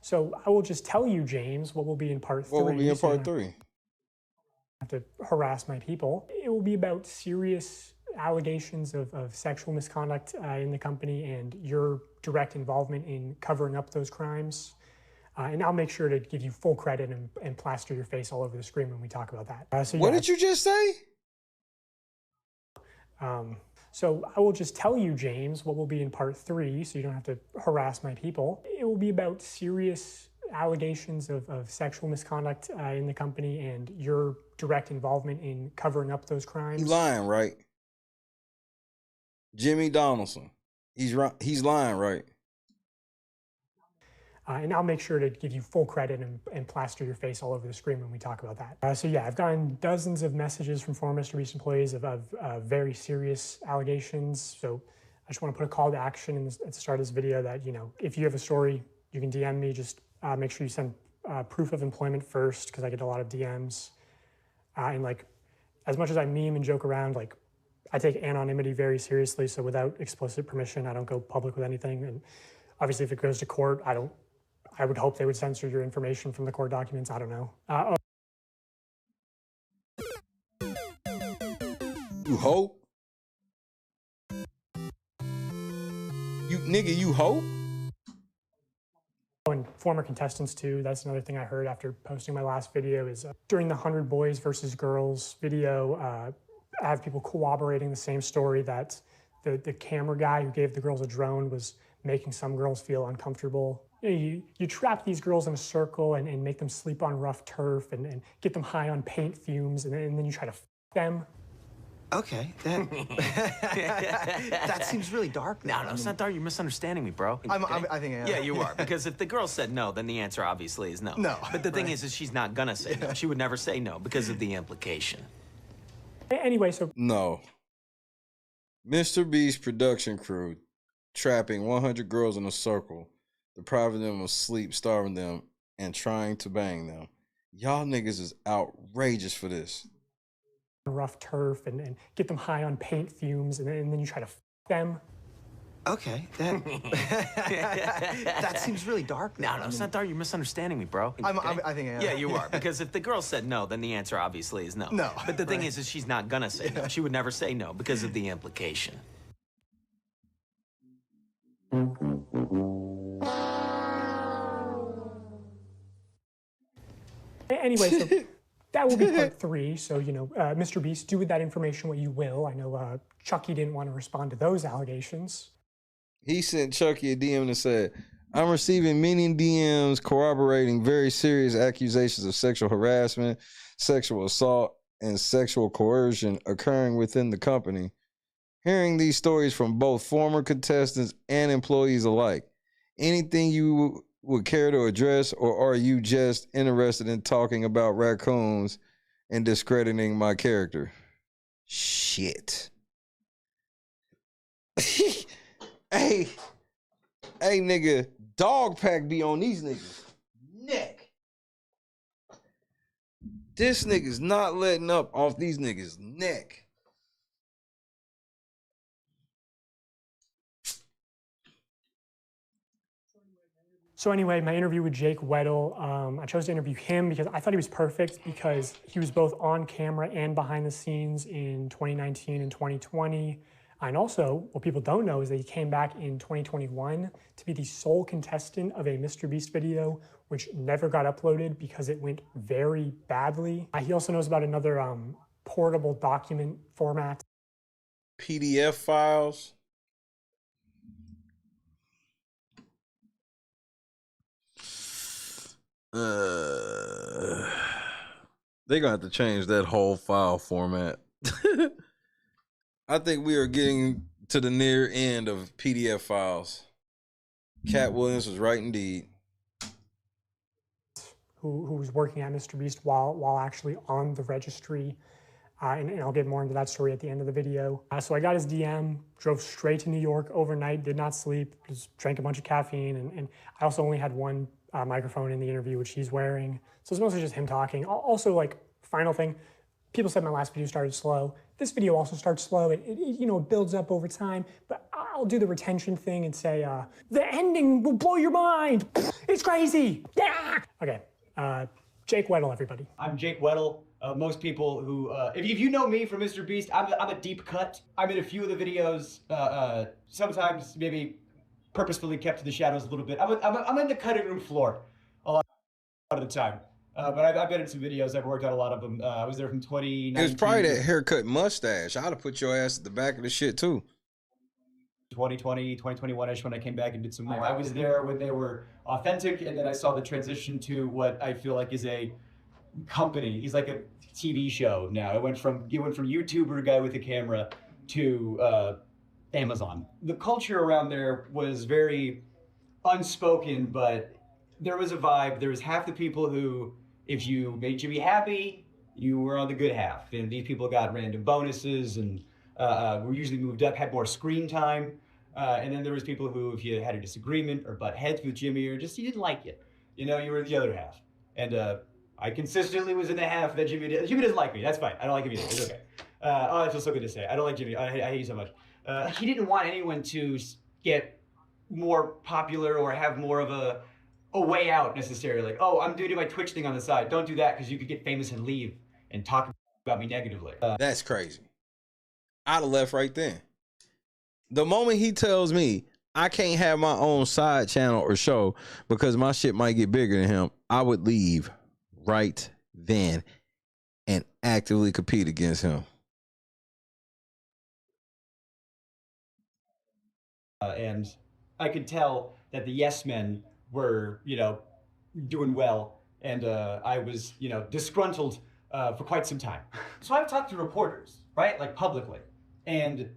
So I will just tell you, James, what will be in part 3. What will be in part 3? I have to harass my people. It will be about serious allegations of sexual misconduct in the company and your direct involvement in covering up those crimes. And I'll make sure to give you full credit and plaster your face all over the screen when we talk about that. So, what did you just say? So I will just tell you, James, what will be in part 3, so you don't have to harass my people. It will be about serious allegations of sexual misconduct in the company and your direct involvement in covering up those crimes. He's lying, right? Jimmy Donaldson. He's lying, right? And I'll make sure to give you full credit and plaster your face all over the screen when we talk about that. So yeah, I've gotten dozens of messages from former MrBeast employees of very serious allegations. So I just want to put a call to action at the start of this video that, you know, if you have a story, you can DM me. Just make sure you send proof of employment first, because I get a lot of DMs. And like, as much as I meme and joke around, like, I take anonymity very seriously. So without explicit permission, I don't go public with anything. And obviously, if it goes to court, I would hope they would censor your information from the court documents. I don't know. You hope? You hope? And former contestants too. That's another thing I heard after posting my last video is during the 100 Boys versus Girls video, I have people corroborating the same story that the camera guy who gave the girls a drone was making some girls feel uncomfortable. You trap these girls in a circle and make them sleep on rough turf and get them high on paint fumes, and then you try to f them. Okay, that seems really dark. No, it's not dark. You're misunderstanding me, bro. I think I am. Yeah, you are. Because if the girl said no, then the answer obviously is no. No. But the thing is she's not gonna say no. She would never say no because of the implication. Anyway, so no. MrBeast production crew trapping 100 girls in a circle, depriving them of sleep, starving them, and trying to bang them. Y'all niggas is outrageous for this. Rough turf and get them high on paint fumes, and then you try to f them. Okay, that seems really dark. No, it's not dark. You're misunderstanding me, bro. I think I am. Yeah, you are. Because if the girl said no, then the answer obviously is no. No. But the thing is she's not gonna say no. She would never say no because of the implication. Anyway, so that will be part 3. So, you know, MrBeast, do with that information what you will. I know Chucky didn't want to respond to those allegations. He sent Chucky a DM and said, I'm receiving many DMs corroborating very serious accusations of sexual harassment, sexual assault, and sexual coercion occurring within the company. Hearing these stories from both former contestants and employees alike, anything you would care to address, or are you just interested in talking about raccoons and discrediting my character? Shit. Hey, nigga, dog pack be on these niggas' neck. This nigga's not letting up off these niggas' neck. So anyway, my interview with Jake Weddle, I chose to interview him because I thought he was perfect because he was both on camera and behind the scenes in 2019 and 2020. And also, what people don't know is that he came back in 2021 to be the sole contestant of a MrBeast video, which never got uploaded because it went very badly. He also knows about another portable document format. PDF files. They're gonna have to change that whole file format. I think we are getting to the near end of PDF files. Cat Williams was right indeed. Who was working at MrBeast while actually on the registry. And I'll get more into that story at the end of the video. So I got his DM, drove straight to New York overnight, did not sleep, just drank a bunch of caffeine. And I also only had one microphone in the interview, which he's wearing. So it's mostly just him talking. Also, like, final thing, people said my last video started slow. This video also starts slow. It builds up over time, but I'll do the retention thing and say, the ending will blow your mind. It's crazy. Yeah. Okay. Jake Weddle, everybody. I'm Jake Weddle. Most people who, if you know me from MrBeast, I'm a deep cut. I'm in a few of the videos, sometimes maybe purposefully kept to the shadows a little bit. I'm in the cutting room floor a lot of the time. But I've been in some videos. I've worked on a lot of them. I was there from 2019. It was probably that haircut mustache. I'd have put your ass at the back of the shit too. 2020, 2021-ish when I came back and did some more. I was there when they were authentic, and then I saw the transition to what I feel like is a company. He's like a TV show now. It went from YouTuber guy with a camera to Amazon. The culture around there was very unspoken, but there was a vibe. There was half the people who, if you made Jimmy happy, you were on the good half. And these people got random bonuses and were usually moved up, had more screen time. And then there was people who, if you had a disagreement or butt heads with Jimmy or just you didn't like it, you were in the other half. And I consistently was in the half that Jimmy doesn't like me. That's fine. I don't like him either. It's okay. Oh, that feels so good to say. I don't like Jimmy. I hate you so much. He didn't want anyone to get more popular or have more of a way out necessarily. Like, oh, I'm doing my Twitch thing on the side. Don't do that because you could get famous and leave and talk about me negatively. That's crazy. I'd have left right then. The moment he tells me I can't have my own side channel or show because my shit might get bigger than him, I would leave right then and actively compete against him. And I could tell that the yes men were, doing well. And I was, disgruntled for quite some time. So I've talked to reporters, right? Like publicly. And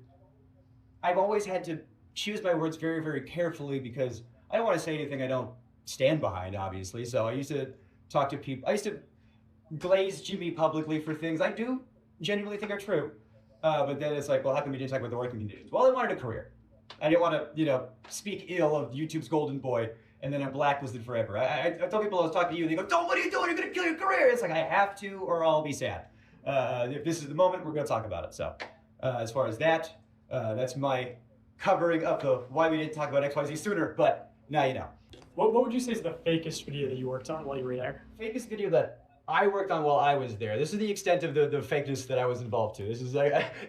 I've always had to choose my words very, very carefully because I don't want to say anything I don't stand behind, obviously. So I used to talk to people. I used to glaze Jimmy publicly for things I do genuinely think are true. But then it's like, well, how come you didn't talk about the working conditions? Well, I wanted a career. I didn't want to, speak ill of YouTube's golden boy and then I'm blacklisted forever. I tell people I was talking to you, they go, "Don't, what are you doing? You're going to kill your career." It's like, I have to or I'll be sad. If this is the moment, we're going to talk about it. So as far as that, that's my covering up of why we didn't talk about XYZ sooner, but now you know. What would you say is the fakest video that you worked on while you were there? Fakest video that I worked on while I was there. This is the extent of the fakeness that I was involved to. This is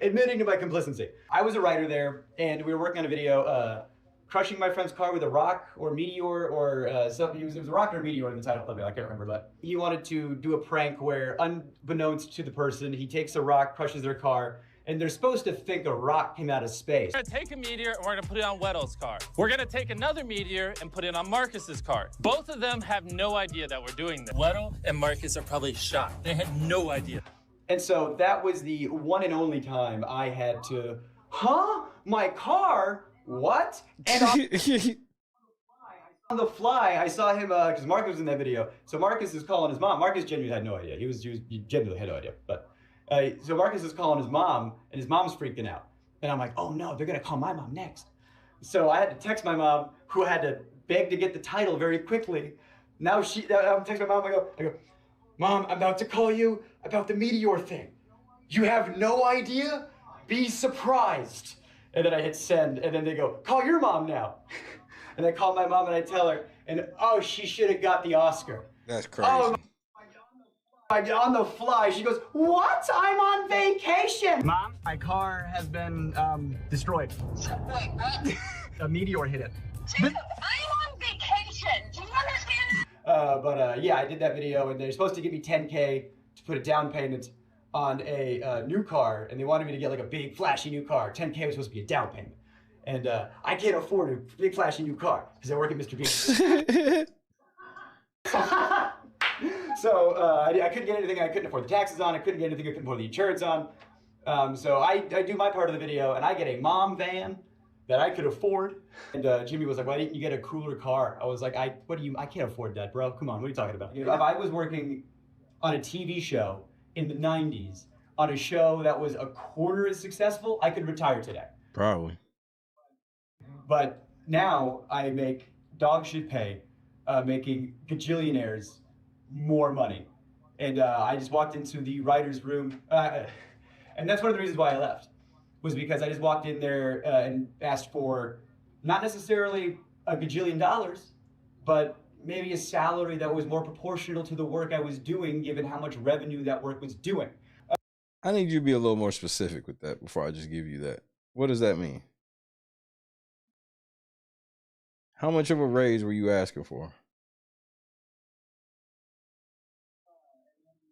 admitting to my complicity. I was a writer there, and we were working on a video, crushing my friend's car with a rock or meteor or something. It was a rock or a meteor in the title of it. I can't remember, but he wanted to do a prank where, unbeknownst to the person, he takes a rock, crushes their car, and they're supposed to think a rock came out of space. We're gonna take a meteor and we're gonna put it on Weddle's car. We're gonna take another meteor and put it on Marcus's car. Both of them have no idea that we're doing this. Weddle and Marcus are probably shocked. They had no idea. And so that was the one and only time I had to, my car? What? And on the fly, I saw him, because Marcus was in that video. So Marcus is calling his mom. Marcus genuinely had no idea. He genuinely had no idea. But so Marcus is calling his mom, and his mom's freaking out. And I'm like, oh no, they're gonna call my mom next. So I had to text my mom, who had to beg to get the title very quickly. Now I'm texting my mom, I go, Mom, I'm about to call you about the meteor thing. You have no idea? Be surprised. And then I hit send, and then they go, call your mom now. And I call my mom and I tell her, and oh, she should have got the Oscar. That's crazy. Oh, on the fly, she goes, what? I'm on vacation. Mom, my car has been destroyed. Wait, what? A meteor hit it. I'm on vacation. Do you understand? Yeah, I did that video, and they're supposed to give me $10K to put a down payment on a new car, and they wanted me to get like a big flashy new car. $10K was supposed to be a down payment. And I can't afford a big flashy new car because I work at MrBeast. So I couldn't get anything I couldn't afford the taxes on. I couldn't get anything I couldn't afford the insurance on. So I do my part of the video, and I get a mom van that I could afford. And Jimmy was like, why didn't you get a cooler car? I was like, I can't afford that, bro. Come on, what are you talking about? If I was working on a TV show in the 90s, on a show that was a quarter as successful, I could retire today. Probably. But now I make dog shit pay, making gajillionaires more money. And I just walked into the writer's room, and that's one of the reasons why I left, was because I just walked in there and asked for not necessarily a gajillion dollars, but maybe a salary that was more proportional to the work I was doing, given how much revenue that work was doing. I need you to be a little more specific with that before I just give you that. What does that mean? How much of a raise were you asking for?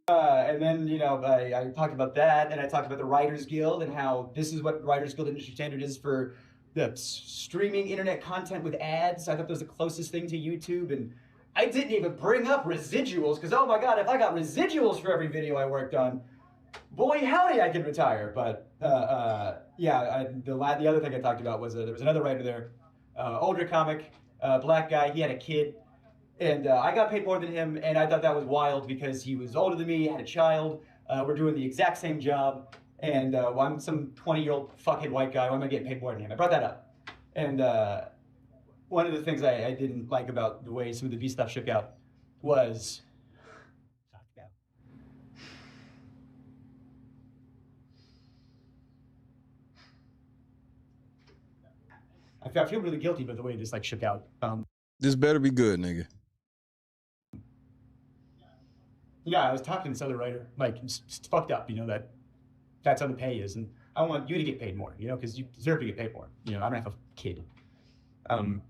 And then, you know, I talked about that, and I talked about the Writers Guild and how this is what Writers Guild industry standard is for the streaming internet content with ads. I thought that was the closest thing to YouTube, and I didn't even bring up residuals, because oh my God, if I got residuals for every video I worked on, boy howdy, I could retire. But yeah, the other thing I talked about was there was another writer there, older comic, black guy. He had a kid, and I got paid more than him, and I thought that was wild because he was older than me, had a child. We're doing the exact same job, and I'm some 20-year-old fuckhead white guy. Why am I getting paid more than him? I brought that up, and one of the things I didn't like about the way some of the Beast stuff shook out was I feel really guilty about the way this like shook out. This better be good, nigga. Yeah, I was talking to this other writer, like, it's fucked up, you know, that's how the pay is, and I want you to get paid more, you know, because you deserve to get paid more. You know, I don't have a kid. And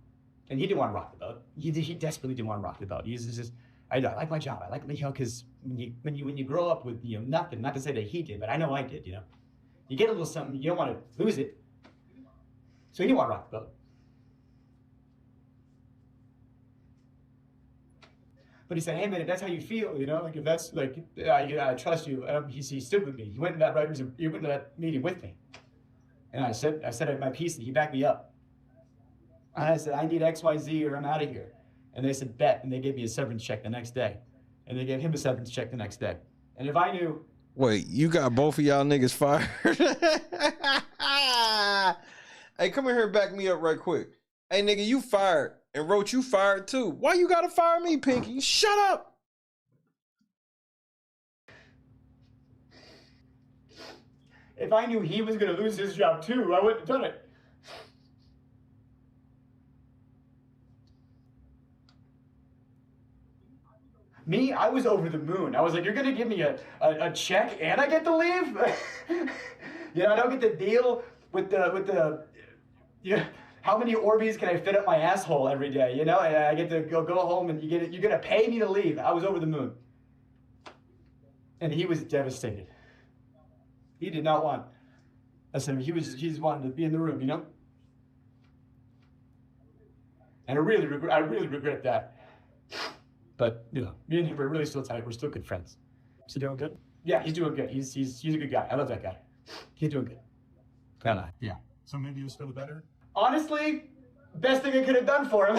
he didn't want to rock the boat. He desperately didn't want to rock the boat. He's just, I like my job. I like, you know, because when you grow up with, you know, nothing, not to say that he did, but I know I did, you know. You get a little something, you don't want to lose it. So he didn't want to rock the boat. But he said, hey man, if that's how you feel, you know, like if that's like, I trust you. He stood with me. He went to that meeting with me. And I said my piece, and he backed me up. I said, I need XYZ or I'm out of here. And they said, bet. And they gave me a severance check the next day. And they gave him a severance check the next day. And if I knew. Wait, you got both of y'all niggas fired? Hey, come in here and back me up right quick. Hey, nigga, you fired. And Roach, you fired too. Why you gotta fire me, Pinky? Shut up. If I knew he was gonna lose his job too, I wouldn't have done it. Me, I was over the moon. I was like, you're gonna give me a check and I get to leave? You know, I don't get to deal with the yeah. How many Orbeez can I fit up my asshole every day? You know, and I get to go home and you're gonna pay me to leave. I was over the moon. And he was devastated. He did not want. I said, he just wanted to be in the room, you know? And I really regret that. But, you know, me and him are really still tight. We're still good friends. So doing good? Yeah, he's doing good. He's a good guy. I love that guy. He's doing good. Yeah. So maybe he was for the better? Honestly, best thing I could have done for him.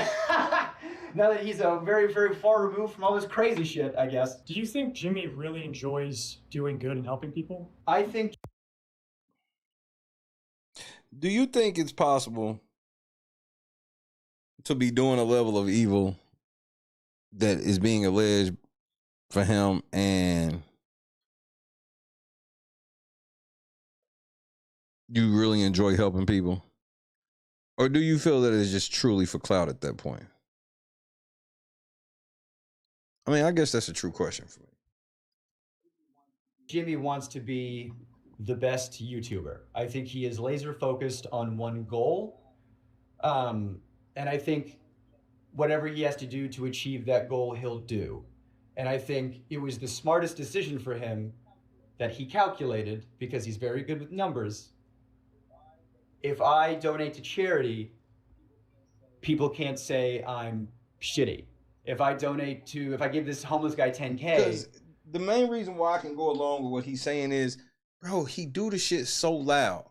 Now that he's very, very far removed from all this crazy shit, I guess. Do you think Jimmy really enjoys doing good and helping people? I think. Do you think it's possible to be doing a level of evil that is being alleged for him and you really enjoy helping people? Or do you feel that it's just truly for clout at that point? I mean, I guess that's a true question for me. Jimmy wants to be the best YouTuber. I think he is laser focused on one goal. And I think whatever he has to do to achieve that goal, he'll do. And I think it was the smartest decision for him that he calculated, because he's very good with numbers. If I donate to charity, people can't say I'm shitty. If I give this homeless guy 10K. Because the main reason why I can go along with what he's saying is, bro, he do the shit so loud.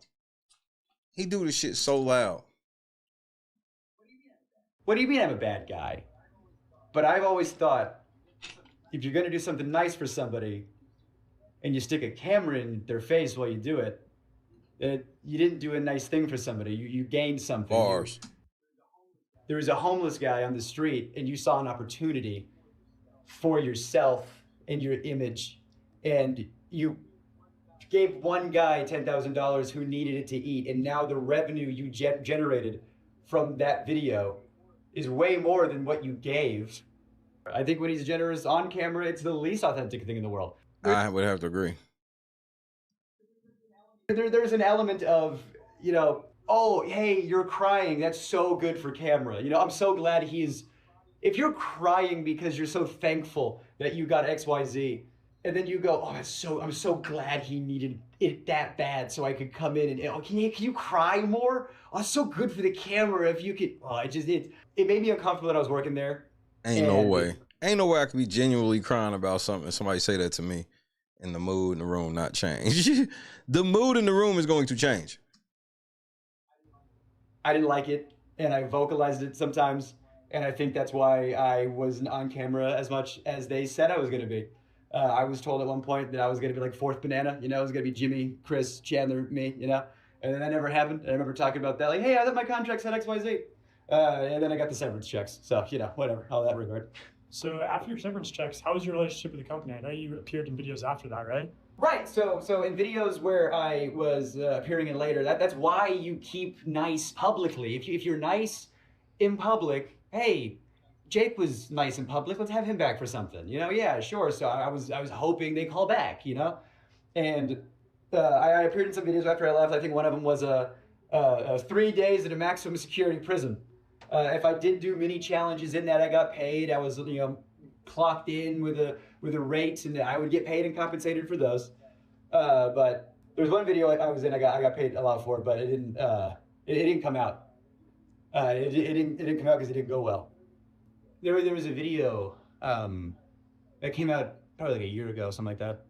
He do the shit so loud. What do you mean I'm a bad guy? But I've always thought, if you're gonna do something nice for somebody and you stick a camera in their face while you do it, that you didn't do a nice thing for somebody. You gained something. Bars. There was a homeless guy on the street and you saw an opportunity for yourself and your image, and you gave one guy $10,000 who needed it to eat, and now the revenue you generated from that video is way more than what you gave. I think when he's generous on camera, it's the least authentic thing in the world. I would have to agree. There's an element of, oh, hey, you're crying. That's so good for camera. I'm so glad if you're crying because you're so thankful that you got XYZ, and then you go, oh, I'm so glad he needed it that bad so I could come in and, can you cry more? Oh, it's so good for the camera if you could. Oh, it made me uncomfortable that I was working there. Ain't no way I could be genuinely crying about something and somebody say that to me and the mood in the room not change. The mood in the room is going to change. I didn't like it, and I vocalized it sometimes, and I think that's why I wasn't on camera as much as they said I was going to be. I was told at one point that I was going to be like fourth banana, it was going to be Jimmy, Chris, Chandler, me, and then that never happened. I remember talking about that, like, hey, I thought my contract said XYZ. And then I got the severance checks, so, whatever, all that regard. So after your severance checks, how was your relationship with the company? I know you appeared in videos after that, right? Right, so in videos where I was appearing in later, that's why you keep nice publicly. If you're nice in public, hey, Jake was nice in public, let's have him back for something, yeah, sure. So I was hoping they call back, and I appeared in some videos after I left. I think one of them was 3 days at a maximum security prison. If I did do mini challenges in that, I got paid. I was, clocked in with a rate, and I would get paid and compensated for those. But there was one video I was in. I got paid a lot for it, but it didn't come out. It didn't come out because it didn't go well. There was a video that came out probably like a year ago, something like that.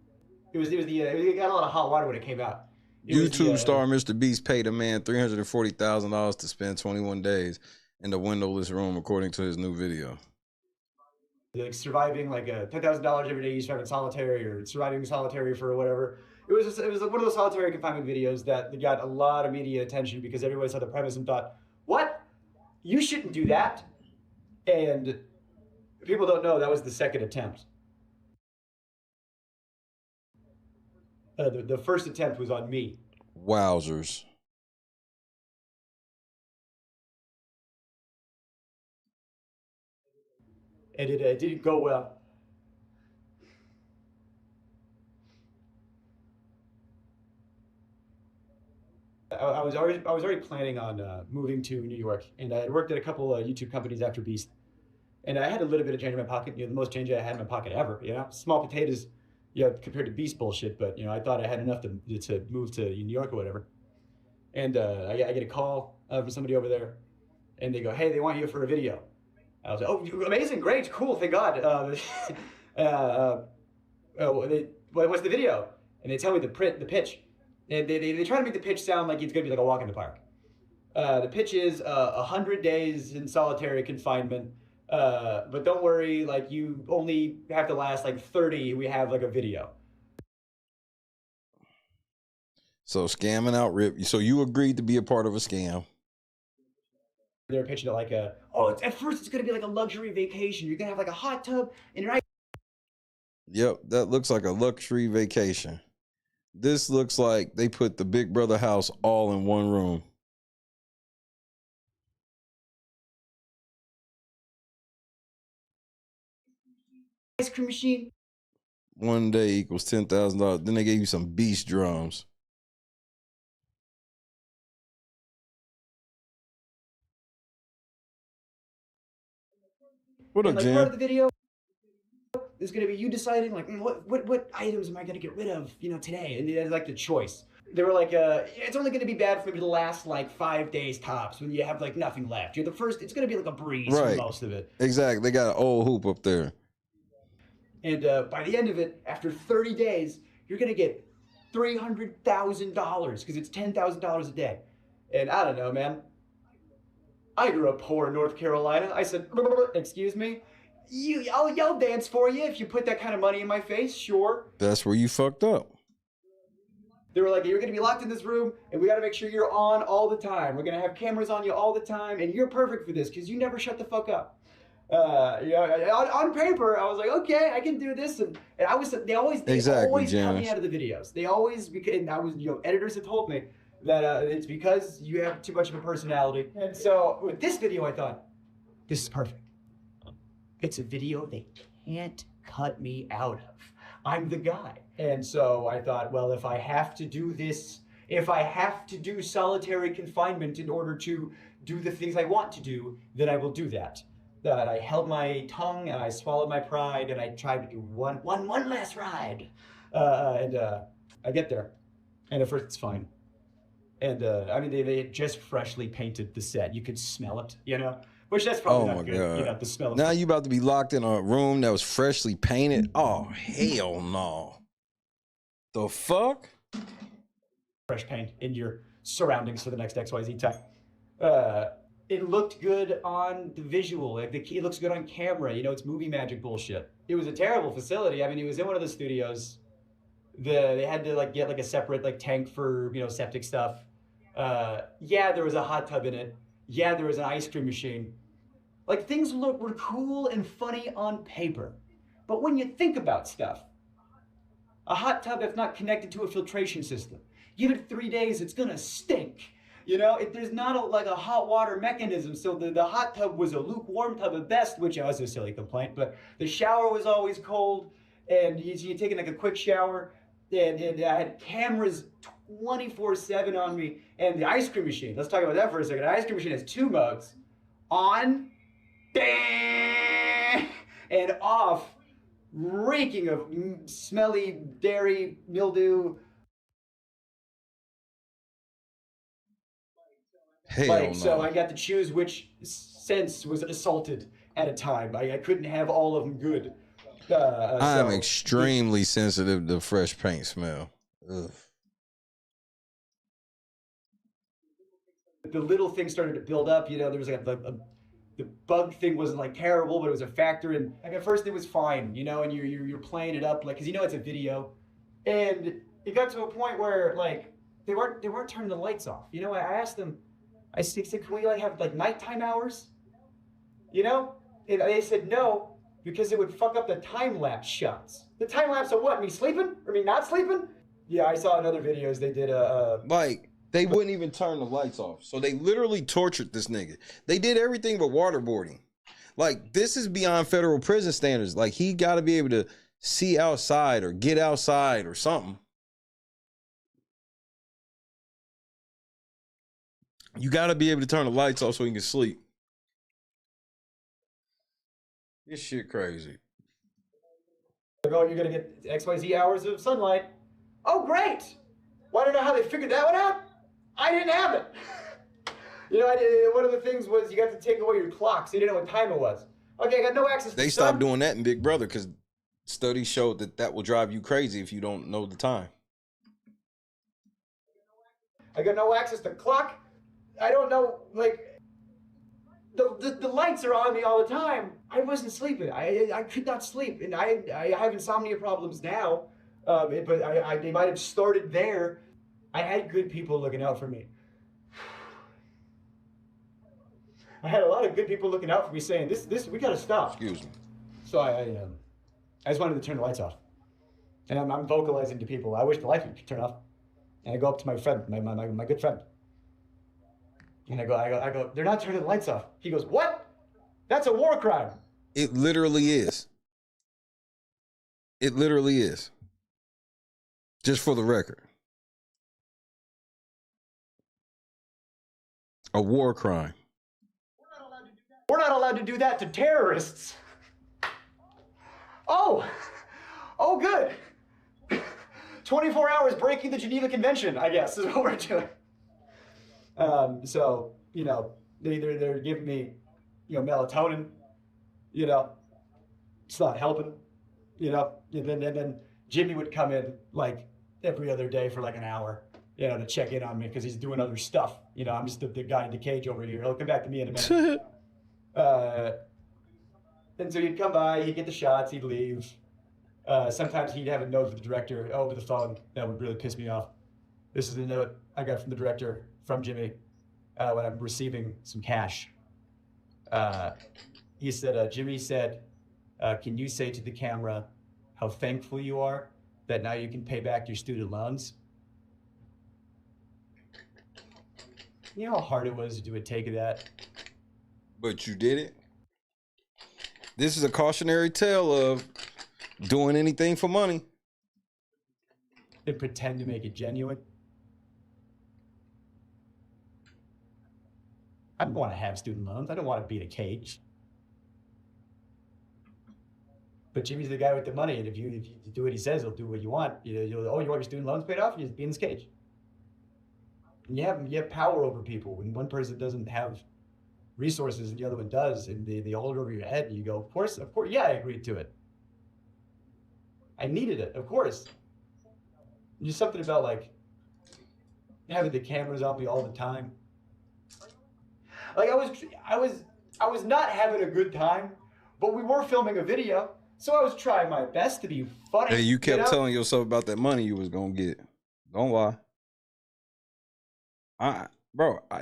It got a lot of hot water when it came out. YouTube star MrBeast paid a man $340,000 to spend 21 days in the windowless room, according to his new video. Like surviving like $10,000 every day you survive in solitary, or surviving solitary for whatever. It was like one of those solitary confinement videos that got a lot of media attention because everybody saw the premise and thought, what? You shouldn't do that. And people don't know that was the second attempt. The first attempt was on me. Wowzers. And it didn't go well. I was already planning on moving to New York, and I had worked at a couple of YouTube companies after Beast, and I had a little bit of change in my pocket. The most change I had in my pocket ever. Small potatoes, compared to Beast bullshit. But I thought I had enough to move to New York or whatever. And I get a call from somebody over there, and they go, "Hey, they want you for a video." I was like, "Oh, amazing, great, cool, thank God." What what's the video? And they tell me the pitch. And they try to make the pitch sound like it's gonna be like a walk in the park. The pitch is 100 days in solitary confinement. But don't worry, like you only have to last like 30. We have like a video. So scamming out Rip. So you agreed to be a part of a scam. They're pitching it like at first it's gonna be like a luxury vacation. You're gonna have like a hot tub and an ice. Yep, that looks like a luxury vacation. This looks like they put the Big Brother house all in one room. Ice cream machine. One day equals $10,000. Then they gave you some beast drums. What up, like Jim? part of the video is going to be you deciding like what items am I going to get rid of, today, and it's like the choice. They were like, it's only going to be bad for maybe the last like 5 days tops when you have like nothing left. You're the first. It's going to be like a breeze for most of it. Exactly. They got an old hoop up there. And by the end of it, after 30 days, you're going to get $300,000 because it's $10,000 a day. And I don't know, man. I grew up poor in North Carolina. I said, excuse me? I'll dance for you if you put that kind of money in my face, sure. That's where you fucked up. They were like, you're going to be locked in this room, and we got to make sure you're on all the time. We're going to have cameras on you all the time, and you're perfect for this because you never shut the fuck up. On paper, I was like, okay, I can do this, and they always cut me out of the videos. They always, and I was, editors have told me that it's because you have too much of a personality. And so with this video, I thought, this is perfect. It's a video they can't cut me out of. I'm the guy. And so I thought, well, if I have to do this, if I have to do solitary confinement in order to do the things I want to do, then I will do that. That I held my tongue and I swallowed my pride and I tried to do one last ride. And I get there. And at first it's fine. And they had just freshly painted the set. You could smell it, Which that's probably not good. God. The smell of now you about to be locked in a room that was freshly painted? Oh, hell no. The fuck? Fresh paint in your surroundings for the next XYZ time. It looked good on the visual. Like it looks good on camera. It's movie magic bullshit. It was a terrible facility. I mean, it was in one of the studios. They had to get a separate tank for septic stuff. Yeah, there was a hot tub in it. Yeah, there was an ice cream machine. Things were cool and funny on paper. But when you think about stuff, a hot tub that's not connected to a filtration system, give it 3 days, it's gonna stink. There's not a hot water mechanism, so the hot tub was a lukewarm tub at best, which was a silly complaint, but the shower was always cold, and you're taking a quick shower, and I had cameras 24/7 on me, and the ice cream machine, let's talk about that for a second. The ice cream machine has 2 modes, on, and off, reeking of smelly dairy, mildew. So I got to choose which sense was assaulted at a time. I couldn't have all of them good. I'm extremely sensitive to fresh paint smell. Ugh. The little things started to build up. There was the bug thing wasn't terrible, but it was a factor. And at first it was fine, and you're playing it up because it's a video, and it got to a point where they weren't turning the lights off. I asked them. I said, can we have nighttime hours? And they said no, because it would fuck up the time-lapse shots. The time-lapse of what? Me sleeping? Or me not sleeping? Yeah, I saw in other videos they did they wouldn't even turn the lights off. So they literally tortured this nigga. They did everything but waterboarding. This is beyond federal prison standards. He got to be able to see outside or get outside or something. You got to be able to turn the lights off so you can sleep. This shit crazy. You're going to get XYZ hours of sunlight. Oh, great. Want to know how they figured that one out? I didn't have it. One of the things was you got to take away your clock so you didn't know what time it was. Okay, I got no access to They stopped doing that in Big Brother because Studies showed that will drive you crazy if you don't know the time. I got no access to clock. I don't know, like, the lights are on me all the time. I wasn't sleeping. I could not sleep, and I have insomnia problems now. But they might have started there. I had good people looking out for me. I had a lot of good people looking out for me, saying, "This, we gotta stop." Excuse me. So I just wanted to turn the lights off, and I'm vocalizing to people, "I wish the lights would turn off." And I go up to my friend, my good friend, and I go, "They're not turning the lights off." He goes, "What? That's a war crime." It literally is. It literally is. Just for the record. A war crime. We're not allowed to do that to terrorists. Oh, good. 24 hours breaking the Geneva Convention, I guess, is what we're doing. So, you know, they're giving me, you know, melatonin, you know, it's not helping, you know, and then Jimmy would come in like every other day for like an hour, you know, to check in on me because he's doing other stuff. You know, I'm just the guy in the cage over here. He'll come back to me in a minute. And so he'd come by, he'd get the shots, he'd leave. Sometimes he'd have a note from the director over the phone that would really piss me off. This is the note I got from the director, from Jimmy, when I'm receiving some cash. He said, Jimmy said, can you say to the camera how thankful you are that now you can pay back your student loans? You know how hard it was to do a take of that? But you did it. This is a cautionary tale of doing anything for money. They pretend to make it genuine. I don't want to have student loans. I don't want to be in a cage. But Jimmy's the guy with the money, and if you do what he says, he'll do what you want. You want your student loans paid off? You just be in this cage. And you have power over people. When one person doesn't have resources and the other one does, and they hold it over your head, and you go, of course, yeah, I agreed to it. I needed it, of course. Just something about like having the cameras on me all the time. Like I was not having a good time, but we were filming a video, so I was trying my best to be funny. Hey, you kept know? telling yourself about that money you was gonna get. Don't lie.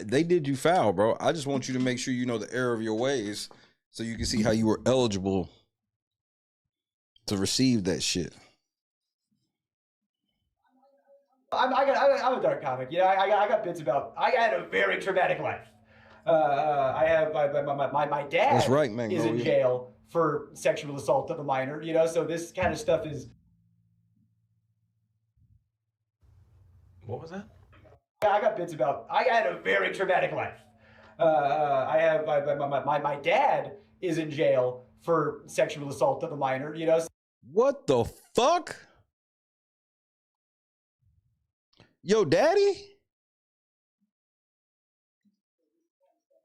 They did you foul, bro. I just want you to make sure you know the error of your ways so you can see how you were eligible to receive that shit. I'm a dark comic. You know, I got bits about. I had a very traumatic life. I have my dad. That's right, man. Is in jail for sexual assault of a minor. You know, so this kind of stuff is. What was that? I got bits about. I had a very traumatic life. I have my dad is in jail for sexual assault of a minor. You know. What the fuck? Yo, daddy?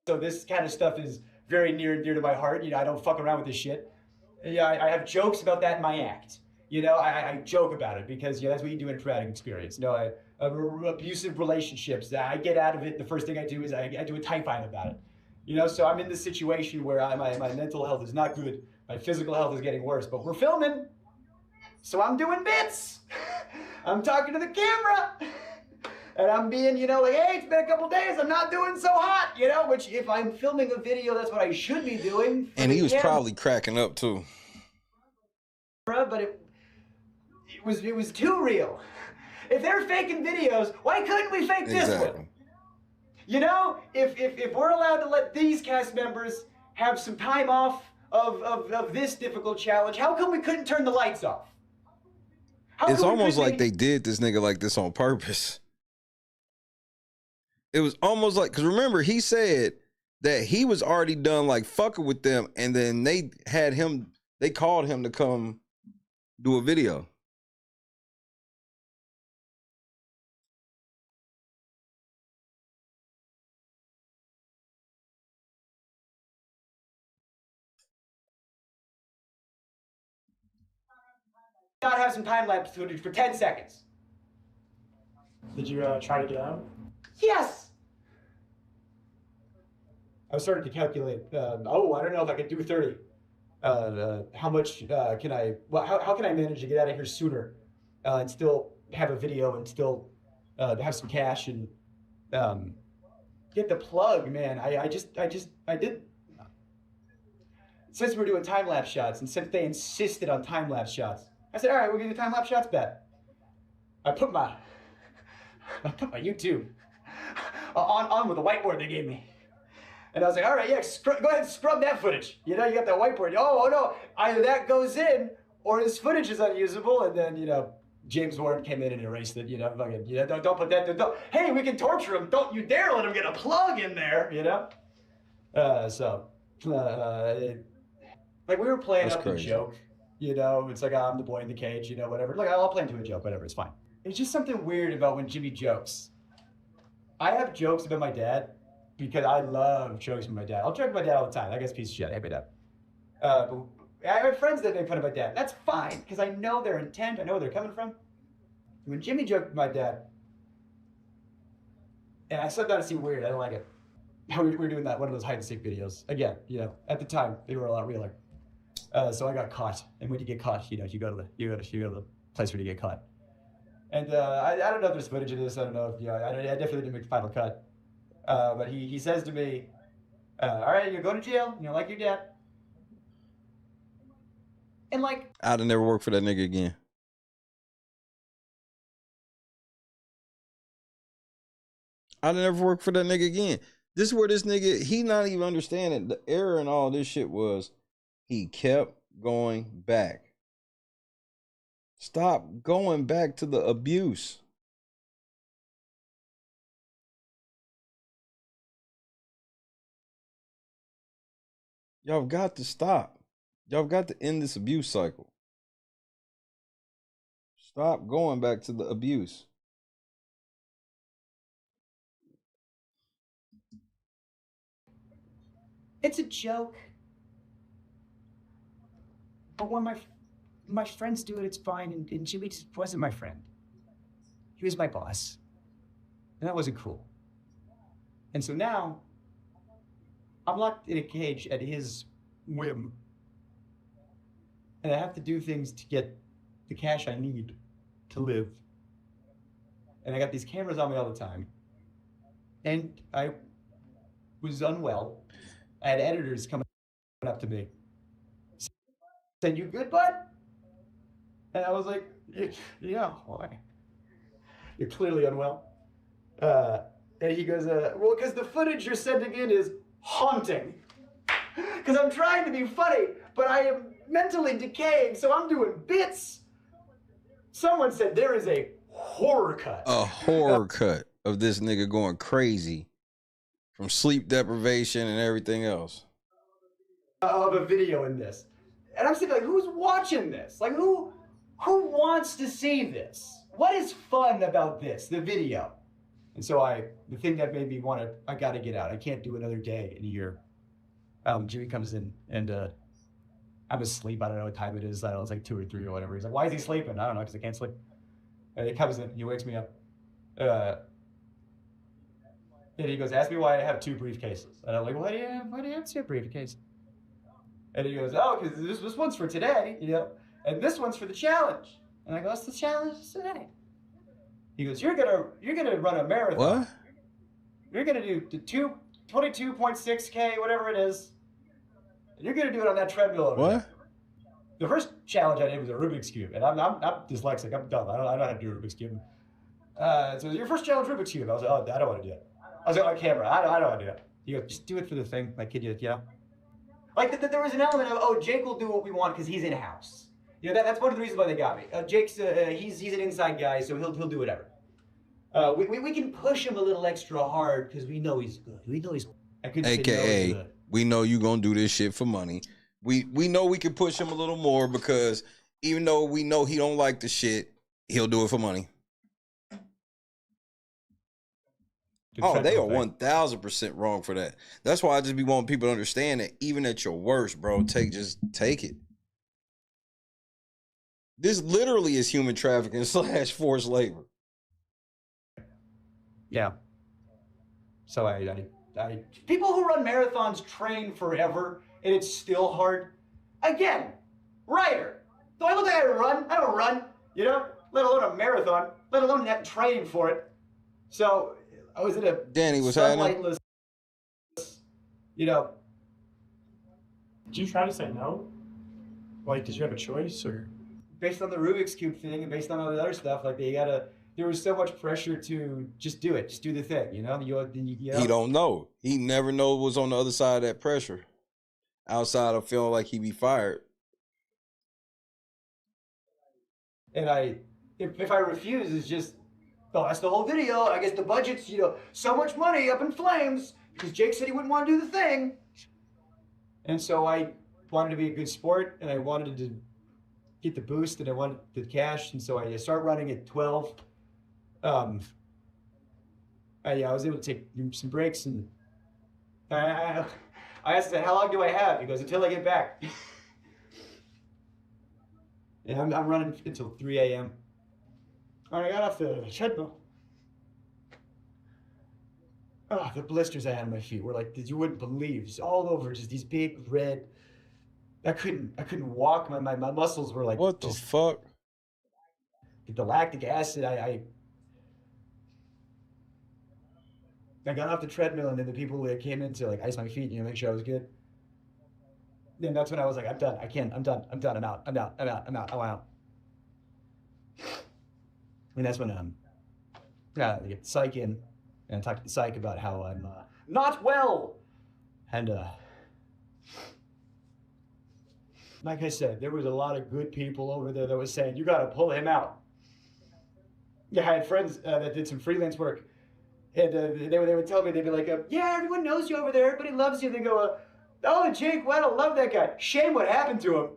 So this kind of stuff is very near and dear to my heart. You know, I don't fuck around with this shit. Yeah, I have jokes about that in my act. You know, I joke about it because, you know, that's what you do in a traumatic experience. You know, abusive relationships. I get out of it. The first thing I do is I do a tight fight about it. You know, so I'm in this situation where my mental health is not good. My physical health is getting worse, but we're filming. So I'm doing bits. I'm talking to the camera. And I'm being, you know, like, hey, it's been a couple days. I'm not doing so hot, you know, which if I'm filming a video, that's what I should be doing. And he was probably cracking up too. But it was too real. If they're faking videos, why couldn't we fake this one? You know, if we're allowed to let these cast members have some time off of this difficult challenge, how come we couldn't turn the lights off? It's almost like they did this nigga like this on purpose. It was almost like, because remember, he said that he was already done like fucking with them, and then they called him to come do a video. not have some time-lapse footage for 10 seconds? Did you try to get out? Yes! I was starting to calculate, I don't know if I could do 30. How much can I, how can I manage to get out of here sooner and still have a video and still have some cash and get the plug, man. I did. Since we're doing time-lapse shots and since they insisted on time-lapse shots, I said, all right, we'll give you time-lapse shots bet. I put my YouTube on with the whiteboard they gave me. And I was like, all right, yeah, go ahead and scrub that footage. You know, you got that whiteboard. Oh no, either that goes in or this footage is unusable. And then, you know, James Warren came in and erased it. You know, fucking, you know, don't put that. Hey, we can torture him. Don't you dare let him get a plug in there. You know. Like we were playing up a joke. You know, it's like I'm the boy in the cage. You know, whatever. Like I'll play into a joke. Whatever, it's fine. It's just something weird about when Jimmy jokes. I have jokes about my dad. Because I love jokes with my dad. I'll joke with my dad all the time. That guy's a piece of shit. I hate my dad. But I have friends that make fun of my dad. That's fine, because I know their intent. I know where they're coming from. When Jimmy joked with my dad, and I said that to seem weird. I don't like it. We were doing that, one of those hide and seek videos. Again, you know, at the time, they were a lot realer. So I got caught. And when you get caught, you know, you go to the place where you get caught. And I don't know if there's footage of this. I don't know if, you know, I definitely didn't make the final cut. But he says to me, all right, you're going to jail, you know, like your dad. And like, I'd have never worked for that nigga again. I'd have never worked for that nigga again. This is where this nigga, he not even understanding the error in all this shit was he kept going back. Stop going back to the abuse. Y'all got to stop. Y'all got to end this abuse cycle. Stop going back to the abuse. it's a joke. But when my friends do it, it's fine. And Jimmy just wasn't my friend. He was my boss. And that wasn't cool. And so now, I'm locked in a cage at his whim. And I have to do things to get the cash I need to live. And I got these cameras on me all the time. And I was unwell. I had editors coming up to me. Said, "You good, bud?" And I was like, "Yeah, why? You're clearly unwell." And he goes, "Well, because the footage you're sending in is haunting. Because I'm trying to be funny, but I am mentally decaying, so I'm doing bits." Someone said there is a horror cut. A horror cut of this nigga going crazy from sleep deprivation and everything else. Of a video in this. And I'm thinking, like, who's watching this? Like, who wants to see this? What is fun about this, the video? And so the thing that made me want to, I got to get out. I can't do another day in a year. Jimmy comes in and I'm asleep. I don't know what time it is. I don't know, it's like 2 or 3 or whatever. He's like, "Why is he sleeping?" I don't know, because I can't sleep. And he comes in, he wakes me up. And he goes, "Ask me why I have 2 briefcases." And I'm like, why do you have 2 briefcases? And he goes, "Oh, because this one's for today, you know, and this one's for the challenge." And I go, "What's the challenge today?" He goes, You're gonna run a marathon. What? You're gonna do 22.6K, whatever it is. And you're gonna do it on that treadmill over there." The first challenge I did was a Rubik's Cube, and I'm dyslexic. I'm dumb. I don't know how to do a Rubik's Cube. So your first challenge, Rubik's Cube. I was like, "Oh, I don't want to do it." I was like, "On camera, I don't want to do it." He goes, "Just do it for the thing, like kid, you know." Like there was an element of, oh, Jake will do what we want because he's in house. You know, that's one of the reasons why they got me. Jake's he's an inside guy, so he'll do whatever. We can push him a little extra hard because we know he's good. We know he's. AKA, we know you gonna do this shit for money. We know we can push him a little more because even though we know he don't like the shit, he'll do it for money. Oh, they are 1000% wrong for that. That's why I just be wanting people to understand that even at your worst, bro, just take it. This literally is human trafficking / forced labor. Yeah. So I people who run marathons train forever, and it's still hard. Again, writer. Do I look like I run? I don't run, you know? Let alone a marathon, let alone that training for it. So I was in a Danny was having. sunlightless, you know. Did you try to say no? Like, did you have a choice, or? Based on the Rubik's Cube thing and based on all the other stuff, like there was so much pressure to just do it, just do the thing, you know? He don't know. He never know what was on the other side of that pressure. Outside of feeling like he'd be fired. And if I refuse, it's just, oh, that's the whole video. I guess the budget's, you know, so much money up in flames because Jake said he wouldn't want to do the thing. And so I wanted to be a good sport, and I wanted to get the boost, and I wanted the cash, and so I started running at 12. I was able to take some breaks, and I asked him, how long do I have? He goes, until I get back. And I'm running until 3 a.m. When I got off the treadmill, oh, the blisters I had on my feet were like, you wouldn't believe, just all over, just these big red. I couldn't walk. My muscles were like, what the fuck? The lactic acid. I got off the treadmill, and then the people that came in to like ice my feet, you know, make sure I was good. Then that's when I was like, I'm done. I can't. I'm done. I'm out. I'm out. And that's when I get the psych in and talk to the psych about how I'm not well. And like I said, there was a lot of good people over there that was saying, you got to pull him out. Yeah, I had friends that did some freelance work. And they would tell me, they'd be like, yeah, everyone knows you over there. Everybody loves you. They go, oh, Jake Weddle, love that guy. Shame what happened to him.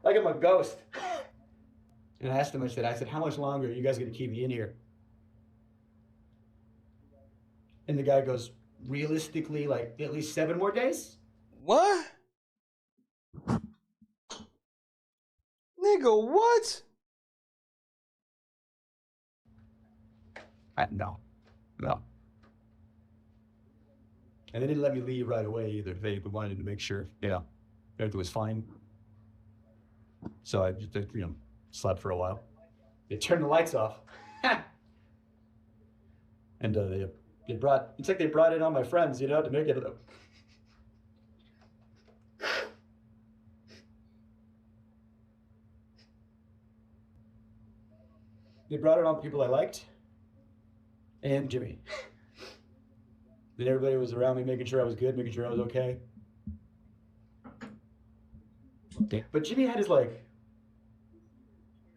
Like I'm a ghost. And I asked him, I said, how much longer are you guys going to keep me in here? And the guy goes, realistically, like at least 7 more days? What? Nigga, what? No. And they didn't let me leave right away either. They wanted to make sure, everything was fine. So I just, slept for a while. They turned the lights off. And it's like they brought in all my friends, to make it. They brought in all the people I liked and Jimmy. Then everybody was around me, making sure I was good, making sure I was okay. But Jimmy had his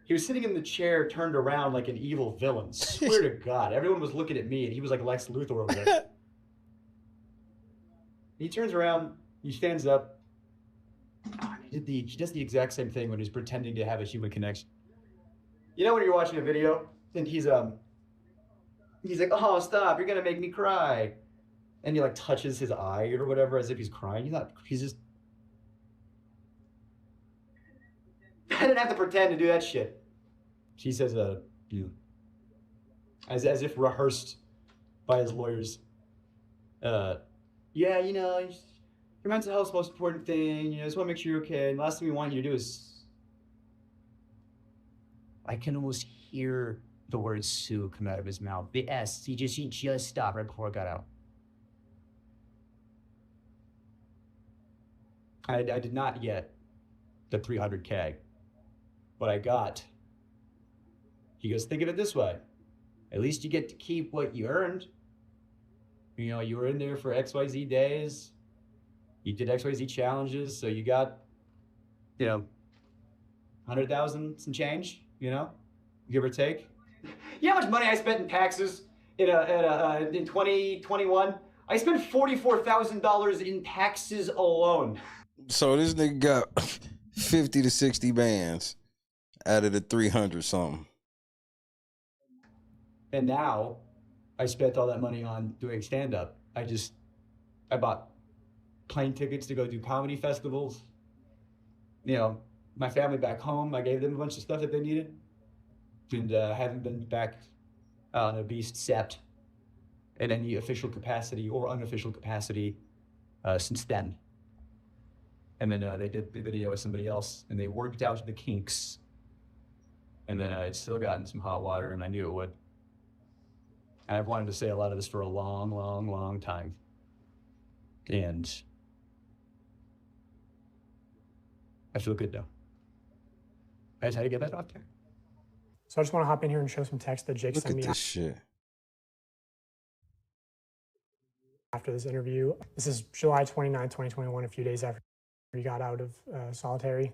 he was sitting in the chair turned around like an evil villain. Swear to God, everyone was looking at me and he was like Lex Luthor over there. He turns around, he stands up. He does the exact same thing when he's pretending to have a human connection. You know when you're watching a video and he's like, oh, stop, you're gonna make me cry. And he touches his eye or whatever as if he's crying. He's just. I didn't have to pretend to do that shit. She says, as if rehearsed by his lawyers. Yeah, your mental health's the most important thing. I just want to make sure you're okay. And the last thing we want you to do is. I can almost hear the word Sue come out of his mouth. The S. He just stopped right before I got out. I did not get the 300K. What I got, he goes, think of it this way. At least you get to keep what you earned. You were in there for XYZ days. You did XYZ challenges, so you got, 100,000 some change, give or take. You know how much money I spent in taxes in 2021? I spent $44,000 in taxes alone. So this nigga got 50 to 60 bands out of the 300 something. And now I spent all that money on doing stand-up. I bought plane tickets to go do comedy festivals. my family back home. I gave them a bunch of stuff that they needed, and haven't been back on a Beast Sept in any official capacity or unofficial capacity since then. And then they did the video with somebody else, and they worked out the kinks. And then I'd still gotten some hot water, and I knew it would. And I've wanted to say a lot of this for a long, long, long time. And I feel good now. I just had to get that off there. So I just want to hop in here and show some text that Jake sent me This shit. after this interview. This is July 29, 2021, a few days after he got out of solitary.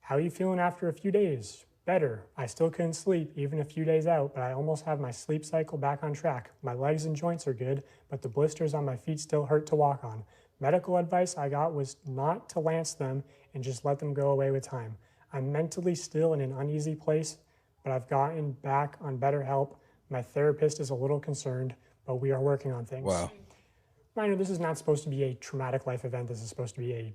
How are you feeling after a few days? Better. I still couldn't sleep even a few days out, but I almost have my sleep cycle back on track. My legs and joints are good, but the blisters on my feet still hurt to walk on. Medical advice I got was not to lance them and just let them go away with time. I'm mentally still in an uneasy place, but I've gotten back on better help. My therapist is a little concerned, but we are working on things. Wow. Minor, this is not supposed to be a traumatic life event. This is supposed to be a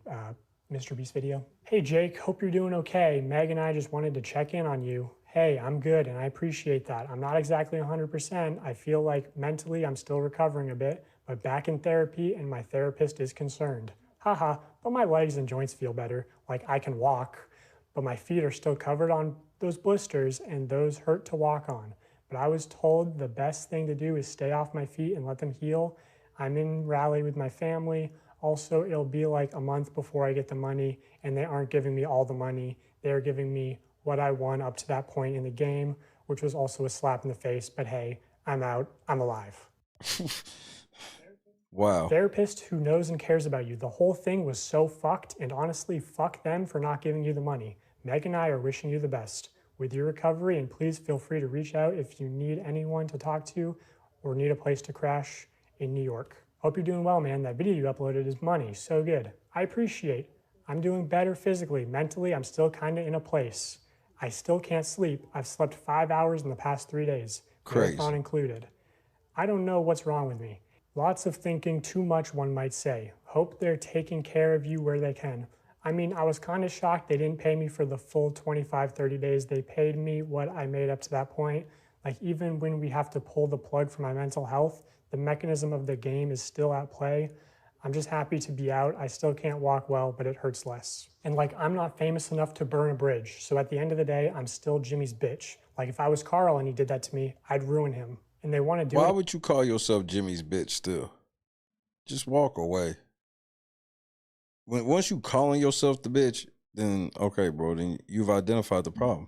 MrBeast video. Hey Jake, hope you're doing okay. Meg and I just wanted to check in on you. Hey, I'm good and I appreciate that. I'm not exactly 100%. I feel like mentally I'm still recovering a bit, but back in therapy and my therapist is concerned. Haha, but my legs and joints feel better. Like I can walk, but my feet are still covered on those blisters and those hurt to walk on. But I was told the best thing to do is stay off my feet and let them heal. I'm in Raleigh with my family. Also, it'll be like a month before I get the money, and they aren't giving me all the money. They're giving me what I won up to that point in the game, which was also a slap in the face, but hey, I'm out, I'm alive. Wow. Therapist who knows and cares about you. The whole thing was so fucked, and honestly, fuck them for not giving you the money. Meg and I are wishing you the best with your recovery, and please feel free to reach out if you need anyone to talk to or need a place to crash in New York. Hope you're doing well, man. That video you uploaded is money. So good. I appreciate. I'm doing better physically. Mentally, I'm still kind of in a place. I still can't sleep. I've slept 5 hours in the past 3 days. Crazy. Marathon included. I don't know what's wrong with me. Lots of thinking, too much, one might say. Hope they're taking care of you where they can. I mean, I was kind of shocked they didn't pay me for the full 25, 30 days. They paid me what I made up to that point. Like, even when we have to pull the plug for my mental health, the mechanism of the game is still at play. I'm just happy to be out. I still can't walk well, but it hurts less. And like, I'm not famous enough to burn a bridge. So at the end of the day, I'm still Jimmy's bitch. Like if I was Carl and he did that to me, I'd ruin him. And they want to do it. Why would you call yourself Jimmy's bitch still? Just walk away. Once you calling yourself the bitch, then okay, bro, then you've identified the problem.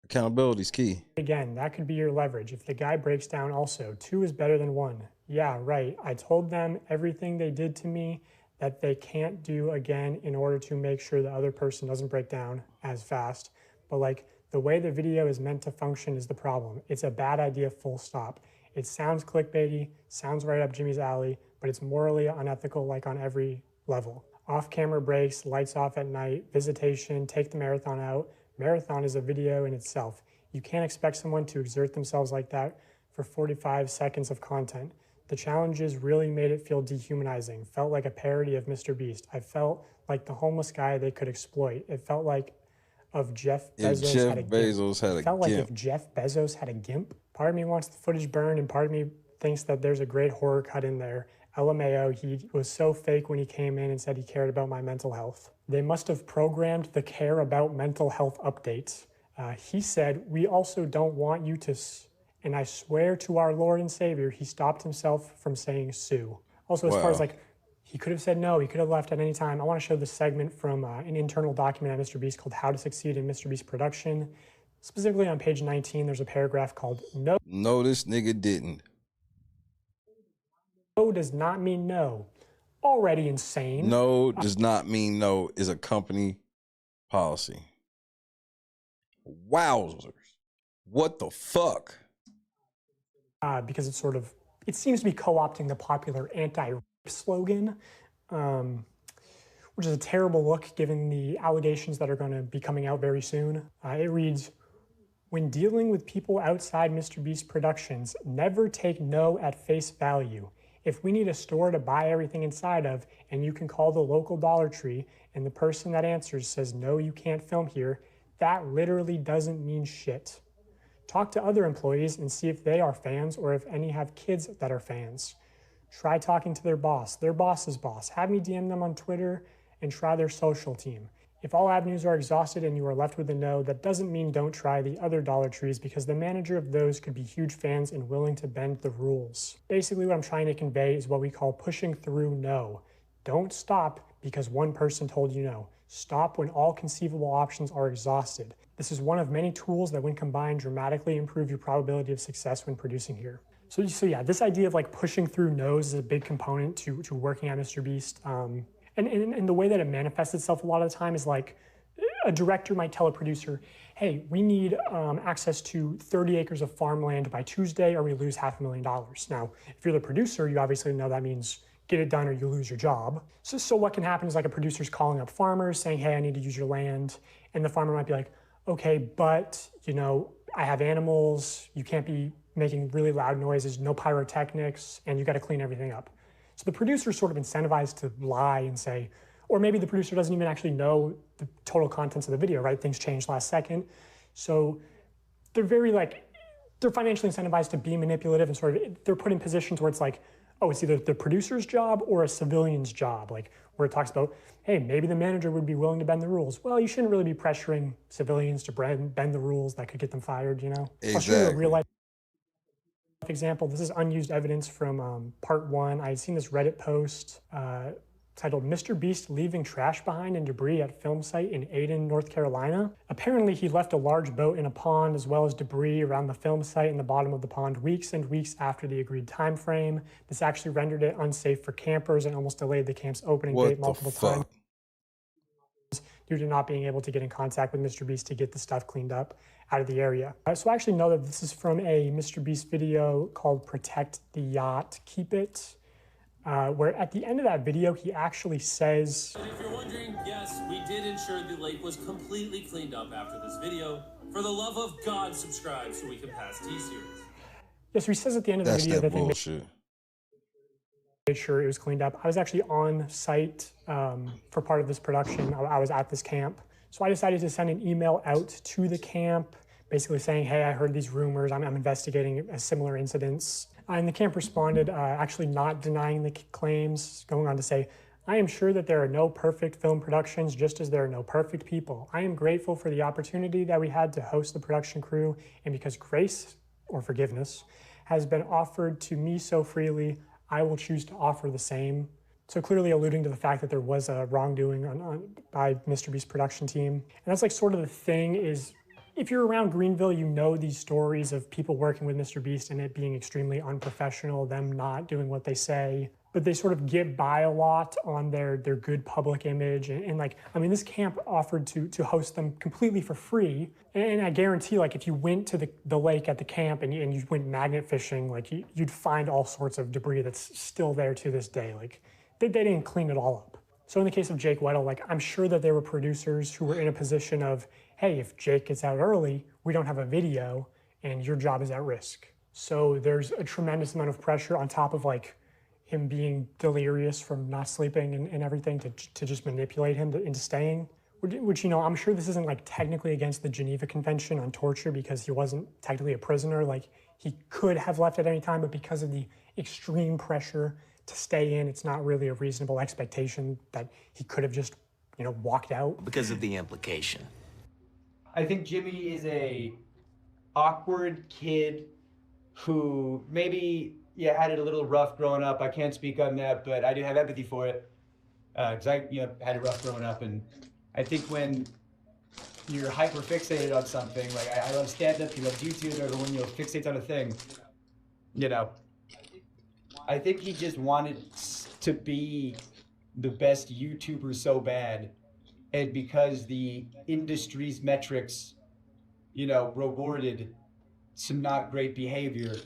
Accountability is key. Again, that could be your leverage. If the guy breaks down also, 2 is better than 1. Yeah, right. I told them everything they did to me that they can't do again in order to make sure the other person doesn't break down as fast. But like the way the video is meant to function is the problem. It's a bad idea, full stop. It sounds clickbaity, sounds right up Jimmy's alley, but it's morally unethical like on every level. Off-camera breaks, lights off at night, visitation, take the marathon out. Marathon is a video in itself. You can't expect someone to exert themselves like that for 45 seconds of content. The challenges really made it feel dehumanizing. Felt like a parody of MrBeast. I felt like the homeless guy they could exploit. It felt like if Jeff Bezos had a gimp. It felt like if Jeff Bezos had a gimp. Part of me wants the footage burned, and part of me thinks that there's a great horror cut in there. LMAO, he was so fake when he came in and said he cared about my mental health. They must have programmed the care about mental health updates. He said, we also don't want you to, and I swear to our Lord and Savior, he stopped himself from saying sue. Also, as far as like, he could have said no, he could have left at any time. I want to show this segment from an internal document at MrBeast called How to Succeed in MrBeast Production. Specifically on page 19, there's a paragraph called No. No, this nigga didn't. No does not mean no. Already insane. No does not mean no is a company policy. Wowzers. What the fuck? Because it's sort of, it seems to be co-opting the popular anti-rape slogan, which is a terrible look given the allegations that are going to be coming out very soon. It reads, when dealing with people outside MrBeast Productions, never take no at face value. If we need a store to buy everything inside of, and you can call the local Dollar Tree, and the person that answers says, no, you can't film here, that literally doesn't mean shit. Talk to other employees and see if they are fans or if any have kids that are fans. Try talking to their boss's boss. Have me DM them on Twitter and try their social team. If all avenues are exhausted and you are left with a no, that doesn't mean don't try the other Dollar Trees, because the manager of those could be huge fans and willing to bend the rules. Basically what I'm trying to convey is what we call pushing through no. Don't stop because one person told you no. Stop when all conceivable options are exhausted. This is one of many tools that when combined dramatically improve your probability of success when producing here. So yeah, this idea of like pushing through no's is a big component to working at MrBeast. And the way that it manifests itself a lot of the time is like a director might tell a producer, hey, we need access to 30 acres of farmland by Tuesday or we lose $500,000. Now, if you're the producer, you obviously know that means get it done or you lose your job. So what can happen is like a producer's calling up farmers saying, hey, I need to use your land. And the farmer might be like, okay, but you know, I have animals, you can't be making really loud noises, no pyrotechnics, and you got to clean everything up. So the producer's sort of incentivized to lie and say, or maybe the producer doesn't even actually know the total contents of the video, right? Things changed last second. So they're they're financially incentivized to be manipulative and sort of, they're put in positions where it's like, oh, it's either the producer's job or a civilian's job, like where it talks about, hey, maybe the manager would be willing to bend the rules. Well, you shouldn't really be pressuring civilians to bend the rules that could get them fired, you know? Exactly. I'll show you a real life example. This is unused evidence from part 1. I had seen this Reddit post titled MrBeast leaving trash behind and debris at film site in Ayden, North Carolina. Apparently he left a large boat in a pond as well as debris around the film site in the bottom of the pond weeks and weeks after the agreed time frame. This actually rendered it unsafe for campers and almost delayed the camp's opening date multiple times due to not being able to get in contact with MrBeast to get the stuff cleaned up out of the area. So I actually know that this is from a MrBeast video called Protect the Yacht, Keep It, where at the end of that video, he actually says, And if you're wondering, yes, we did ensure the lake was completely cleaned up after this video. For the love of God, subscribe so we can pass T-Series. Yes, so he says at the end of the video that they made sure it was cleaned up. I was actually on site for part of this production. I was at this camp. So I decided to send an email out to the camp, basically saying, hey, I heard these rumors. I'm investigating similar incidents. And the camp responded, actually not denying the claims, going on to say, I am sure that there are no perfect film productions, just as there are no perfect people. I am grateful for the opportunity that we had to host the production crew, and because grace, or forgiveness, has been offered to me so freely, I will choose to offer the same. So clearly alluding to the fact that there was a wrongdoing by MrBeast production team. And that's like sort of the thing is, if you're around Greenville, you know these stories of people working with MrBeast and it being extremely unprofessional, them not doing what they say, but they sort of get by a lot on their good public image. And like, I mean, this camp offered to host them completely for free. And I guarantee, like, if you went to the lake at the camp and you went magnet fishing, like you'd find all sorts of debris that's still there to this day. Like, they didn't clean it all up. So in the case of Jake Weddle, like, I'm sure that there were producers who were in a position of, hey, if Jake gets out early, we don't have a video and your job is at risk. So there's a tremendous amount of pressure on top of like him being delirious from not sleeping and everything to just manipulate him into staying. Which, you know, I'm sure this isn't like technically against the Geneva Convention on torture because he wasn't technically a prisoner. Like, he could have left at any time, but because of the extreme pressure to stay in, it's not really a reasonable expectation that he could have just, you know, walked out. Because of the implication. I think Jimmy is a awkward kid who maybe, yeah, had it a little rough growing up. I can't speak on that, but I do have empathy for it. Because I had it rough growing up. And I think when you're hyper fixated on something, like I love stand-up, you love YouTube, or when you're fixated on a thing, you know, I think he just wanted to be the best YouTuber so bad. And because the industry's metrics, you know, rewarded some not great behavior,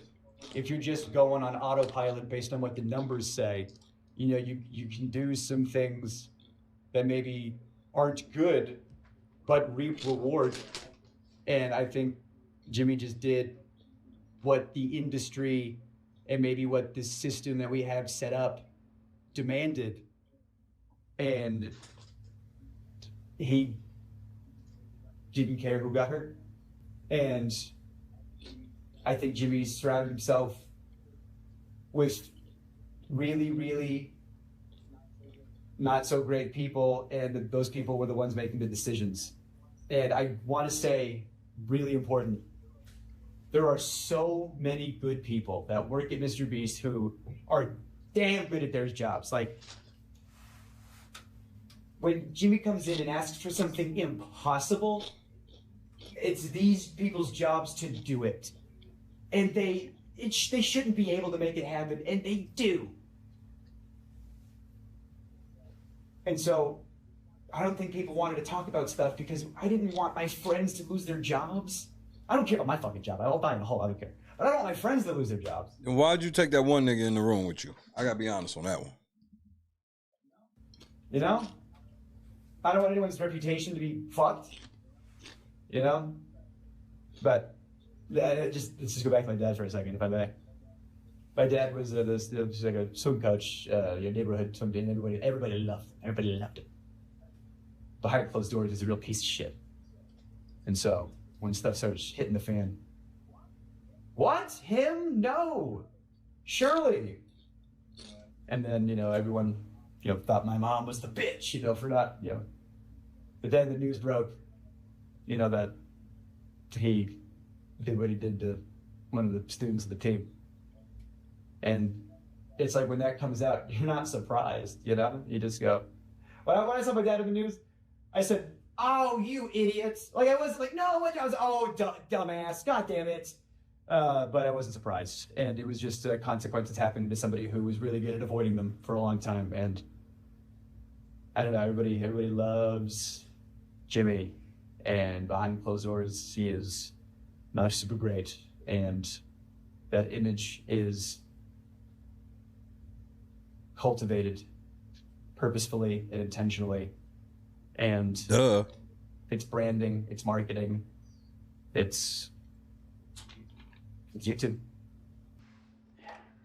if you're just going on autopilot based on what the numbers say, you know, you can do some things that maybe aren't good, but reap reward. And I think Jimmy just did what the industry and maybe what this system that we have set up demanded. And he didn't care who got hurt. And I think Jimmy surrounded himself with really, really not so great people, and those people were the ones making the decisions. And I want to say, really important, there are so many good people that work at MrBeast who are damn good at their jobs. Like, when Jimmy comes in and asks for something impossible, it's these people's jobs to do it. And they shouldn't be able to make it happen, and they do. And so, I don't think people wanted to talk about stuff because I didn't want my friends to lose their jobs. I don't care about my fucking job. I'll die in a hole. I don't care. But I don't want my friends to lose their jobs. And why'd you take that one nigga in the room with you? I gotta be honest on that one. You know? I don't want anyone's reputation to be fucked. You know? But let's just go back to my dad for a second, if I may. My dad was just like a swim coach, your neighborhood swim team. Everybody loved him. Everybody loved him. Behind closed doors, he's a real piece of shit. And so, when stuff starts hitting the fan, what? Him? No. Surely. And then, everyone, thought my mom was the bitch, for not, But then the news broke, that he did what he did to one of the students of the team. And it's like when that comes out, you're not surprised, You just go. When I saw my dad in the news, I said, "Oh, you idiots!" Like I was like, "No," I was, "Oh, dumbass, god damn it!" But I wasn't surprised, and it was just consequences happening to somebody who was really good at avoiding them for a long time. And I don't know, everybody loves Jimmy, and behind closed doors, he is not super great, and that image is cultivated purposefully and intentionally. And it's branding, it's marketing, it's YouTube.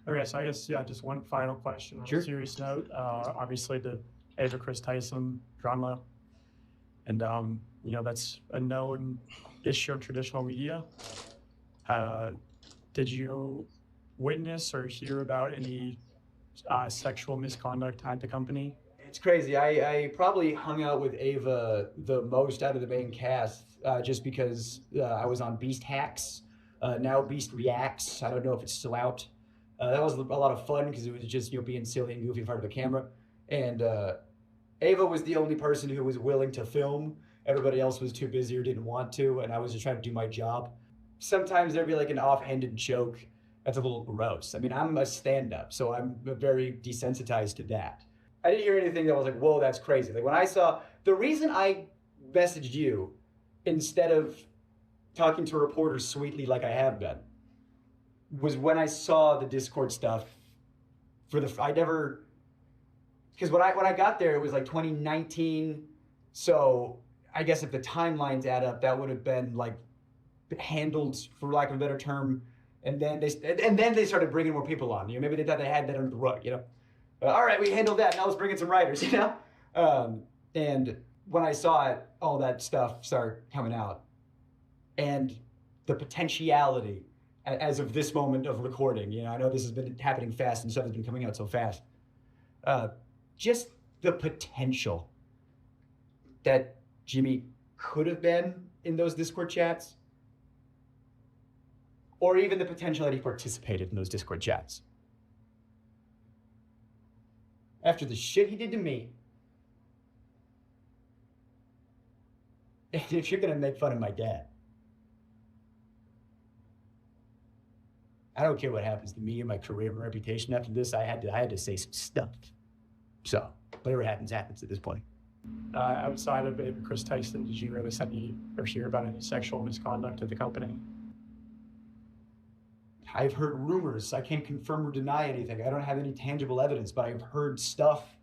Okay, so I guess, just one final question. Sure. On a serious note, obviously the Ava Chris Tyson drama, and, that's a known issue of traditional media. Did you witness or hear about any sexual misconduct at the company? It's crazy. I probably hung out with Ava the most out of the main cast, just because I was on Beast Hacks, now Beast Reacts. I don't know if it's still out. That was a lot of fun because it was just being silly and goofy in front of the camera. And Ava was the only person who was willing to film. Everybody else was too busy or didn't want to, and I was just trying to do my job. Sometimes there'd be like an offhanded joke that's a little gross. I mean, I'm a stand-up, so I'm very desensitized to that. I didn't hear anything that was like, whoa, that's crazy. Like when I saw, the reason I messaged you instead of talking to reporters sweetly like I have been was when I saw the Discord stuff because when I got there, it was like 2019. So I guess if the timelines add up, that would have been like handled, for lack of a better term. And then they started bringing more people on. Maybe they thought they had that under the rug, all right, we handled that. Now let's bring in some writers, And when I saw it, all that stuff start coming out, and the potentiality, as of this moment of recording, I know this has been happening fast and stuff has been coming out so fast. Just the potential that Jimmy could have been in those Discord chats, or even the potential that he participated in those Discord chats. After the shit he did to me, and if you're gonna make fun of my dad, I don't care what happens to me and my career and reputation after this. I had to say some stuff. So whatever happens, happens at this point. Outside of Ava Chris Tyson, did you really hear about any sexual misconduct at the company? I've heard rumors. I can't confirm or deny anything. I don't have any tangible evidence, but I've heard stuff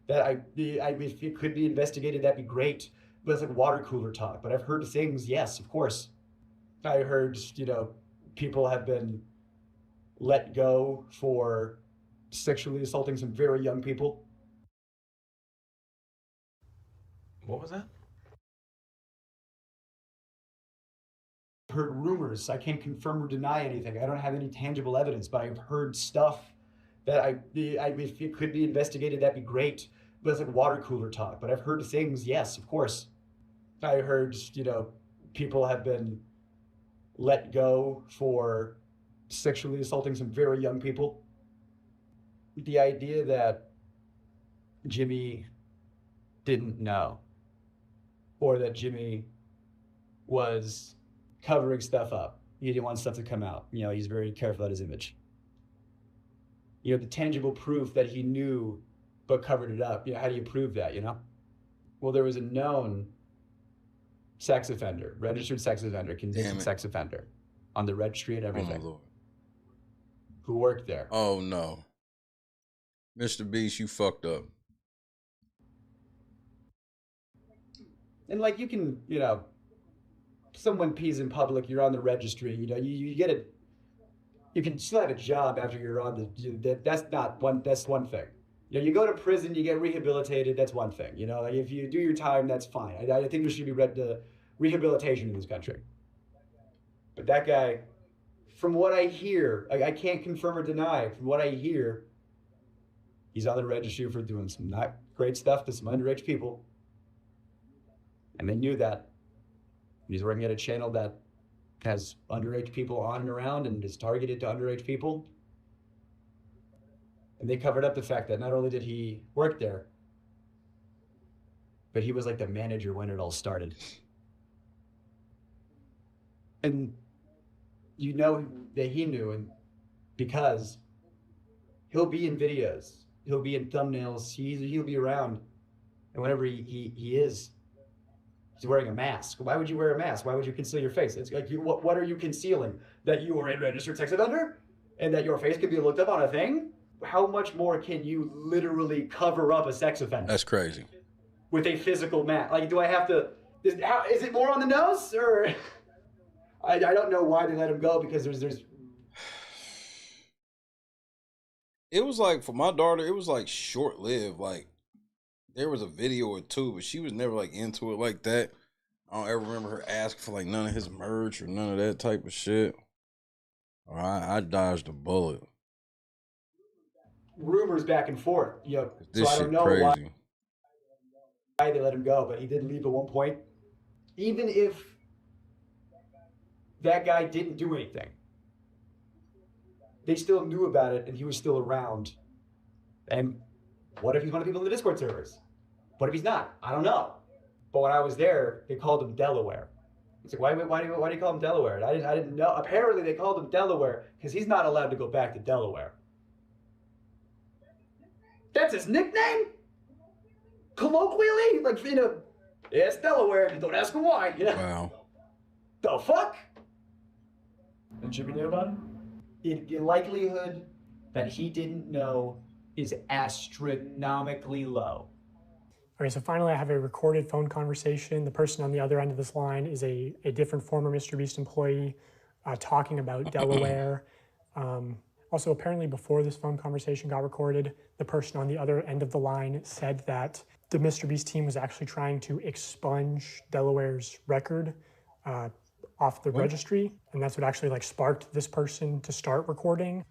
that if it could be investigated, that'd be great. But it's like water cooler talk. But I've heard things, yes, of course. I heard, people have been let go for sexually assaulting some very young people. What was that? Heard rumors. I can't confirm or deny anything. I don't have any tangible evidence, but I've heard stuff that if it could be investigated, that'd be great. But it's like water cooler talk. But I've heard things, yes, of course. I heard, people have been let go for sexually assaulting some very young people. The idea that Jimmy didn't know, or that Jimmy was covering stuff up. He didn't want stuff to come out. He's very careful about his image. The tangible proof that he knew but covered it up. How do you prove that, Well, there was a known sex offender, registered sex offender, convicted sex offender on the registry and everything. Oh, Lord. Who worked there. Oh, no. MrBeast, you fucked up. And you can, someone pees in public, you're on the registry, you get it. You can still have a job after you're on that's one thing. You go to prison, you get rehabilitated, that's one thing. If you do your time, that's fine. I think there should be rehabilitation in this country. But that guy, from what I hear, I can't confirm or deny, from what I hear, he's on the registry for doing some not great stuff to some underage people. And they knew that. He's working at a channel that has underage people on and around and is targeted to underage people. And they covered up the fact that not only did he work there, but he was like the manager when it all started. And that he knew, and because he'll be in videos, he'll be in thumbnails, he'll be around, and whenever he is, he's wearing a mask. Why would you wear a mask? Why would you conceal your face? It's like, what are you concealing? That you are a registered sex offender? And that your face can be looked up on a thing? How much more can you literally cover up a sex offender? That's crazy. With a physical mask. Do I have to, is it more on the nose? Or, I don't know why they let him go, because there's. It was for my daughter, it was short-lived. There was a video or two, but she was never into it like that. I don't ever remember her asking for none of his merch or none of that type of shit. I dodged a bullet. Rumors back and forth. This so I shit don't know crazy. why they let him go, but he did leave at one point. Even if that guy didn't do anything, they still knew about it and he was still around. And what if he's one of the people in the Discord servers? What if he's not? I don't know. But when I was there, they called him Delaware. It's why do you call him Delaware? And I didn't know. Apparently they called him Delaware because he's not allowed to go back to Delaware. That's his nickname? Colloquially? Yeah, it's Delaware. Don't ask him why. Wow. The fuck? And Jimmy knew about it? The likelihood that he didn't know is astronomically low. Okay, so finally I have a recorded phone conversation. The person on the other end of this line is a different former MrBeast employee talking about Delaware. Also, apparently before this phone conversation got recorded, the person on the other end of the line said that the MrBeast team was actually trying to expunge Delaware's record off the registry, and that's what actually sparked this person to start recording.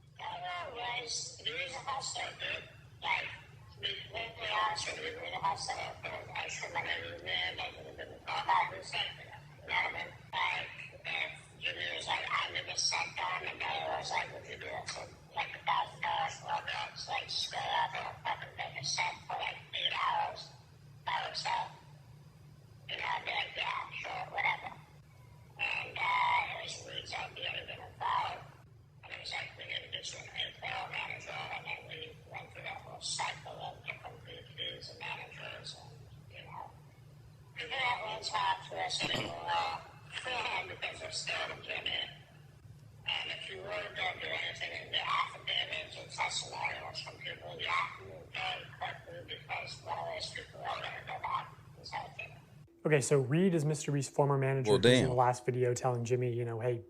Okay, so Reed is MrBeast's former manager. Well, who's in damn. the last video telling Jimmy, hey,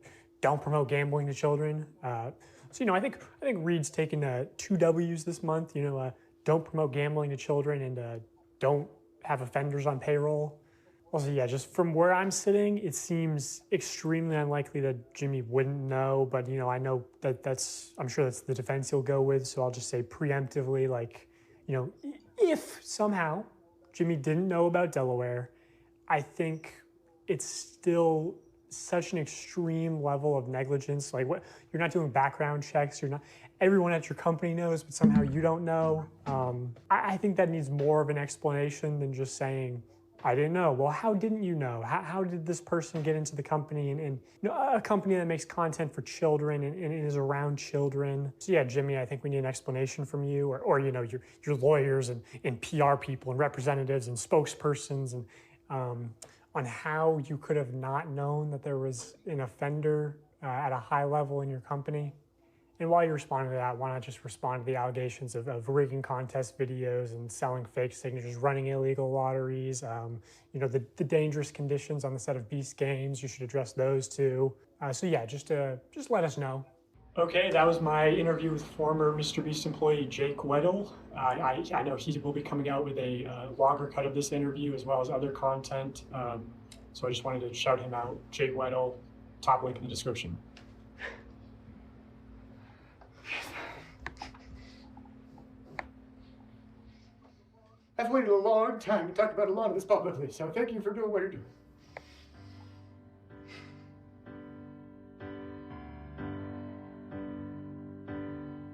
don't promote gambling to children. So, I think Reed's taken 2 W's this month. Don't promote gambling to children and don't have offenders on payroll. Also, yeah, just from where I'm sitting, it seems extremely unlikely that Jimmy wouldn't know. But I know I'm sure that's the defense he'll go with. So I'll just say preemptively, if somehow Jimmy didn't know about Delaware, I think it's still such an extreme level of negligence. Like, what, you're not doing background checks. You're not. Everyone at your company knows, but somehow you don't know. I think that needs more of an explanation than just saying, I didn't know. Well, how didn't you know? How did this person get into the company and a company that makes content for children and is around children? So yeah, Jimmy, I think we need an explanation from you or your lawyers and PR people and representatives and spokespersons and on how you could have not known that there was an offender at a high level in your company. And while you're responding to that, why not just respond to the allegations of rigging contest videos and selling fake signatures, running illegal lotteries, the dangerous conditions on the set of Beast games. You should address those too. So yeah, just let us know. Okay, that was my interview with former MrBeast employee Jake Weddle. I know he will be coming out with a longer cut of this interview as well as other content. So I just wanted to shout him out, Jake Weddle, top link in the description. I've waited a long time to talk about a lot of this publicly, so thank you for doing what you're doing.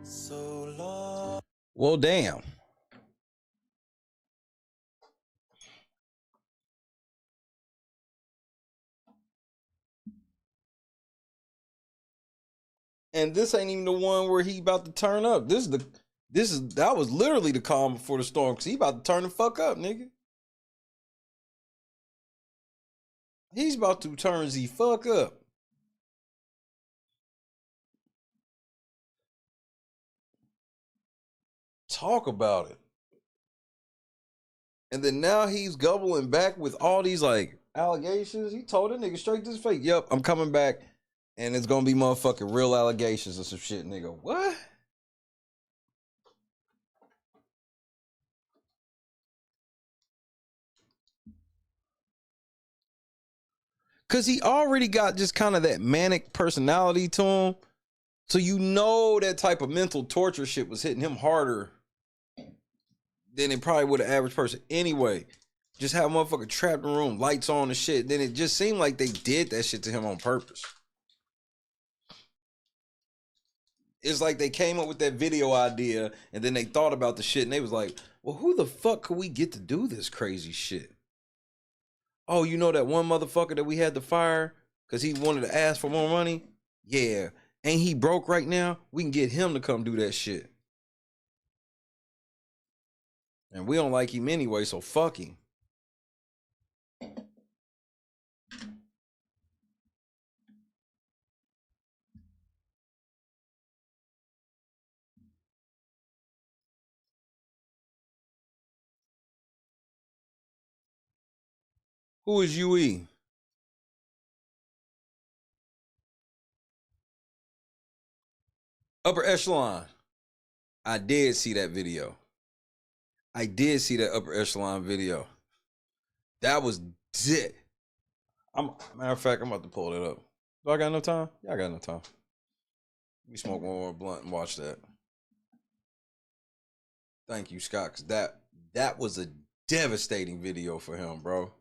So long. Well, damn. And this ain't even the one where he about to turn up. That was literally the calm before the storm, because he about to turn the fuck up, nigga. He's about to turn the fuck up. Talk about it. And then now he's gobbling back with all these like allegations. He told a nigga straight to his face, yep, I'm coming back and it's gonna be motherfucking real allegations or some shit, nigga. What? Cause he already got just kind of that manic personality to him. So that type of mental torture shit was hitting him harder than it probably would an average person. Anyway, just have a motherfucker trapped in the room, lights on and shit. Then it just seemed like they did that shit to him on purpose. It's like they came up with that video idea and then they thought about the shit and they was like, well, who the fuck could we get to do this crazy shit? Oh, you know that one motherfucker that we had to fire because he wanted to ask for more money? Yeah. Ain't he broke right now? We can get him to come do that shit. And we don't like him anyway, so fuck him. Who is UE? Upper Echelon. I did see that video. I did see that Upper Echelon video. That was it. Matter of fact, I'm about to pull it up. Do I got enough time? Yeah, I got enough time. We smoke one more blunt and watch that. Thank you, Scott, because that was a devastating video for him, bro.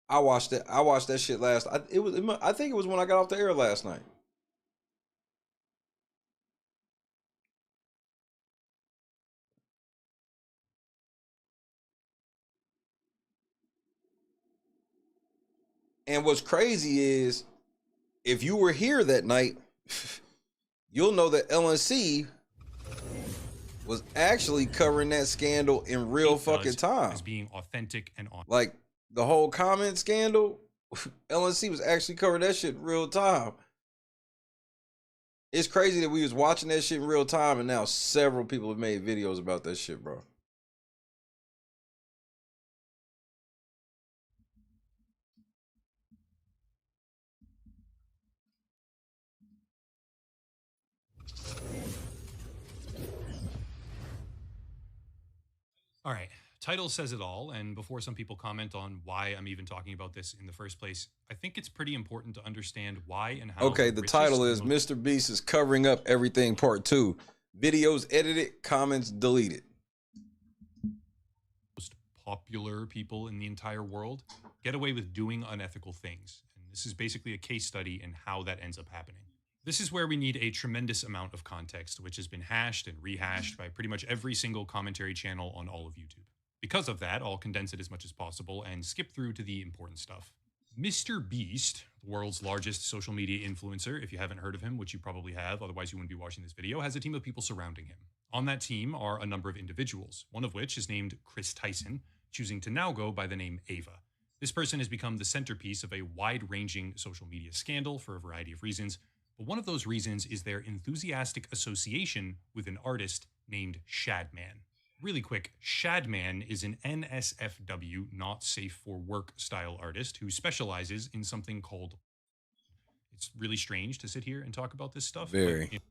I watched that shit last. I think it was when I got off the air last night. And what's crazy is, if you were here that night, you'll know that LNC was actually covering that scandal in real fucking time. As being authentic and honest. Like the whole comment scandal, LNC was actually covering that shit in real time. It's crazy that we was watching that shit in real time and now several people have made videos about that shit, bro. All right, title says it all, and before some people comment on why I'm even talking about this in the first place, I think it's pretty important to understand why and how. Okay, the title is MrBeast is covering up everything part 2. Videos edited, comments deleted. Most popular people in the entire world get away with doing unethical things, and this is basically a case study in how that ends up happening. This is where we need a tremendous amount of context, which has been hashed and rehashed by pretty much every single commentary channel on all of YouTube. Because of that, I'll condense it as much as possible and skip through to the important stuff. MrBeast, the world's largest social media influencer, if you haven't heard of him, which you probably have, otherwise you wouldn't be watching this video, has a team of people surrounding him. On that team are a number of individuals, one of which is named Chris Tyson, choosing to now go by the name Ava. This person has become the centerpiece of a wide-ranging social media scandal for a variety of reasons, but one of those reasons is their enthusiastic association with an artist named Shadman. Really quick, Shadman is an NSFW, not safe for work style artist who specializes in something called... It's really strange to sit here and talk about this stuff. Very. But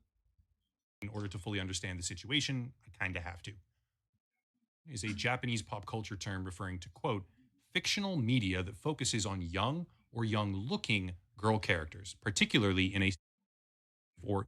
in order to fully understand the situation, I kind of have to. It is a Japanese pop culture term referring to, quote, fictional media that focuses on young or young-looking girl characters, particularly in a or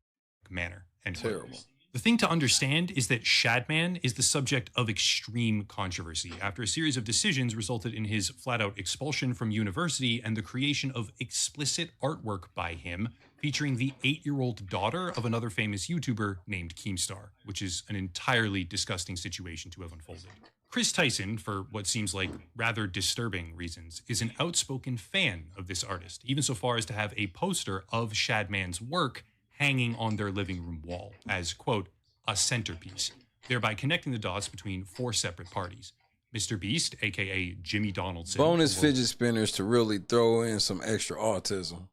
manner. And terrible. The thing to understand is that Shadman is the subject of extreme controversy after a series of decisions resulted in his flat-out expulsion from university and the creation of explicit artwork by him featuring the 8-year-old daughter of another famous YouTuber named Keemstar, which is an entirely disgusting situation to have unfolded. Chris Tyson, for what seems like rather disturbing reasons, is an outspoken fan of this artist, even so far as to have a poster of Shadman's work hanging on their living room wall as, quote, a centerpiece, thereby connecting the dots between 4 separate parties. MrBeast, aka Jimmy Donaldson. Bonus fidget spinners to really throw in some extra autism.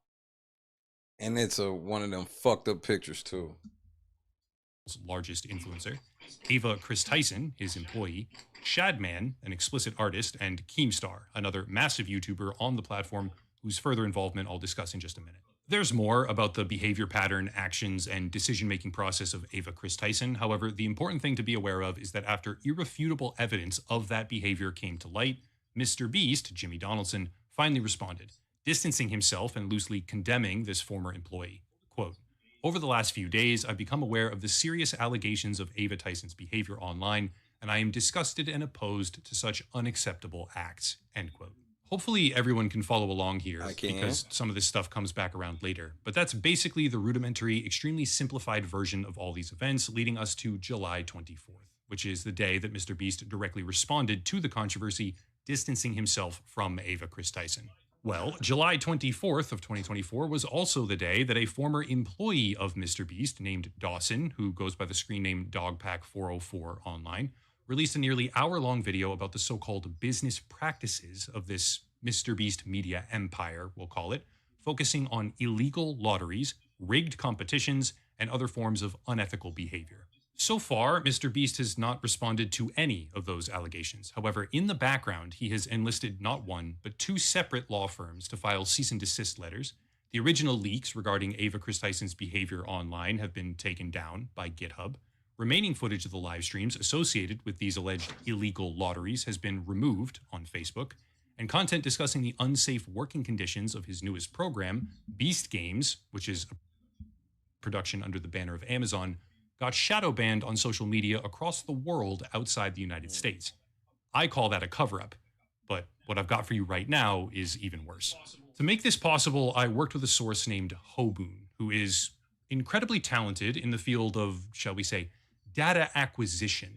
And it's one of them fucked up pictures too. Largest influencer. Ava Chris Tyson, his employee. Shadman, an explicit artist, and Keemstar, another massive YouTuber on the platform whose further involvement I'll discuss in just a minute. There's more about the behavior pattern, actions, and decision-making process of Ava Chris Tyson. However, the important thing to be aware of is that after irrefutable evidence of that behavior came to light, MrBeast, Jimmy Donaldson, finally responded, distancing himself and loosely condemning this former employee. Quote, over the last few days, I've become aware of the serious allegations of Ava Tyson's behavior online, and I am disgusted and opposed to such unacceptable acts, end quote. Hopefully everyone can follow along here because some of this stuff comes back around later. But that's basically the rudimentary, extremely simplified version of all these events, leading us to July 24th, which is the day that MrBeast directly responded to the controversy, distancing himself from Ava Chris Tyson. Well, July 24th of 2024 was also the day that a former employee of MrBeast named Dawson, who goes by the screen name Dogpack404 online, released a nearly hour-long video about the so-called business practices of this MrBeast media empire, we'll call it, focusing on illegal lotteries, rigged competitions, and other forms of unethical behavior. So far, MrBeast has not responded to any of those allegations. However, in the background, he has enlisted not one, but 2 separate law firms to file cease and desist letters. The original leaks regarding Ava Chris Tyson's behavior online have been taken down by GitHub. Remaining footage of the live streams associated with these alleged illegal lotteries has been removed on Facebook, and content discussing the unsafe working conditions of his newest program, Beast Games, which is a production under the banner of Amazon, got shadow banned on social media across the world outside the United States. I call that a cover-up, but what I've got for you right now is even worse. To make this possible, I worked with a source named Hoboon, who is incredibly talented in the field of, shall we say, data acquisition.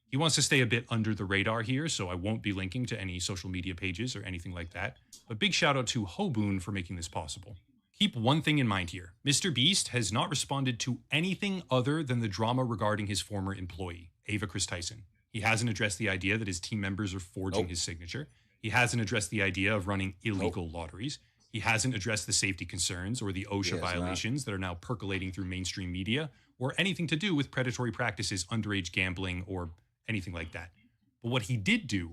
He wants to stay a bit under the radar here, so I won't be linking to any social media pages or anything like that. But big shout out to Hoboon for making this possible. Keep one thing in mind here. MrBeast has not responded to anything other than the drama regarding his former employee, Ava Chris Tyson. He hasn't addressed the idea that his team members are forging his signature. He hasn't addressed the idea of running illegal lotteries. He hasn't addressed the safety concerns or the OSHA violations that are now percolating through mainstream media, or anything to do with predatory practices, underage gambling, or anything like that. But what he did do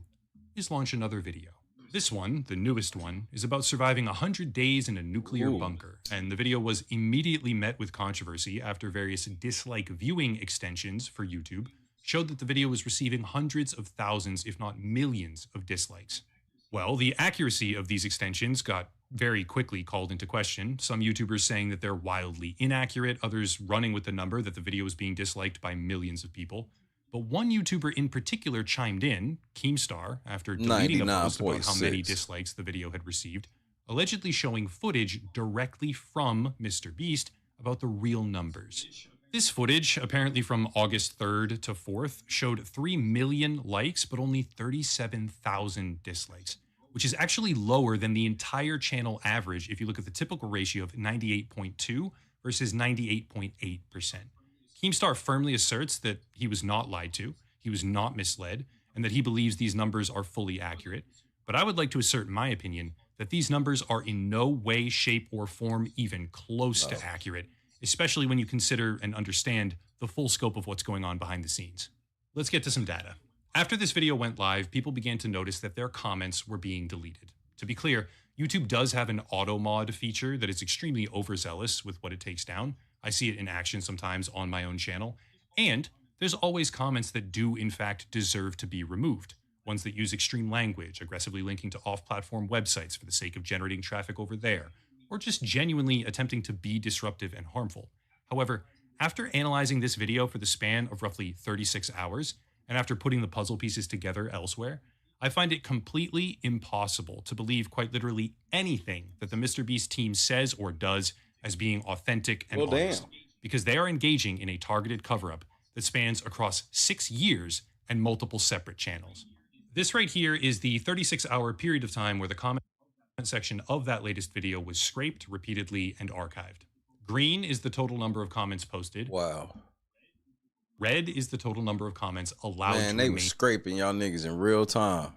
is launch another video. This one, the newest one, is about surviving 100 days in a nuclear bunker, and the video was immediately met with controversy after various dislike viewing extensions for YouTube showed that the video was receiving hundreds of thousands, if not millions, of dislikes. Well, the accuracy of these extensions got very quickly called into question, some YouTubers saying that they're wildly inaccurate, others running with the number that the video was being disliked by millions of people. But one YouTuber in particular chimed in, Keemstar, after deleting a post about how many dislikes the video had received, allegedly showing footage directly from MrBeast about the real numbers. This footage, apparently from August 3rd to 4th, showed 3 million likes but only 37,000 dislikes, which is actually lower than the entire channel average if you look at the typical ratio of 98.2 versus 98.8%. Keemstar firmly asserts that he was not lied to, he was not misled, and that he believes these numbers are fully accurate. But I would like to assert, in my opinion, that these numbers are in no way, shape, or form even close to accurate, especially when you consider and understand the full scope of what's going on behind the scenes. Let's get to some data. After this video went live, people began to notice that their comments were being deleted. To be clear, YouTube does have an auto mod feature that is extremely overzealous with what it takes down. I see it in action sometimes on my own channel. And there's always comments that do in fact deserve to be removed. Ones that use extreme language, aggressively linking to off-platform websites for the sake of generating traffic over there, or just genuinely attempting to be disruptive and harmful. However, after analyzing this video for the span of roughly 36 hours, and after putting the puzzle pieces together elsewhere, I find it completely impossible to believe quite literally anything that the MrBeast team says or does as being authentic and honest, because they are engaging in a targeted cover-up that spans across 6 years and multiple separate channels. This right here is the 36-hour period of time where the comment section of that latest video was scraped repeatedly and archived. Green is the total number of comments posted. Wow. Red is the total number of comments allowed to Man, they were scraping y'all niggas in real time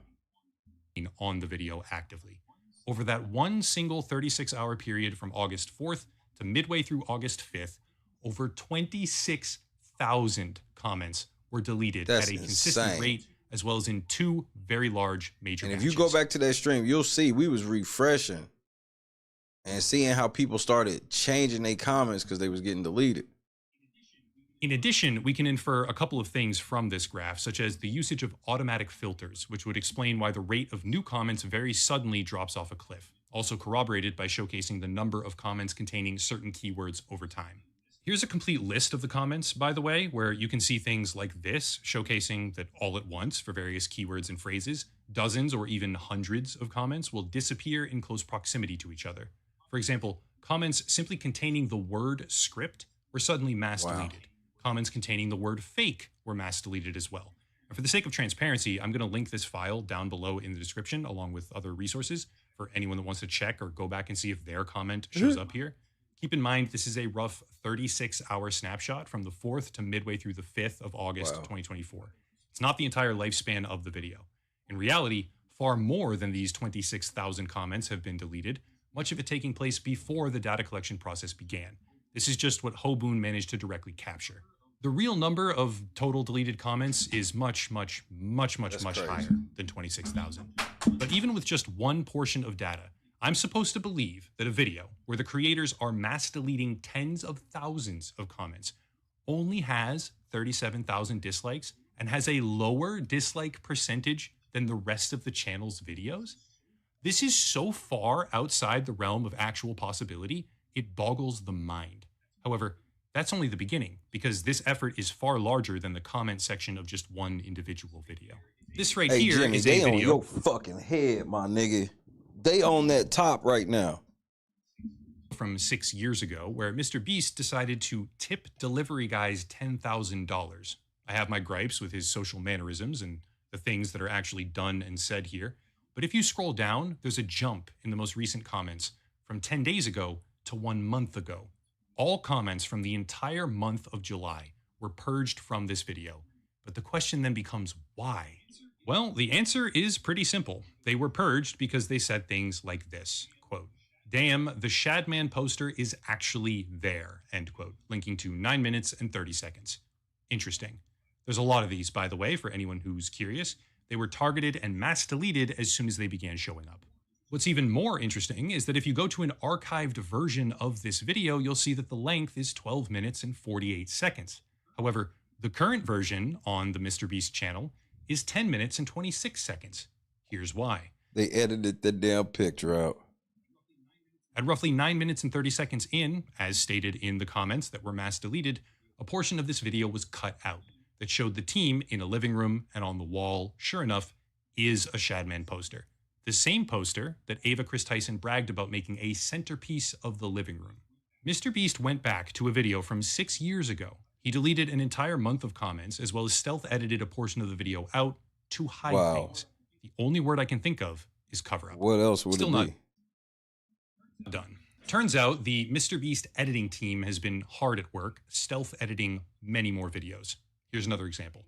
on the video actively. Over that one single 36-hour period from August 4th to midway through August 5th, over 26,000 comments were deleted at a consistent rate, as well as in 2 very large major And if batches. you go back to that stream, you'll see we was refreshing and seeing how people started changing their comments because they was getting deleted. In addition, we can infer a couple of things from this graph, such as the usage of automatic filters, which would explain why the rate of new comments very suddenly drops off a cliff, also corroborated by showcasing the number of comments containing certain keywords over time. Here's a complete list of the comments, by the way, where you can see things like this, showcasing that all at once, for various keywords and phrases, dozens or even hundreds of comments will disappear in close proximity to each other. For example, comments simply containing the word script were suddenly mass deleted. Comments containing the word fake were mass deleted as well. And for the sake of transparency, I'm going to link this file down below in the description along with other resources for anyone that wants to check or go back and see if their comment shows up here. Keep in mind, this is a rough 36-hour snapshot from the 4th to midway through the 5th of August 2024. It's not the entire lifespan of the video. In reality, far more than these 26,000 comments have been deleted, much of it taking place before the data collection process began. This is just what Hoboon managed to directly capture. The real number of total deleted comments is much higher than 26,000. But even with just one portion of data, I'm supposed to believe that a video where the creators are mass deleting tens of thousands of comments only has 37,000 dislikes and has a lower dislike percentage than the rest of the channel's videos? This is so far outside the realm of actual possibility, it boggles the mind. However, that's only the beginning, because this effort is far larger than the comment section of just one individual video. This right here Jimmy, is they a on video your fucking head, my nigga. They on that top right now. From 6 years ago, where MrBeast decided to tip delivery guys $10,000. I have my gripes with his social mannerisms and the things that are actually done and said here. But if you scroll down, there's a jump in the most recent comments from 10 days ago to 1 month ago. All comments from the entire month of July were purged from this video. But the question then becomes, why? Well, the answer is pretty simple. They were purged because they said things like this, quote, "Damn, the Shadman poster is actually there," end quote, linking to 9 minutes and 30 seconds. Interesting. There's a lot of these, by the way, for anyone who's curious. They were targeted and mass deleted as soon as they began showing up. What's even more interesting is that if you go to an archived version of this video, you'll see that the length is 12 minutes and 48 seconds. However, The current version on the MrBeast channel is 10 minutes and 26 seconds. Here's why. They edited the damn picture out. At roughly 9 minutes and 30 seconds in, as stated in the comments that were mass deleted, a portion of this video was cut out that showed the team in a living room, and on the wall, sure enough, is a Shadman poster. The same poster that Ava Chris Tyson bragged about making a centerpiece of the living room. MrBeast went back to a video from 6 years ago. He deleted an entire month of comments, as well as stealth edited a portion of the video out to hide things. The only word I can think of is cover up. What else would Still it not be? Done. Turns out the MrBeast editing team has been hard at work, stealth editing many more videos. Here's another example.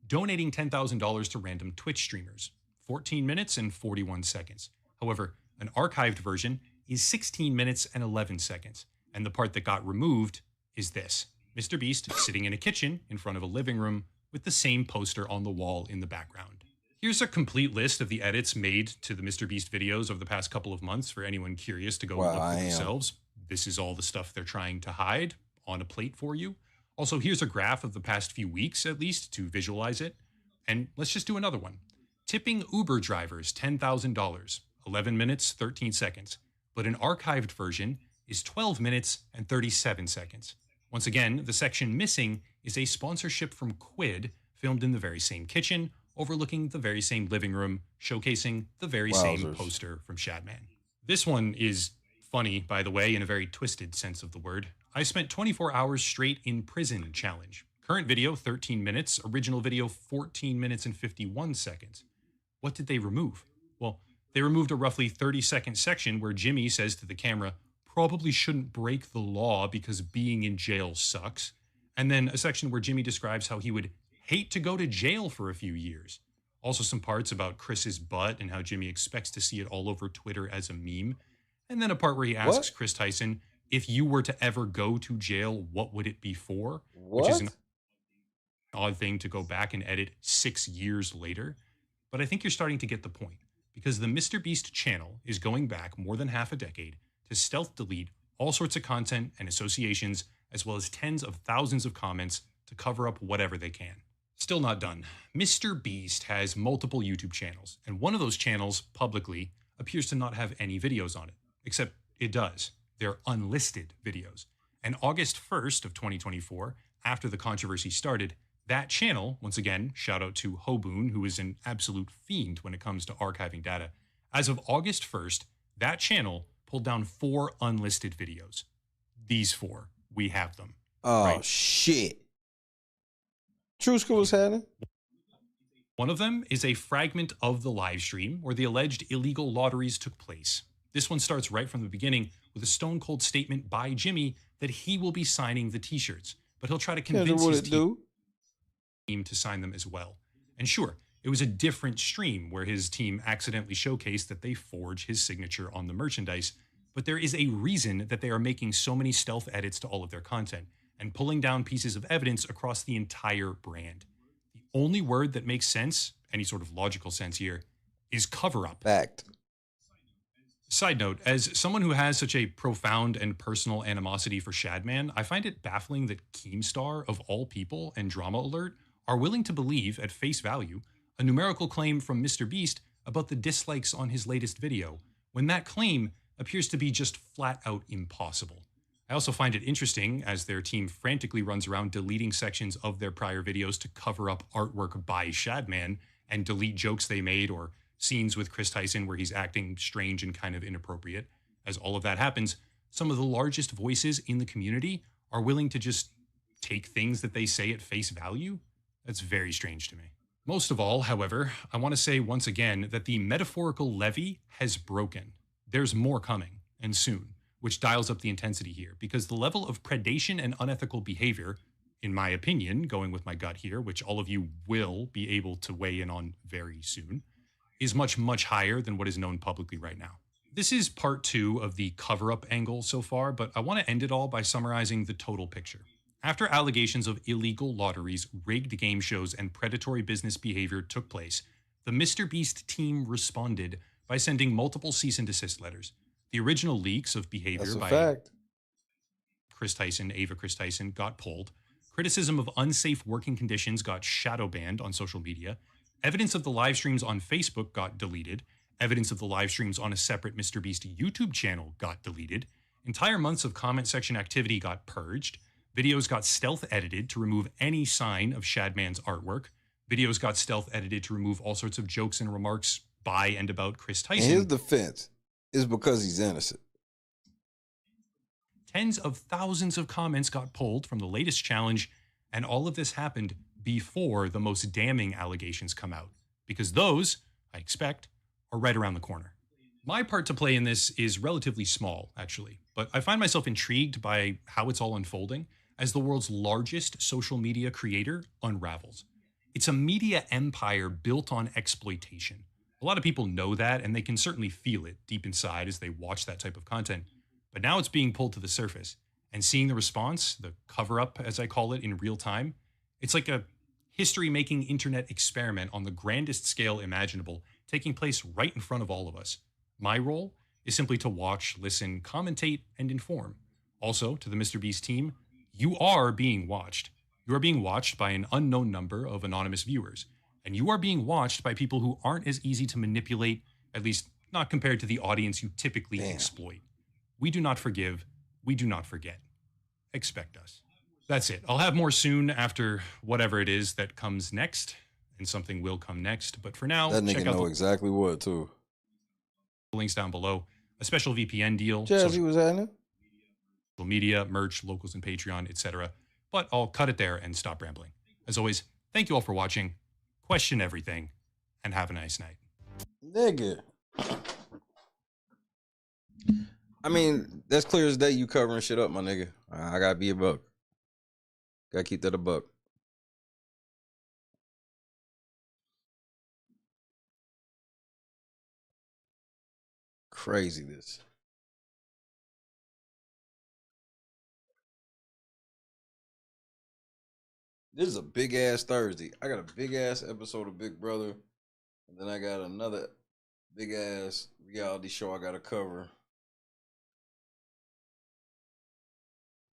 Donating $10,000 to random Twitch streamers. 14 minutes and 41 seconds. However, an archived version is 16 minutes and 11 seconds. And the part that got removed is this. MrBeast sitting in a kitchen in front of a living room with the same poster on the wall in the background. Here's a complete list of the edits made to the MrBeast videos over the past couple of months for anyone curious to go look for themselves. This is all the stuff they're trying to hide on a plate for you. Also, here's a graph of the past few weeks, at least, to visualize it. And let's just do another one. Tipping Uber drivers $10,000, 11 minutes, 13 seconds. But an archived version is 12 minutes and 37 seconds. Once again, the section missing is a sponsorship from Quid, filmed in the very same kitchen, overlooking the very same living room, showcasing the very same poster from Shadman. This one is funny, by the way, in a very twisted sense of the word. I spent 24 hours straight in prison challenge. Current video, 13 minutes. Original video, 14 minutes and 51 seconds. What did they remove? Well, they removed a roughly 30-second section where Jimmy says to the camera, probably shouldn't break the law because being in jail sucks. And then a section where Jimmy describes how he would hate to go to jail for a few years. Also some parts about Chris's butt and how Jimmy expects to see it all over Twitter as a meme. And then a part where he asks Chris Tyson, if you were to ever go to jail, what would it be for? Which is an odd thing to go back and edit 6 years later. But I think you're starting to get the point, because the MrBeast channel is going back more than half a decade to stealth delete all sorts of content and associations, as well as tens of thousands of comments to cover up whatever they can. Still not done. MrBeast has multiple YouTube channels, and one of those channels, publicly, appears to not have any videos on it. Except it does. They're unlisted videos. And August 1st of 2024, after the controversy started, that channel, once again, shout out to Hoboon, who is an absolute fiend when it comes to archiving data. As of August 1st, that channel pulled down 4 unlisted videos. These 4, we have them. Oh, shit. True School's happening. One of them is a fragment of the live stream where the alleged illegal lotteries took place. This one starts right from the beginning with a stone cold statement by Jimmy that he will be signing the t-shirts, but he'll try to convince his team to sign them as well. And sure, it was a different stream where his team accidentally showcased that they forge his signature on the merchandise, but there is a reason that they are making so many stealth edits to all of their content and pulling down pieces of evidence across the entire brand. The only word that makes sense, any sort of logical sense here, is cover up. Fact. Side note, as someone who has such a profound and personal animosity for Shadman, I find it baffling that Keemstar, of all people, and Drama Alert are willing to believe, at face value, a numerical claim from MrBeast about the dislikes on his latest video, when that claim appears to be just flat out impossible. I also find it interesting as their team frantically runs around deleting sections of their prior videos to cover up artwork by Shadman and delete jokes they made or scenes with Chris Tyson where he's acting strange and kind of inappropriate. As all of that happens, some of the largest voices in the community are willing to just take things that they say at face value. That's very strange to me. Most of all, however, I want to say once again that the metaphorical levee has broken. There's more coming, and soon, which dials up the intensity here, because the level of predation and unethical behavior, in my opinion, going with my gut here, which all of you will be able to weigh in on very soon, is much, much higher than what is known publicly right now. This is part 2 of the cover-up angle so far, but I want to end it all by summarizing the total picture. After allegations of illegal lotteries, rigged game shows, and predatory business behavior took place, the MrBeast team responded by sending multiple cease and desist letters. The original leaks of behavior by Chris Tyson, Ava Chris Tyson, got pulled. Criticism of unsafe working conditions got shadow banned on social media. Evidence of the live streams on Facebook got deleted. Evidence of the live streams on a separate MrBeast YouTube channel got deleted. Entire months of comment section activity got purged. Videos got stealth edited to remove any sign of Shadman's artwork. Videos got stealth edited to remove all sorts of jokes and remarks by and about Chris Tyson. And his defense is because he's innocent. Tens of thousands of comments got pulled from the latest challenge, and all of this happened before the most damning allegations come out, because those, I expect, are right around the corner. My part to play in this is relatively small, actually, but I find myself intrigued by how it's all unfolding as the world's largest social media creator unravels. It's a media empire built on exploitation. A lot of people know that, and they can certainly feel it deep inside as they watch that type of content. But now it's being pulled to the surface, and seeing the response, the cover-up as I call it, in real time, it's like a history-making internet experiment on the grandest scale imaginable, taking place right in front of all of us. My role is simply to watch, listen, commentate, and inform. Also, to the MrBeast team, you are being watched. You are being watched by an unknown number of anonymous viewers, and you are being watched by people who aren't as easy to manipulate, at least not compared to the audience you typically exploit. We do not forgive. We do not forget. Expect us. That's it. I'll have more soon after whatever it is that comes next, and something will come next. But for now, that nigga check out know the exactly what, too. links down below. A special VPN deal. Jazzy was at it. Social media, merch, locals and Patreon, etc. But I'll cut it there and stop rambling. As always, thank you all for watching. Question everything, and have a nice night. Nigga. I mean, that's clear as day you covering shit up, my nigga. I gotta be a buck. Gotta keep that a buck. Crazy this. This is a big ass Thursday. I got a big ass episode of Big Brother, and then I got another big ass reality show I gotta cover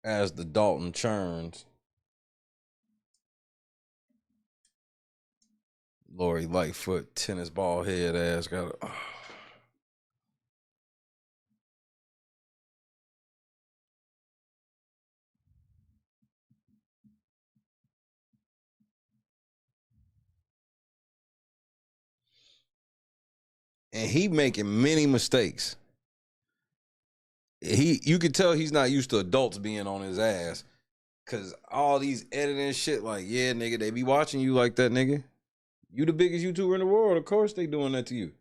as the Dalton churns. Lori Lightfoot, tennis ball head ass got a. And he making many mistakes. You could tell he's not used to adults being on his ass. Cause all these editing shit, like, yeah, nigga, they be watching you like that, nigga. You the biggest YouTuber in the world. Of course they doing that to you.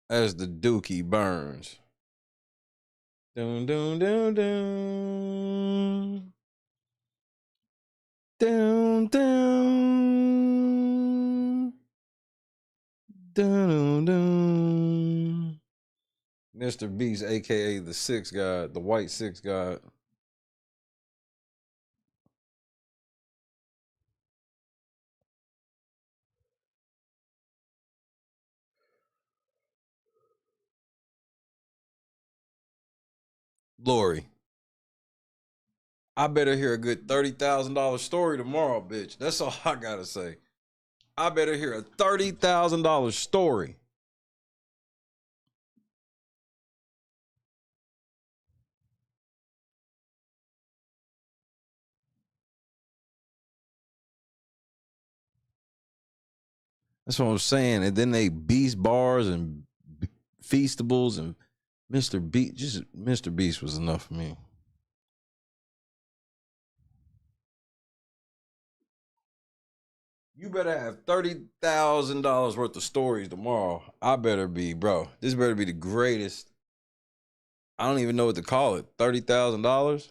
As the dookie burns. Dun, dun, dun, dun. Down, down, down, down. MrBeast, aka the Six God, the White Six God. Lori. I better hear a good $30,000 story tomorrow, bitch. That's all I gotta say. I better hear a $30,000 story. That's what I'm saying. And then they Beast bars and Feastables and MrBeast. Just MrBeast was enough for me. You better have $30,000 worth of stories tomorrow. I better be, bro. This better be the greatest. I don't even know what to call it. $30,000?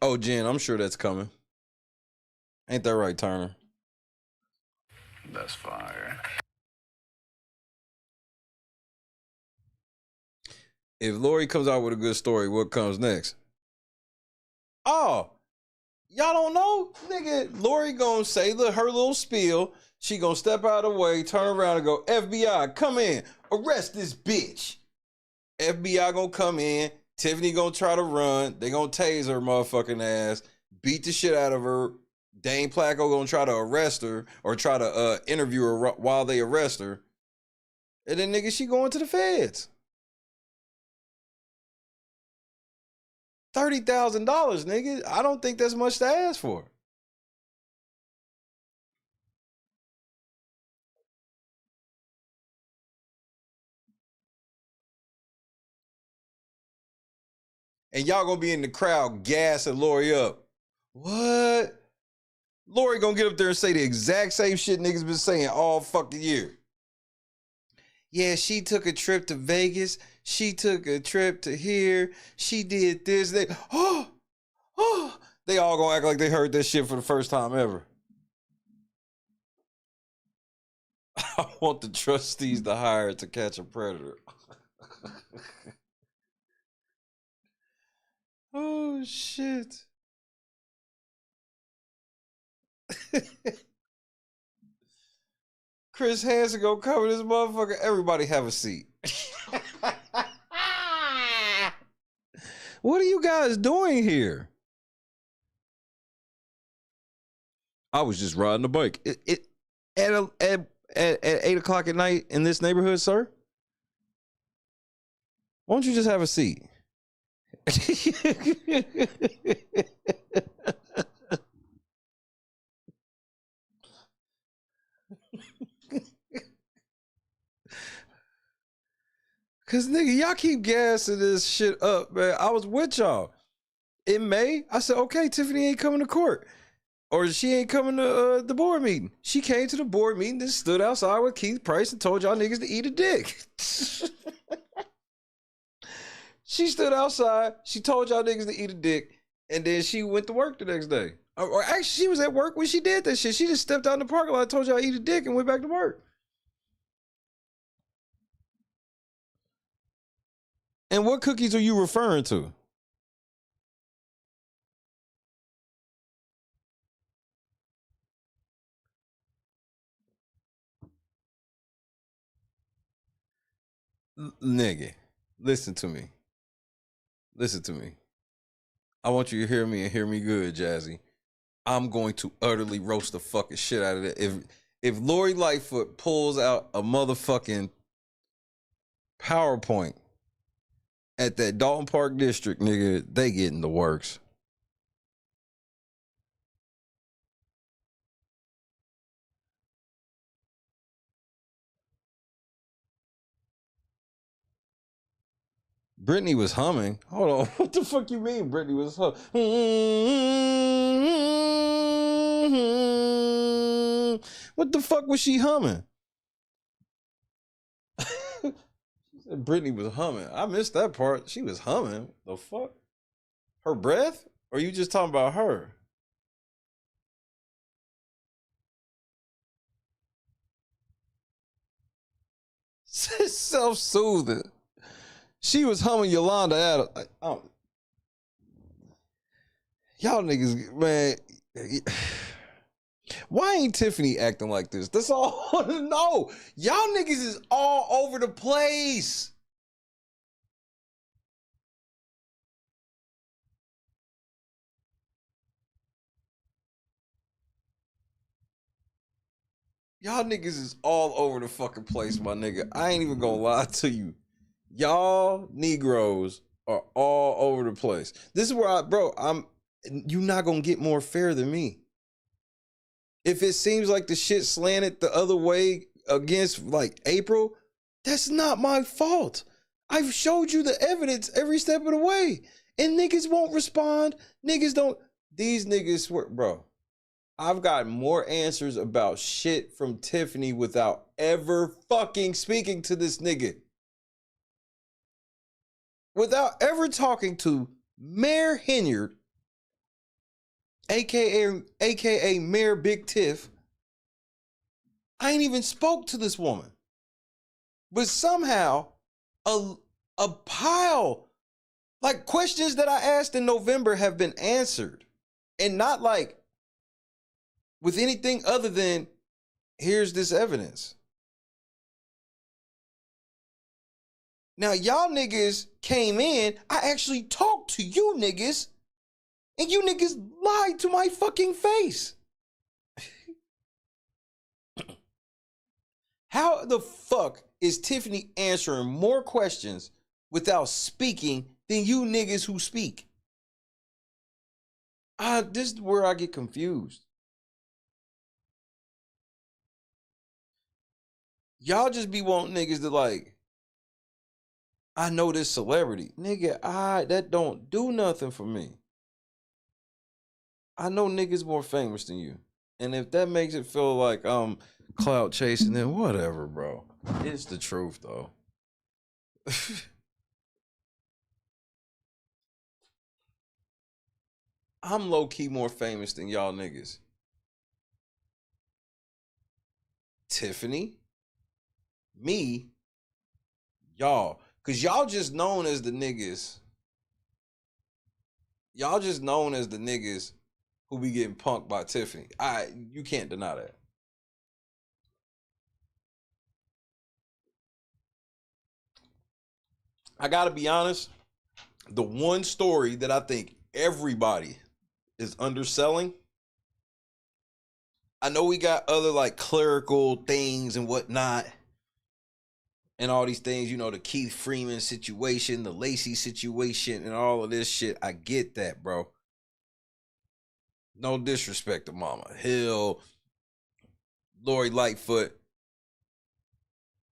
Oh, Jen, I'm sure that's coming. Ain't that right, Turner? That's fire. If Lori comes out with a good story, what comes next? Oh, y'all don't know? Nigga, Lori gonna say her little spiel. She gonna step out of the way, turn around and go, FBI, come in, arrest this bitch. FBI gonna come in, Tiffany gonna try to run, they gonna tase her motherfucking ass, beat the shit out of her. Dane Placco gonna try to arrest her or try to interview her while they arrest her. And then nigga, she going to the feds. $30,000, nigga. I don't think that's much to ask for. And y'all gonna be in the crowd gassing Lori up. What? Lori gonna get up there and say the exact same shit niggas been saying all fucking year. Yeah, she took a trip to Vegas. She took a trip to here. She did this. They they all gonna act like they heard that shit for the first time ever. I want the trustees to hire to catch a predator. Oh shit. Chris Hansen gonna cover this motherfucker. Everybody have a seat. What are you guys doing here? I was just riding a bike. At 8 o'clock at night in this neighborhood, sir? Why don't you just have a seat? Cause nigga, y'all keep gassing this shit up, man. I was with y'all in May. I said, okay, Tiffany ain't coming to court, or she ain't coming to the board meeting. She came to the board meeting and stood outside with Keith Price and told y'all niggas to eat a dick. She stood outside. She told y'all niggas to eat a dick, and then she went to work the next day. Or actually, she was at work when she did that shit. She just stepped out in the parking lot, told y'all to eat a dick, and went back to work. And what cookies are you referring to? Nigga, listen to me. Listen to me. I want you to hear me and hear me good, Jazzy. I'm going to utterly roast the fucking shit out of it. If Lori Lightfoot pulls out a motherfucking PowerPoint at that Dalton Park district, nigga, they get in the works. Brittany was humming. Hold on. What the fuck you mean Brittany was humming? What the fuck was she humming? She said Brittany was humming. I missed that part. She was humming. The fuck? Her breath? Or you just talking about her? Self-soothing. She was humming Yolanda Adams. Y'all niggas, man. Why ain't Tiffany acting like this? That's all I want to know. Y'all niggas is all over the place. Y'all niggas is all over the fucking place, my nigga. I ain't even gonna lie to you. Y'all Negroes are all over the place. This is where you're not gonna get more fair than me. If it seems like the shit slanted the other way against like April, that's not my fault. I've showed you the evidence every step of the way. And niggas won't respond. Niggas don't. These niggas swear, bro. I've got more answers about shit from Tiffany without ever fucking speaking to this nigga. Without ever talking to Mayor Henyard, aka Mayor Big Tiff. I ain't even spoke to this woman. But somehow, a pile, like questions that I asked in November have been answered. And not like with anything other than here's this evidence. Now, y'all niggas came in. I actually talked to you niggas. And you niggas lied to my fucking face. How the fuck is Tiffany answering more questions without speaking than you niggas who speak? This is where I get confused. Y'all just be wanting niggas to like, I know this celebrity. Nigga, that don't do nothing for me. I know niggas more famous than you. And if that makes it feel like I'm clout chasing, then whatever, bro. It's the truth, though. I'm low-key more famous than y'all niggas. Tiffany, me, y'all. Because y'all just known as the niggas. Y'all just known as the niggas who be getting punked by Tiffany. You can't deny that. I gotta be honest, the one story that I think everybody is underselling, I know we got other like clerical things and whatnot, and all these things, you know, the Keith Freeman situation, the Lacey situation, and all of this shit. I get that, bro. No disrespect to Mama Hill, Lori Lightfoot.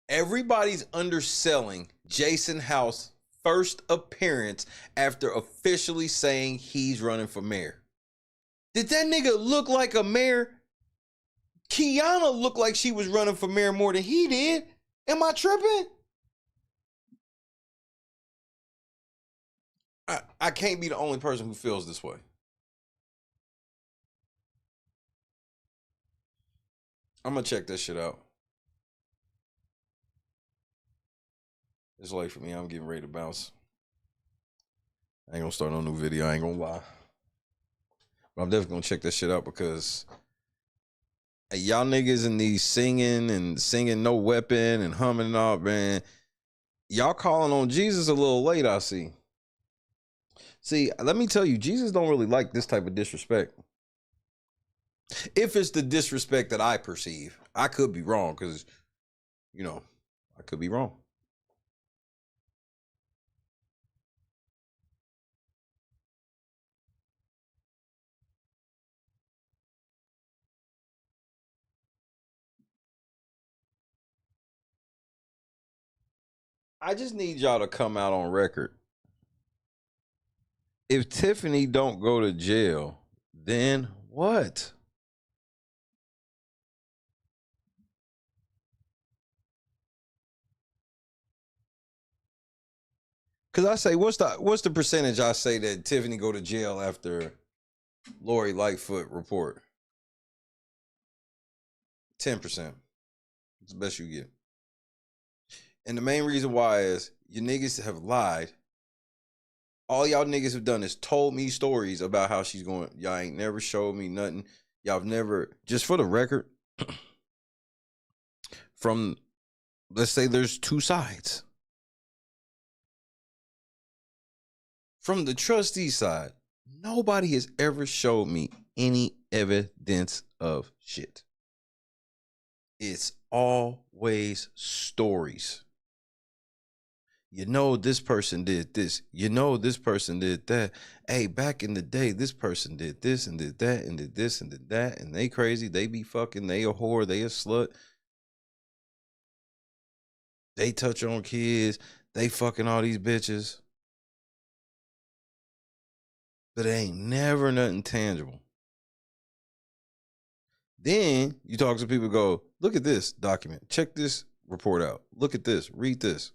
Everybody's underselling Jason House's first appearance after officially saying he's running for mayor. Did that nigga look like a mayor? Kiana looked like she was running for mayor more than he did. Am I tripping? I can't be the only person who feels this way. I'm gonna check this shit out. It's late for me. I'm getting ready to bounce. I ain't gonna start no new video. I ain't gonna lie. But I'm definitely gonna check this shit out because hey, y'all niggas in these singing No Weapon and humming and all, man. Y'all calling on Jesus a little late, I see. See, let me tell you, Jesus don't really like this type of disrespect. If it's the disrespect that I perceive, I could be wrong because, you know, I could be wrong. I just need y'all to come out on record. If Tiffany don't go to jail, then what? Cause I say, what's the percentage I say that Tiffany go to jail after Lori Lightfoot report? 10%. It's the best you get. And the main reason why is you niggas have lied. All y'all niggas have done is told me stories about how she's going. Y'all ain't never showed me nothing. Y'all have never, just for the record, from, let's say there's two sides. From the trustee side, nobody has ever showed me any evidence of shit. It's always stories. You know, this person did this. You know, this person did that. Hey, back in the day, this person did this and did that and did this and did that. And they crazy. They be fucking. They a whore. They a slut. They touch on kids. They fucking all these bitches. But it ain't never nothing tangible. Then you talk to people, go, look at this document. Check this report out. Look at this. Read this.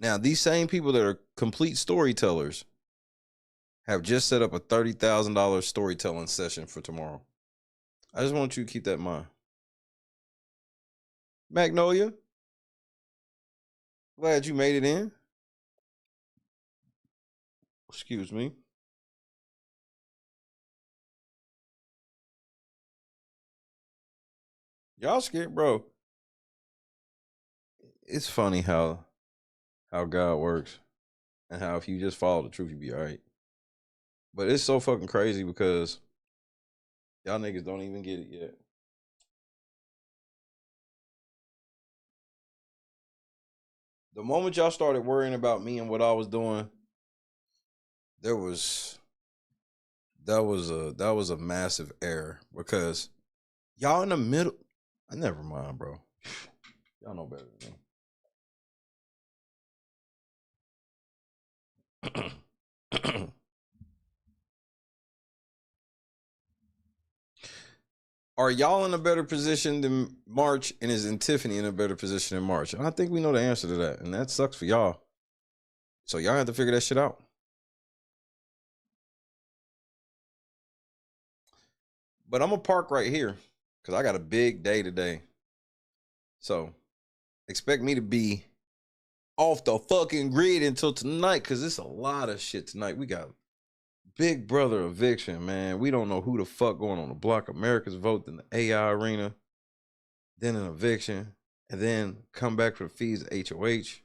Now, these same people that are complete storytellers have just set up a $30,000 storytelling session for tomorrow. I just want you to keep that in mind. Magnolia, glad you made it in. Excuse me. Y'all scared, bro. It's funny how God works and how if you just follow the truth, you be all right. But it's so fucking crazy because y'all niggas don't even get it yet. The moment y'all started worrying about me and what I was doing, that was a massive error because y'all in the middle. Never mind, bro. Y'all know better than me. Are y'all in a better position than March, and is Tiffany in a better position than March? And I think we know the answer to that, and that sucks for y'all. So y'all have to figure that shit out. But I'm gonna park right here because I got a big day today. So expect me to be off the fucking grid until tonight because it's a lot of shit tonight. We got Big Brother eviction, man. We don't know who the fuck going on the block. America's vote, then the AI arena, then an eviction, and then come back for the fees of HOH.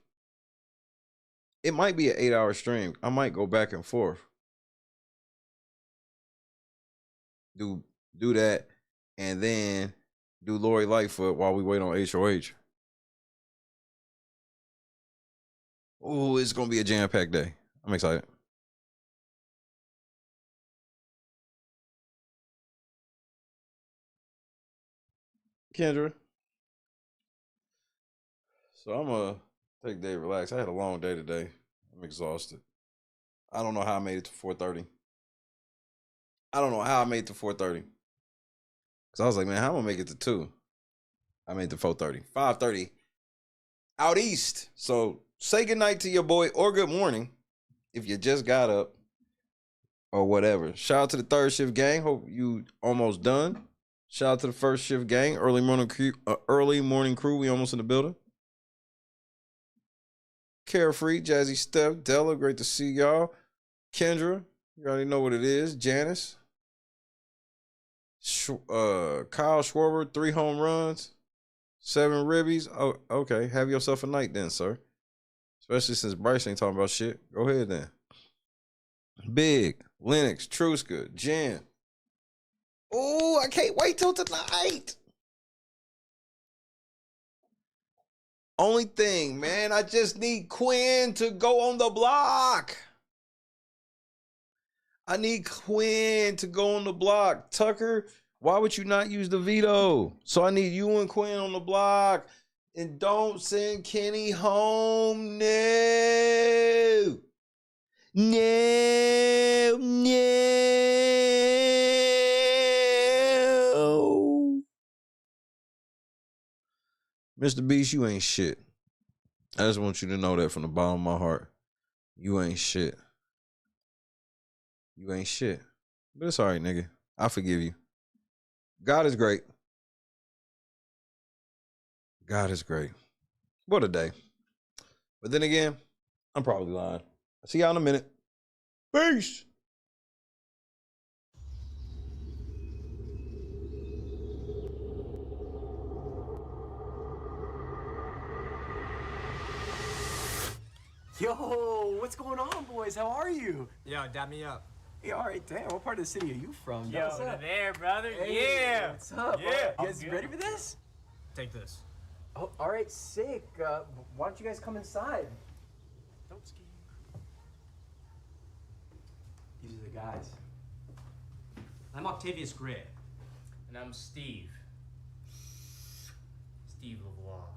It might be an 8-hour stream. I might go back and forth. Do that, and then do Lori Lightfoot while we wait on HOH. Oh, it's gonna be a jam-packed day. I'm excited. Kendra. So I'm gonna take a day to relax. I had a long day today. I'm exhausted. I don't know how I made it to 4:30. I don't know how I made it to 4:30. Because I was like, man, how am I gonna make it to 2? I made it to 4:30. 5:30 out east. So say goodnight to your boy or good morning if you just got up or whatever. Shout out to the third shift gang. Hope you almost done. Shout out to the first shift gang. Early morning crew. We almost in the building. Carefree, Jazzy Steph, Della, great to see y'all. Kendra, you already know what it is. Janice. Kyle Schwarber, 3 home runs, 7 ribbies. Oh, okay. Have yourself a night then, sir. Especially since Bryce ain't talking about shit. Go ahead then. Big, Lennox, Truska, Jen. Oh, I can't wait till tonight. Only thing, man, I just need Quinn to go on the block. I need Quinn to go on the block. Tucker, why would you not use the veto? So I need you and Quinn on the block. And don't send Kenny home. No. No. No. MrBeast, you ain't shit. I just want you to know that from the bottom of my heart. You ain't shit. You ain't shit. But it's all right, nigga. I forgive you. God is great. God is great. What a day. But then again, I'm probably lying. I'll see y'all in a minute. Peace. Yo, what's going on, boys? How are you? Yo, dab me up. Hey, all right, damn. What part of the city are you from? Yo, what's up? there, brother. Hey, Yeah. What's up? Yeah. You guys ready for this? Take this. Oh, all right, sick. Why don't you guys come inside? Don't ski. These are the guys. I'm Octavius Gray. And I'm Steve. Steve LeVois.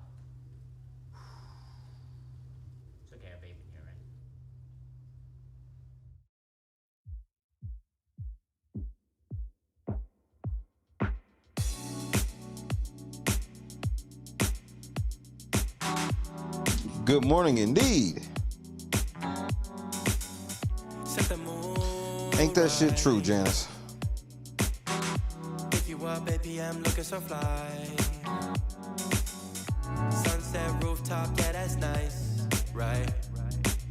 It's okay, I have babe in here, right? Good morning indeed. Ain't that shit true, Janice? If you are, baby, I'm looking so fly. Sunset rooftop, yeah, that's nice, right?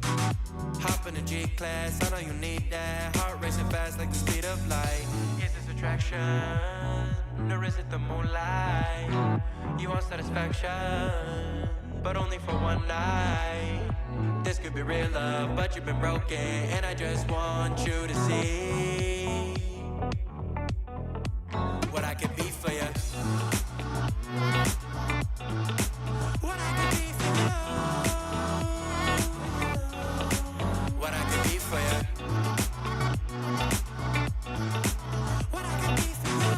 Hop in the G-Class, I know you need that. Heart racing fast like the speed of light. Is this a attraction? Or is it the moonlight? You want satisfaction, but only for one night. This could be real love, but you've been broken, and I just want you to see what I could be for you. What I could be for you. What I could be for you. What I could be for you.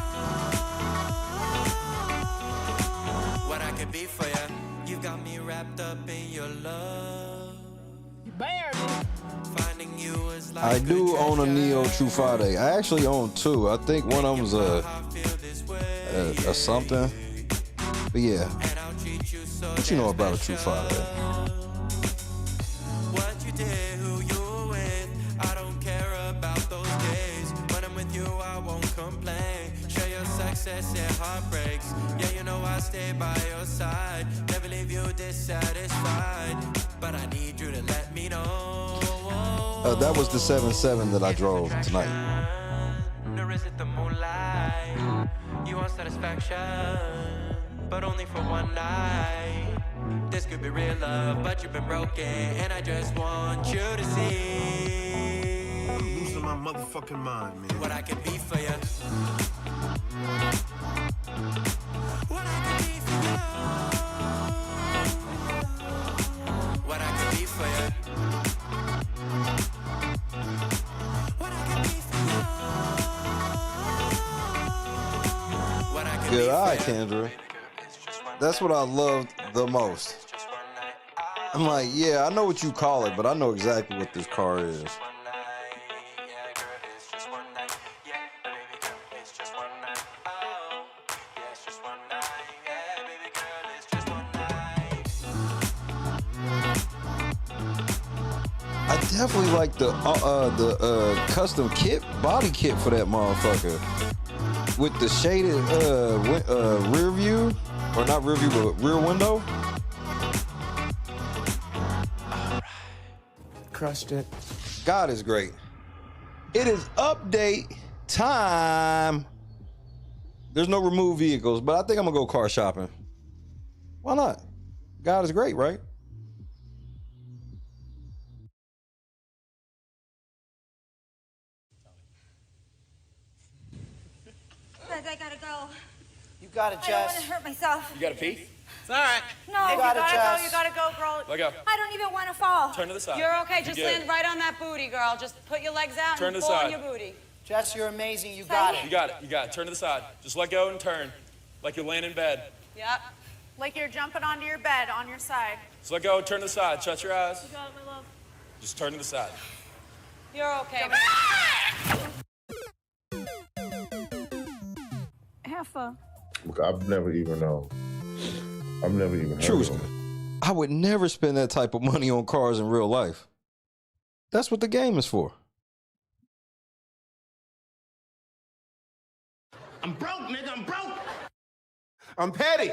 What I could be for you. You got me wrapped up in your love. You bear me. Finding you is like I do own a Neo True Friday. I actually own two. I think one of them's a something. But yeah. What you know about a True Friday? What you did, who you were with, I don't care about those days. When I'm with you, I won't complain. Share your success and heartbreaks. Yeah, you know I stay by your side. Never leave you dissatisfied. But I need you to let me know. That was the 7-7 that I drove tonight. Or is it the moonlight? You want satisfaction, but only for one night. This could be real love, but you've been broken, and I just want you to see. I'm losing my motherfucking mind, man. What I can be for you. What I can be for you. What I can be for you. What I can be for you. What I can Good be eye, for you. Kendra. That's what I loved the most. I'm like, yeah, I know what you call it, but I know exactly what this car is. I definitely like the custom kit, body kit for that motherfucker. With the shaded rear view, or not rear view, but rear window. Crushed it. God is great. It is update time. There's no remove vehicles, but I think I'm gonna go car shopping. Why not? God is great, right? Guys, I gotta go. You got it, I don't want Jess. to hurt myself. You got a pee? It's all right. No, You got it, Jess. You gotta go, girl. Let go. I don't even want to fall. Turn to the side. You're okay. You're Just good. land right on that booty, girl. Just put your legs out Turn and to the pull side. on your booty. Jess, you're amazing. You got it. You got it. You got it. Turn to the side. Just let go and turn. Like you're laying in bed. Yep. Like you're jumping onto your bed on your side. Just let go and turn to the side. Shut your eyes. You got it, my love. Just turn to the side. You're okay. Heifer. Look, I've never even heard True. of them. I would never spend that type of money on cars in real life. That's what the game is for. I'm broke, nigga. I'm broke. I'm petty.